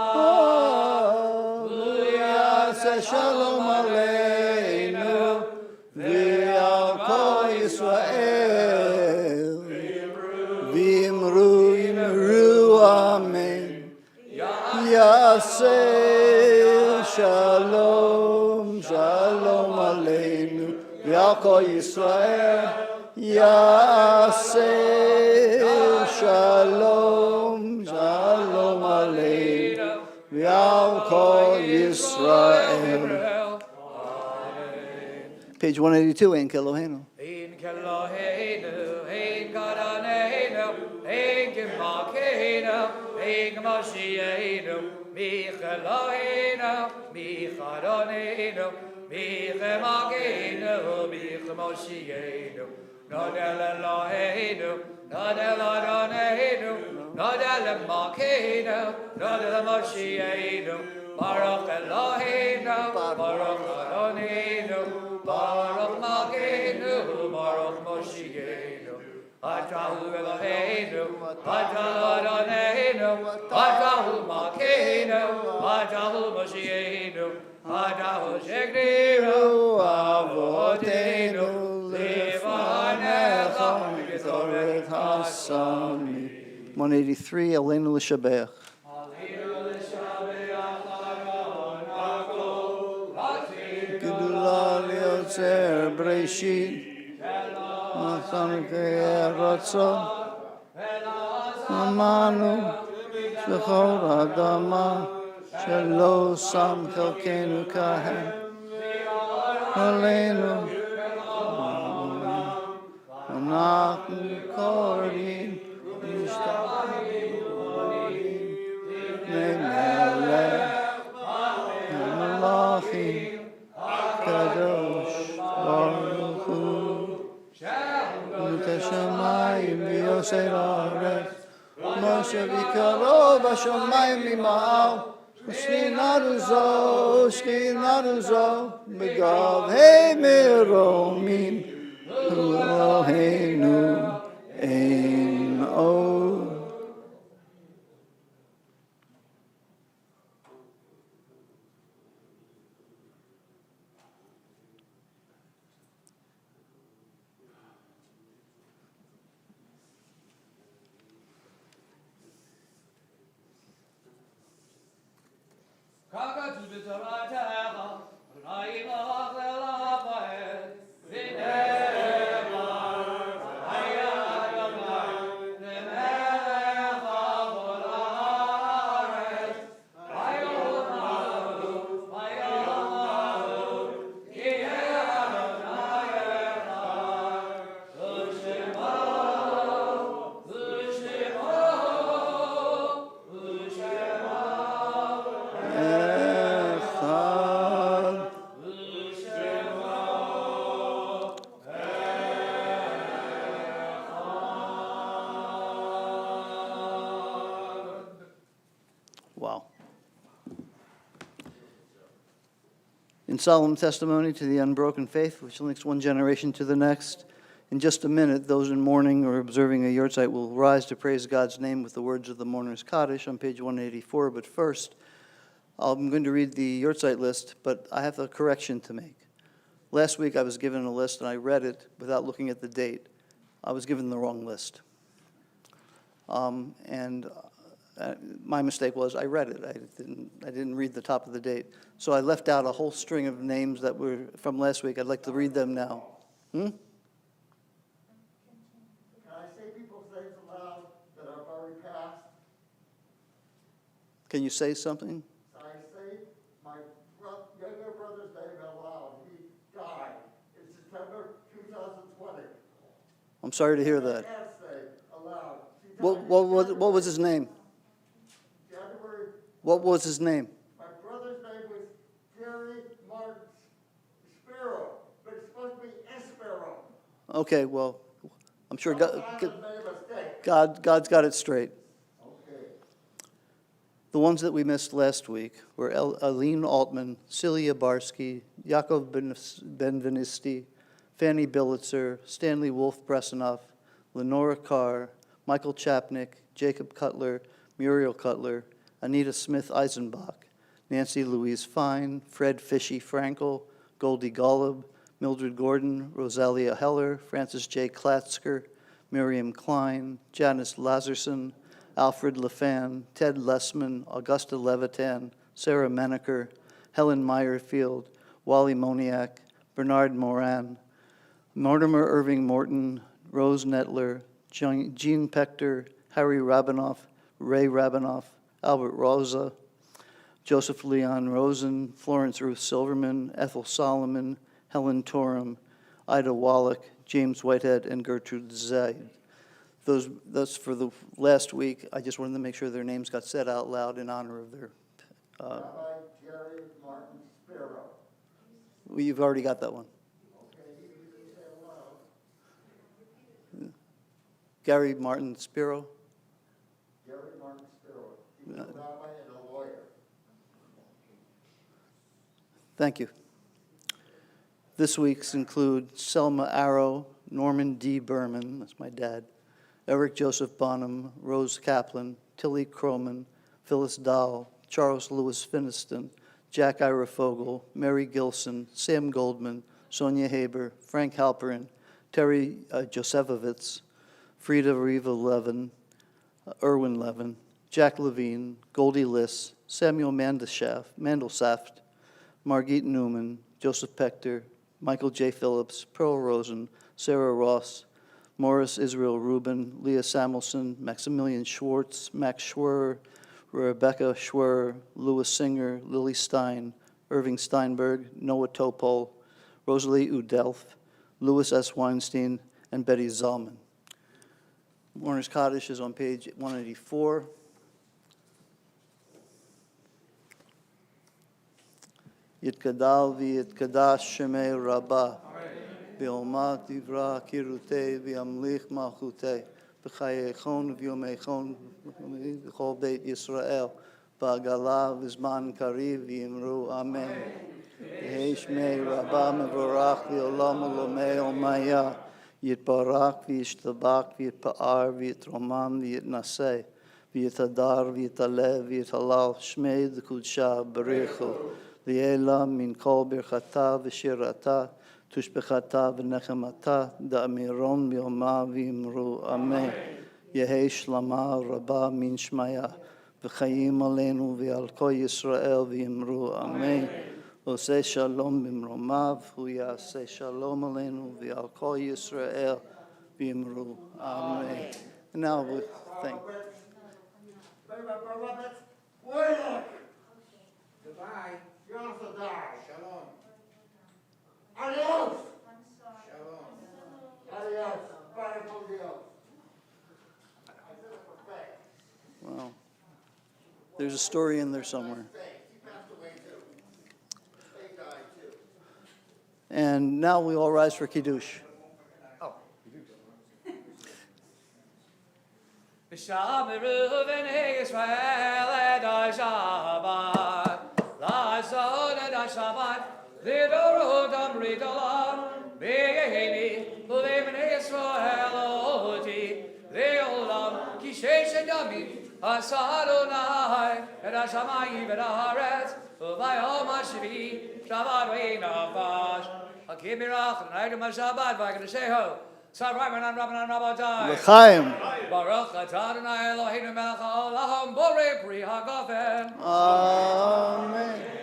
V'yaseh shalom aleinu v'al kol Yisrael v'imru amen. Yaseh shalom aleinu v'al kol Yisrael. Yaseh shalom aleinu v'al kol Yisrael. Page 182, Ein Keloheinu. Ein Keloheinu, Ein Garaneinu, Ein Gemalkeinu, Ein Gemashiachenu, Micheloheinu, Micharoneinu, Michemalkeinu, Michemoshiachenu, Nodel Eloheinu, Nodel Adoneinu, Nodel Malkeinu, Nodel Moshiachenu, Baruch Eloheinu, Baruch Adoneinu, Baruch Malkeinu, Baruch Moshiachenu, Atahu Eloheinu, Atahu Adoneinu, Atahu Malkeinu, Atahu Moshiachenu, Atahu Shekneinu, Avodeinu, Levanecha, Yitoret Hasami. 183, Aleinu L'Shabeach. Gedula liotzer Breshit, Matan Ke'erotzon, Amanu, Shechor Adama, Shelo Sam Chelkenu Kahem, Aleinu, Anachnu Korim, Mishtachim, Nemelech, Malachim, Kadosh Baruch Hu, Nutei Shamayim v'Yosei Haaretz, Moshe v'Karo b'Shamayim v'Ma'al, Shkinaru zo, Begavhei Meromim, Hu Eloheinu Ein Od. Wow. In solemn testimony to the unbroken faith, which links one generation to the next, in just a minute, those in mourning or observing a yahrzeit will rise to praise God's name with the words of the mourner's Kaddish on page 184. But first, I'm going to read the yahrzeit list, but I have a correction to make. Last week, I was given a list, and I read it without looking at the date. I was given the wrong list. And my mistake was I read it. I didn't read the top of the date. So I left out a whole string of names that were from last week. I'd like to read them now. Can I say people's names aloud that are already passed? Can you say something? I say my younger brother's name aloud. He died in September 2020. I'm sorry to hear that. Can't say aloud. He died What was his name? January. What was his name? My brother's name was Gary Martin Sparrow, but it's supposed to be Espero. Okay, well, I'm sure Sometimes I made a mistake. God's got it straight. Okay. The ones that we missed last week were Aline Altman, Celia Barsky, Yakov Benvenisti, Fanny Billitzer, Stanley Wolf-Bresenoff, Lenora Carr, Michael Chapnick, Jacob Cutler, Muriel Cutler, Anita Smith-Eisenbach, Nancy Louise Fine, Fred Fishy Frankel, Goldie Golub, Mildred Gordon, Rosalia Heller, Francis J. Klatzker, Miriam Klein, Janice Lazarson, Alfred LaFan, Ted Lessman, Augusta Levitan, Sarah Menaker, Helen Meyerfield, Wally Moniak, Bernard Moran, Mortimer Irving Morton, Rose Netler, Jean Pector, Harry Rabinoff, Ray Rabinoff, Albert Rosa, Joseph Leon Rosen, Florence Ruth Silverman, Ethel Solomon, Helen Torum, Ida Wallach, James Whitehead, and Gertrude Zaid. That's for the last week. I just wanted to make sure their names got said out loud in honor of their. Rabbi Gary Martin Sparrow. You've already got that one. Okay, you can say it aloud. Gary Martin Spiro. Gary Martin Sparrow. He was a rabbi and a lawyer. Thank you. This week's include Selma Arrow, Norman D. Berman, that's my dad, Eric Joseph Bonham, Rose Kaplan, Tilly Croman, Phyllis Dahl, Charles Lewis Finiston, Jack Ira Fogel, Mary Gilson, Sam Goldman, Sonia Haber, Frank Halperin, Terry Josefovitz, Frida Riva Levin, Erwin Levin, Jack Levine, Goldie Liss, Samuel Mandelsaft, Margit Newman, Joseph Pector, Michael J. Phillips, Pearl Rosen, Sarah Ross, Morris Israel Rubin, Leah Samuelson, Maximilian Schwartz, Max Schwer, Rebecca Schwer, Louis Singer, Lily Stein, Irving Steinberg, Noah Topol, Rosalie Udelf, Louis S. Weinstein, and Betty Zalman. Warner's Kaddish is on page 184. Yitkadal v'yitkadash shemei Rabbah. B'omat divra kirutei v'yamlich malchutei. B'chayechon v'yomechon v'chol beit Yisrael. B'agala v'zman kariv v'yimru amen. Yehi shmei Rabbah mevorach v'olam olomei olmaya. Yitbarak v'yishtabak v'yitpa'ar v'yitromam v'yitnaseh. V'yitadar v'yitalev v'yitalal shmei d'kudsha b'richu. Liela min kol birchata v'shirata, tushbechata v'nechemata, da'amiron b'yoma v'imru amen. Yehei shlama rabba min shmaya, v'chayim aleinu v'al kol Yisrael v'imru amen. Oseh shalom b'mromav, hu yaseh shalom aleinu v'al kol Yisrael v'imru amen. And now we thank. Goodbye. You also die. Shalom. Adios. Shalom. Adios. Bye for Dios. I said it for fact. Well, there's a story in there somewhere. He passed away too. They died too. And now we all rise for Kiddush. V'shameru v'nei Yisrael edai Shabbat. L'azod edai Shabbat. L'dorot amrit olam. V'yeheni v'nei Yisrael oti. V'olam ki sheshet yamim. Asa Adonai edai shamayim v'haaretz. V'vayom hashvi. Shabbat v'navash. Hakim mirach l'nayim ha'shabbat v'agnesheho. Sarayman Rabbanan Rabbatai. L'chaim. Baruch atah Adonai Eloheinu melech haolam borei pri hagafen. Amen.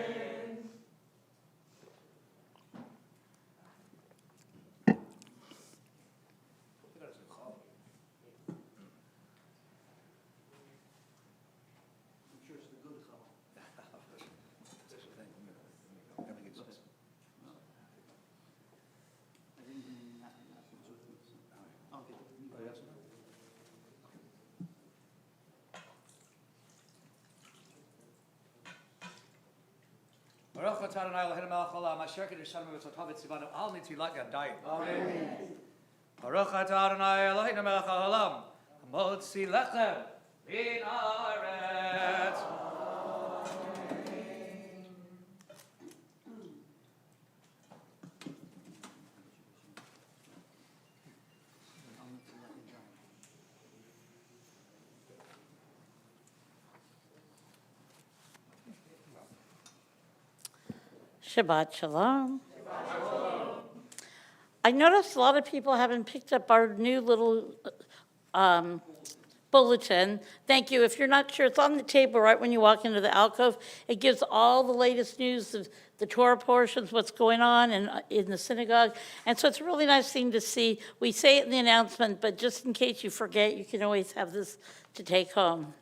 Baruch atah Adonai Eloheinu melech haolam asher kedushanou mitzvotav v'tzivanu al nitilat yadayim. Amen. Baruch atah Adonai Eloheinu melech haolam motzi lechem min haaretz. Shabbat Shalom. I noticed a lot of people haven't picked up our new little bulletin. Thank you. If you're not sure, it's on the table right when you walk into the alcove. It gives all the latest news of the Torah portions, what's going on in the synagogue. And so it's a really nice thing to see. We say it in the announcement, but just in case you forget, you can always have this to take home.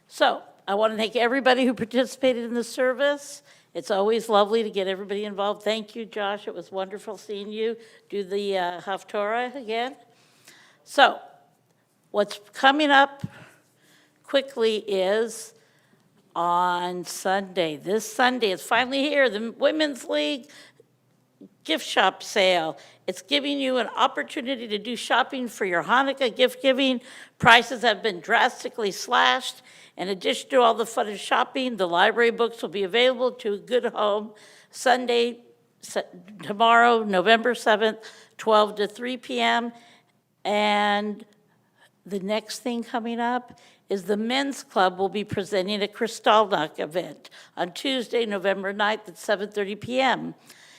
So I want to thank everybody who participated in the service. It's always lovely to get everybody involved. Thank you, Josh. It was wonderful seeing you do the Haftorah again. So what's coming up quickly is on Sunday. This Sunday, it's finally here, the Women's League gift shop sale. It's giving you an opportunity to do shopping for your Hanukkah gift giving. Prices have been drastically slashed. In addition to all the fun of shopping, the library books will be available to a good home Sunday, tomorrow, November 7th, 12 to 3 p.m. And the next thing coming up is the Men's Club will be presenting a Kristallnacht event on Tuesday, November 9th at 7:30 p.m.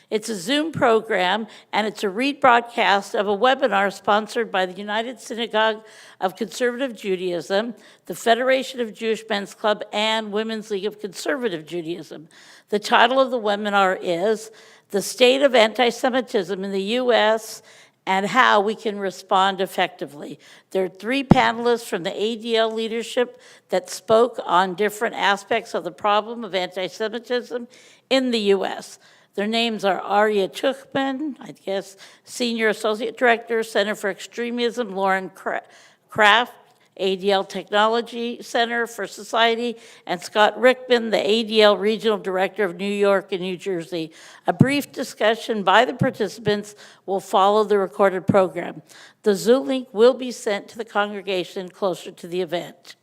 It's a Zoom program, and it's a rebroadcast of a webinar sponsored by the United Synagogue of Conservative Judaism, the Federation of Jewish Men's Club, and Women's League of Conservative Judaism. The title of the webinar is The State of Anti-Semitism in the U.S. and How We Can Respond Effectively. There are 3 panelists from the ADL leadership that spoke on different aspects of the problem of anti-Semitism in the U.S. Their names are Arya Tuchman, I guess, Senior Associate Director, Center for Extremism, Lauren Kraft, ADL Technology Center for Society, and Scott Rickman, the ADL Regional Director of New York and New Jersey. A brief discussion by the participants will follow the recorded program. The Zoom link will be sent to the congregation closer to the event.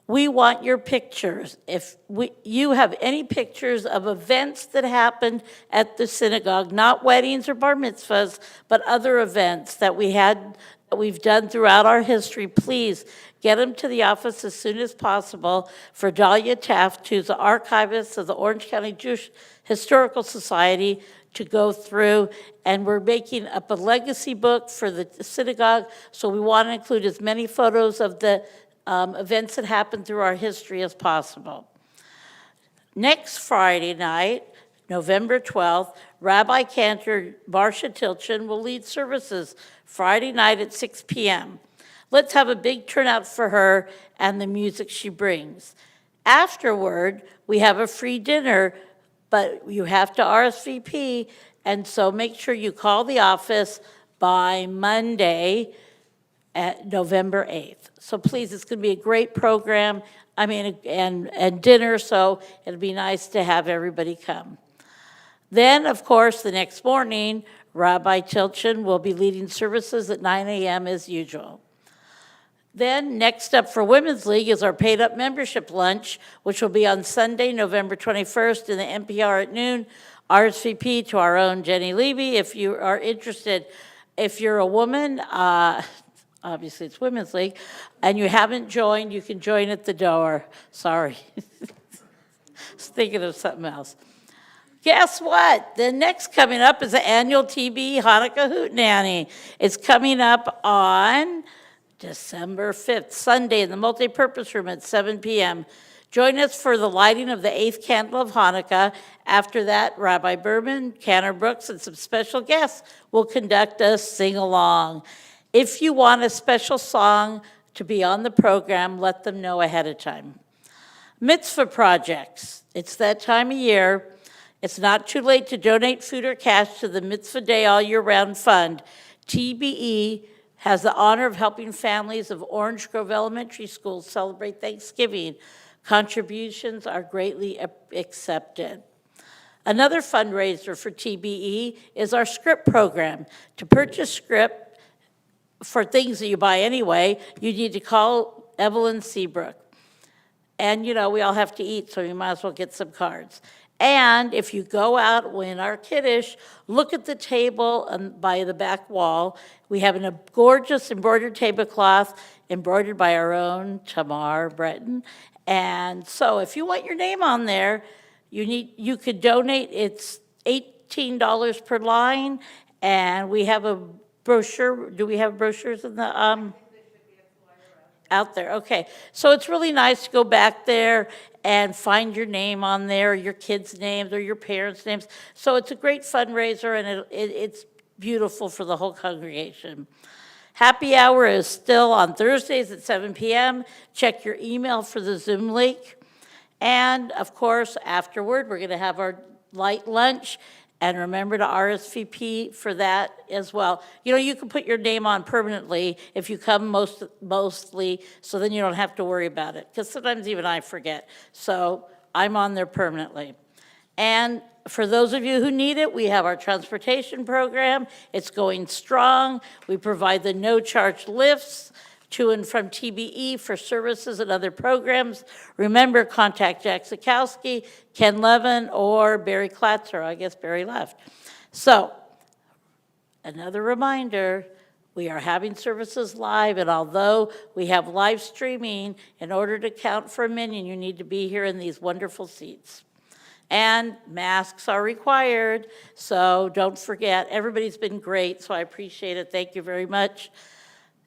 We want your pictures. If you have any pictures of events that happened at the synagogue, not weddings or bar mitzvahs, but other events that we've done throughout our history, please get them to the office as soon as possible for Dahlia Taft, who's the archivist of the Orange County Jewish Historical Society, to go through. And we're making up a legacy book for the synagogue, so we want to include as many photos of the events that happened through our history as possible. Next Friday night, November 12th, Rabbi Cantor Barsha Tilchin will lead services Friday night at 6 p.m. Let's have a big turnout for her and the music she brings. Afterward, we have a free dinner, but you have to RSVP, and so make sure you call the office by Monday at November 8th. So please, it's going to be a great program, and dinner, so it'll be nice to have everybody come. Then, of course, the next morning, Rabbi Tilchin will be leading services at 9 a.m. as usual. Then, next up for Women's League is our paid-up membership lunch, which will be on Sunday, November 21st in the NPR at noon. RSVP to our own Jenny Levy if you are interested. If you're a woman, obviously it's Women's League, and you haven't joined, you can join at the door. Sorry. I was thinking of something else. Guess what? The next coming up is the annual TB Hanukkah Hootenanny. It's coming up on December 5th, Sunday, in the multipurpose room at 7 p.m. Join us for the lighting of the 8th candle of Hanukkah. After that, Rabbi Berman, Cantor Brooks, and some special guests will conduct a sing-along. If you want a special song to be on the program, let them know ahead of time. Mitzvah projects. It's that time of year. It's not too late to donate food or cash to the Mitzvah Day All Year Round Fund. TBE has the honor of helping families of Orange Grove Elementary School celebrate Thanksgiving. Contributions are greatly accepted. Another fundraiser for TBE is our script program. To purchase script for things that you buy anyway, you need to call Evelyn Seabrook. And, you know, we all have to eat, so you might as well get some cards. And if you go out when our Kiddush, look at the table by the back wall. We have a gorgeous embroidered tablecloth embroidered by our own Tamar Breton. And so if you want your name on there, you could donate. It's $18 per line, and we have a brochure. Do we have brochures in the out there? Okay. So it's really nice to go back there and find your name on there, your kids' names or your parents' names. So it's a great fundraiser, and it's beautiful for the whole congregation. Happy hour is still on Thursdays at 7 p.m. Check your email for the Zoom link. And, of course, afterward, we're going to have our light lunch. And remember to RSVP for that as well. You know, you can put your name on permanently if you come mostly, so then you don't have to worry about it. Because sometimes even I forget. So I'm on there permanently. And for those of you who need it, we have our transportation program. It's going strong. We provide the no-charge lifts to and from TBE for services and other programs. Remember, contact Jack Sikowski, Ken Levin, or Barry Klatzer. I guess Barry left. So, another reminder, we are having services live, and although we have live streaming, in order to count for a minyan, you need to be here in these wonderful seats. And masks are required, so don't forget. Everybody's been great, so I appreciate it. Thank you very much.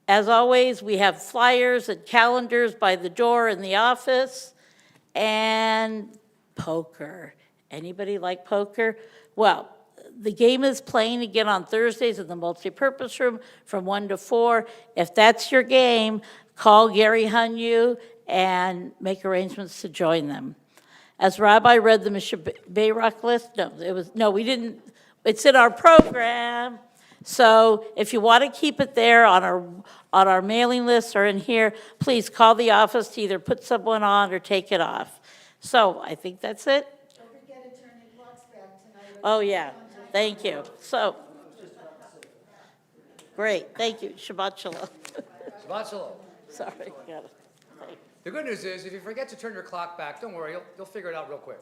As always, we have flyers and calendars by the door in the office, and poker. Anybody like poker? Well, the game is playing again on Thursdays in the multipurpose room from 1 to 4. If that's your game, call Gary Hunyu and make arrangements to join them. As Rabbi read the Mishnah Baruch list, we didn't, it's in our program. So if you want to keep it there on our mailing list or in here, please call the office to either put someone on or take it off. So I think that's it. Don't forget to turn your clocks back tonight. Oh, yeah. Thank you. So, great. Thank you. Shabbat shalom. Shabbat shalom. Sorry. Got it. The good news is, if you forget to turn your clock back, don't worry, you'll figure it out real quick.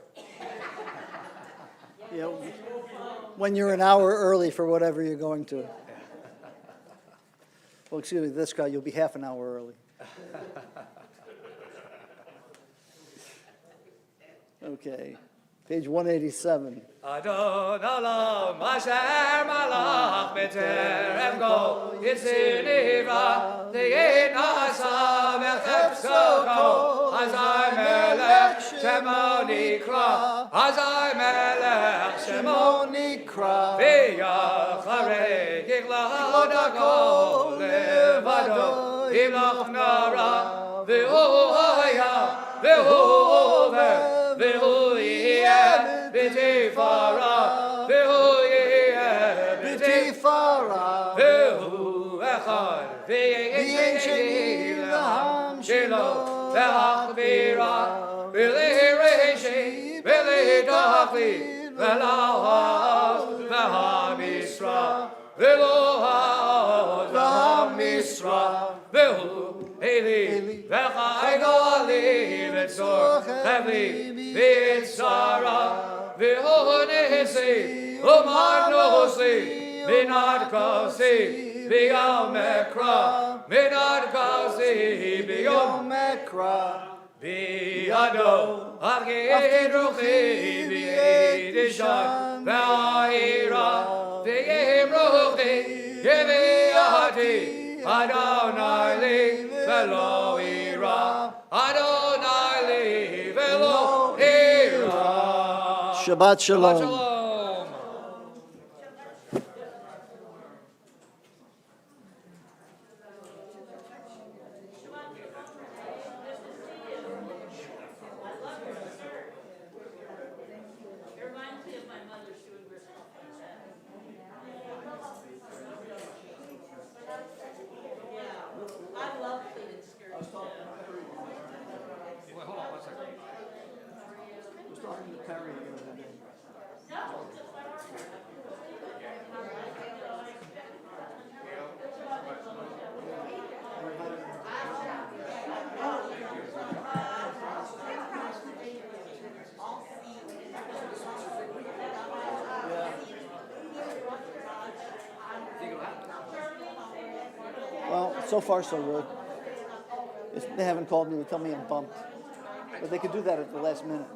You know, when you're an hour early for whatever you're going to. Well, excuse me, this guy, you'll be half an hour early. Okay, page 187. Adon olam asher malach b'terem go yitzir nivra te'yin asa v'chepso go Hazai melech shemo nikra Hazai melech shemo nikra v'yacharei yigla dako levado imlach nara v'hu haya v'hu over V'hu yeh b'tifara, v'hu yeh b'tifara, v'hu echad v'yein sheni l'ham shelo, v'achvira, v'lireshi, v'lidachli, v'lahaz, v'hamisra, v'lohaz, v'hamisra, v'hu Eli, v'chai gali, v'tzor, v'li, v'tzara, v'honesi, u'marnosi, v'nadkasi, v'yom mekra, v'nadkasi, v'yom mekra, v'yom Yado, Avgei Ruchi, V'Yedishan, V'Ayira, V'Yem Ruchi, Yeviati, Adonai Li, V'Lo Ira, Adonai Li, V'Lo Ira. Shabbat Shalom. Shalom. It reminds me of my mother, she would wear something like that. Yeah, I love pleated skirts. Wait, hold on one second. I was talking to Terry the other day. No, just my heart. Well, so far so good. They haven't called me to tell me I'm bumped. But they could do that at the last minute.